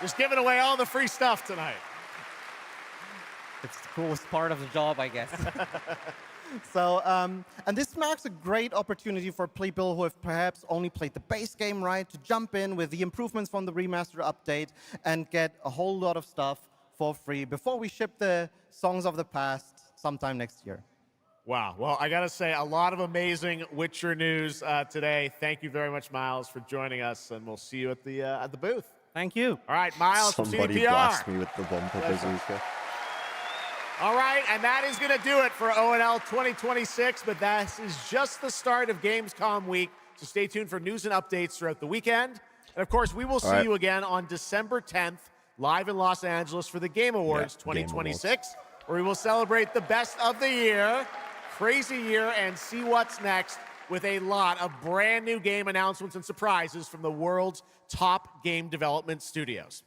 Just giving away all the free stuff tonight. It's the coolest part of the job, I guess. So, and this marks a great opportunity for people who have perhaps only played the base game, right, to jump in with the improvements from the remaster update and get a whole lot of stuff for free before we ship the Songs of the Past sometime next year. Wow. Well, I got to say, a lot of amazing Witcher news today. Thank you very much, Miles, for joining us, and we'll see you at the booth. Thank you. All right, Miles Somebody from CDPR. blast me with the bumper bazooka. All right, and that is going to do it for ONL 2026, but that is just the start of Gamescom week, so stay tuned for news and updates throughout the weekend. And, of course, we will see you again on December 10th, live in Los Angeles for the Game Awards 2026, where we will celebrate the best of the year, crazy year, and see what's next with a lot of brand new game announcements and surprises from the world's top game development studios.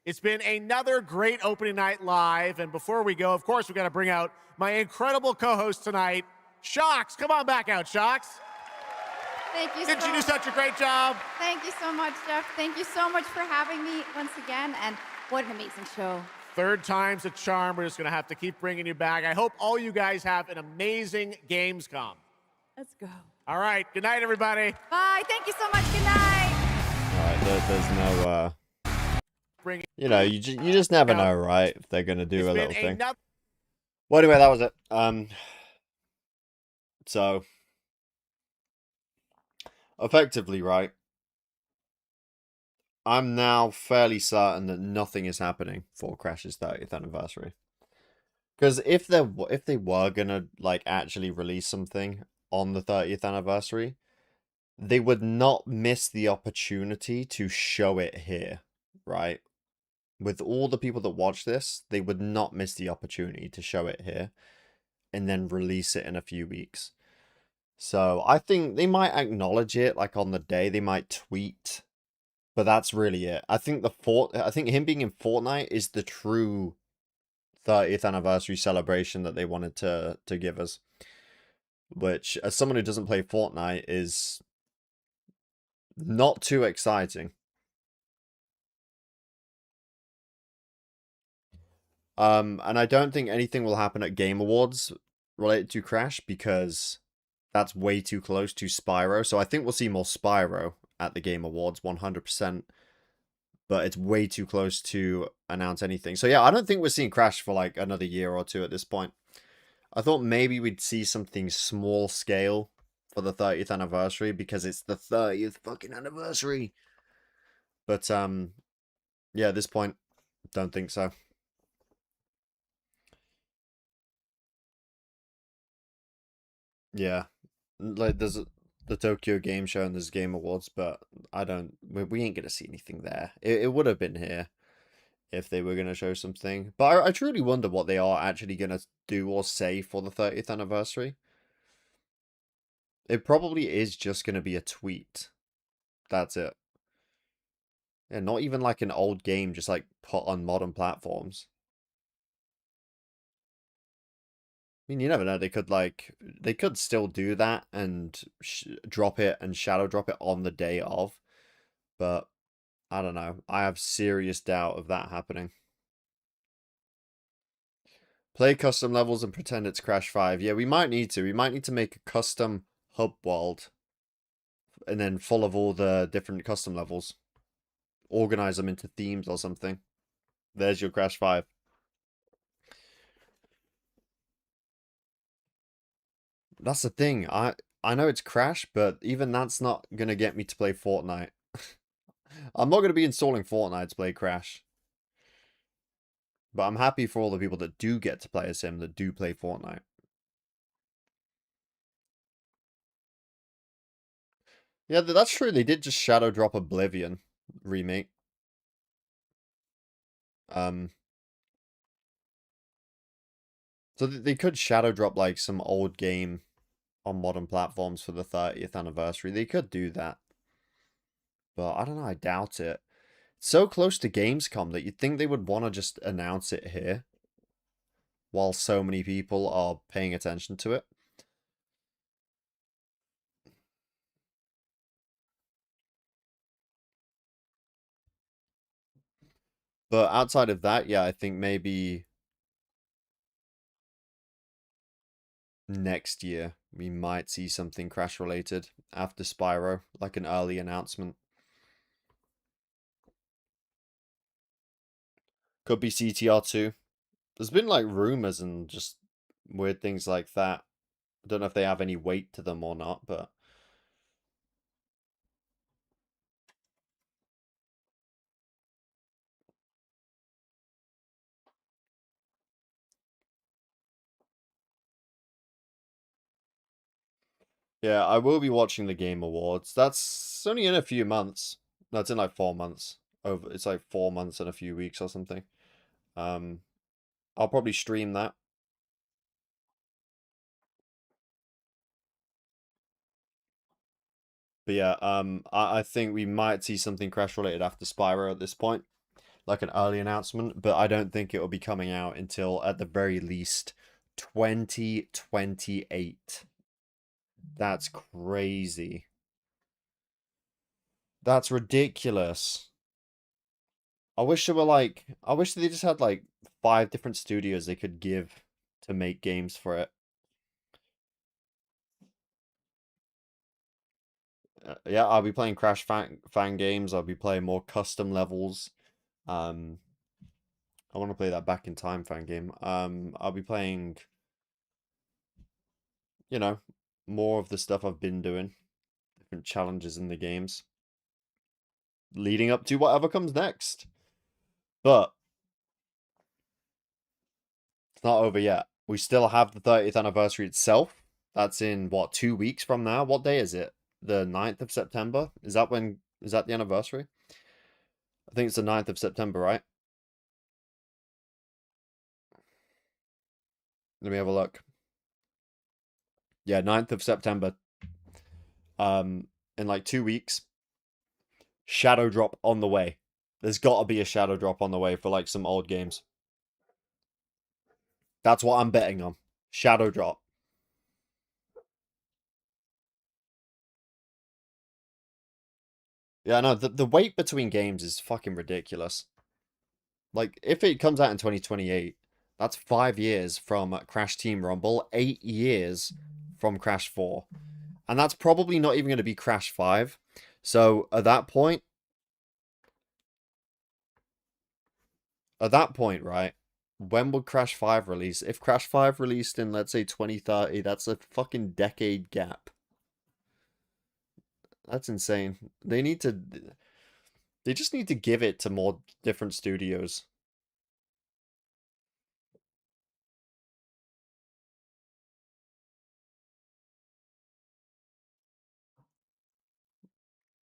It's been another great opening night live, and before we go, of course, we've got to bring out my incredible co-host tonight, Shocks. Come on back out, Shocks. Thank you. Didn't you do such a great job? Thank you so much, Jeff. Thank you so much for having me once again, and what an amazing show. Third time's a charm. We're just going to have to keep bringing you back. I hope all you guys have an amazing Gamescom. Let's go. All right. Good night, everybody. Bye. Thank you so much. Good night. All right, there's no... you just never know, right? If they're gonna do a little thing. Well, anyway, that was it. So effectively, right? I'm now fairly certain that nothing is happening for Crash's 30th anniversary. Because if they were gonna like actually release something on the 30th anniversary, they would not miss the opportunity to show it here, right? With all the people that watch this, they would not miss the opportunity to show it here and then release it in a few weeks. So I think they might acknowledge it like on the day, they might tweet, but that's really it. I think I think him being in Fortnite is the true 30th anniversary celebration that they wanted to give us. Which, as someone who doesn't play Fortnite, is not too exciting. And I don't think anything will happen at Game Awards related to Crash because that's way too close to Spyro. So I think we'll see more Spyro at the Game Awards, 100%. But it's way too close to announce anything. So yeah, I don't think we're seeing Crash for like another year or two at this point. I thought maybe we'd see something small scale for the 30th anniversary because it's the 30th fucking anniversary. But yeah, at this point, don't think so. Yeah, like there's the Tokyo Game Show and there's Game Awards, but we ain't gonna see anything there. It would have been here if they were gonna show something, but I truly wonder what they are actually gonna do or say for the 30th anniversary. It probably is just gonna be a tweet. That's it. Yeah, not even like an old game, just like put on modern platforms. I mean, you never know. They could still do that and drop it and shadow drop it on the day of, but I don't know. I have serious doubt of that happening. Play custom levels and pretend it's Crash 5. Yeah, we might need to. We might need to make a custom hub world and then full of all the different custom levels. Organize them into themes or something. There's your Crash 5. That's the thing. I know it's Crash, but even that's not gonna get me to play Fortnite. I'm not gonna be installing Fortnite to play Crash. But I'm happy for all the people that do get to play as him, that do play Fortnite. Yeah, that's true. They did just shadow drop Oblivion remake. So they could shadow drop like some old game on modern platforms for the 30th anniversary. They could do that. But I don't know, I doubt it. It's so close to Gamescom that you'd think they would want to just announce it here. While so many people are paying attention to it. But outside of that, yeah, I think maybe next year we might see something Crash related after Spyro, like an early announcement. Could be CTR2. There's been like rumors and just weird things like that. I don't know if they have any weight to them or not, but yeah, I will be watching the Game Awards. That's only in a few months. No, it's in like 4 months. It's like 4 months and a few weeks or something. I'll probably stream that. But yeah, I think we might see something Crash related after Spyro at this point, like an early announcement. But I don't think it will be coming out until at the very least 2028. That's crazy. That's ridiculous. I wish they just had like 5 different studios they could give to make games for it. Yeah, I'll be playing Crash fan games. I'll be playing more custom levels. I want to play that Back in Time fan game. I'll be playing, you know, more of the stuff I've been doing, different challenges in the games, leading up to whatever comes next. But It's not over yet. We still have the 30th anniversary itself. That's in, what, 2 weeks from now? What day is it? The 9th of September? Is that the anniversary? I think it's the 9th of September, right? Let me have a look. Yeah, 9th of September. In like 2 weeks. Shadow drop on the way. There's got to be a shadow drop on the way for like some old games. That's what I'm betting on. Shadow drop. Yeah, no, the wait between games is fucking ridiculous. Like, if it comes out in 2028, that's 5 years from Crash Team Rumble, 8 years from Crash 4. And that's probably not even going to be Crash 5. So, at that point, right, when would Crash 5 release? If Crash 5 released in, let's say, 2030, that's a fucking decade gap. That's insane. They just need to give it to more different studios.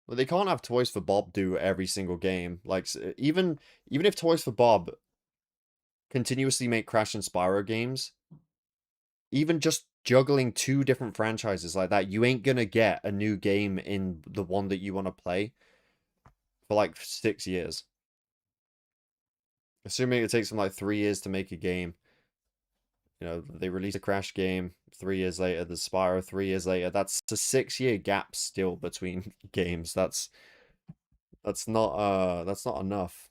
Well, they can't have Toys for Bob do every single game. Like, even if Toys for Bob continuously make Crash and Spyro games, even just juggling 2 different franchises like that, you ain't gonna get a new game in the one that you want to play for like 6 years. Assuming it takes them like 3 years to make a game. You know, they release a Crash game, 3 years later, the Spyro, 3 years later. That's a 6-year gap still between games. That's not enough.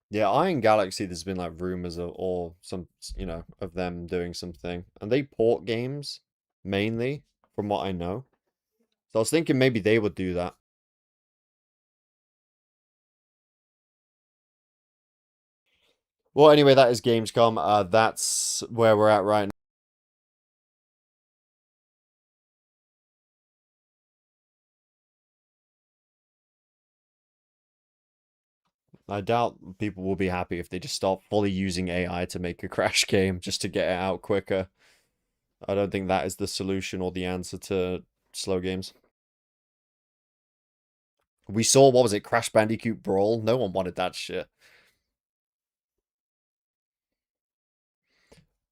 Yeah, Iron Galaxy, there's been like rumors of, or some, of them doing something. And they port games, mainly, from what I know. So I was thinking maybe they would do that. Well, anyway, that is Gamescom. That's where we're at right now. I doubt people will be happy if they just start fully using AI to make a Crash game just to get it out quicker. I don't think that is the solution or the answer to slow games. We saw, what was it, Crash Bandicoot Brawl? No one wanted that shit.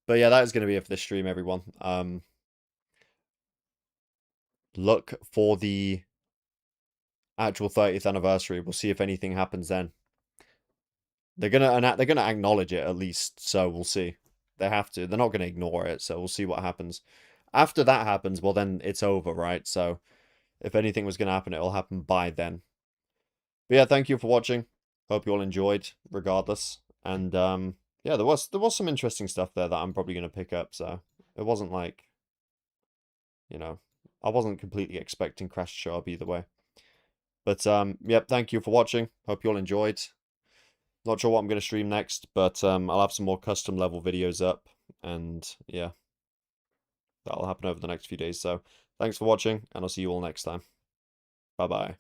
But yeah, that is going to be it for this stream, everyone. Look for the actual 30th anniversary. We'll see if anything happens then. They're gonna acknowledge it at least, so we'll see. They have to. They're not gonna ignore it, so we'll see what happens. After that happens, well then it's over, right? So if anything was gonna happen, it'll happen by then. But yeah, thank you for watching. Hope you all enjoyed, regardless. And yeah, there was some interesting stuff there that I'm probably gonna pick up. So it wasn't like, I wasn't completely expecting Crash to show up either way. But yep, thank you for watching. Hope you all enjoyed. Not sure what I'm going to stream next, but I'll have some more custom level videos up, and yeah, that'll happen over the next few days. So thanks for watching, and I'll see you all next time. Bye-bye.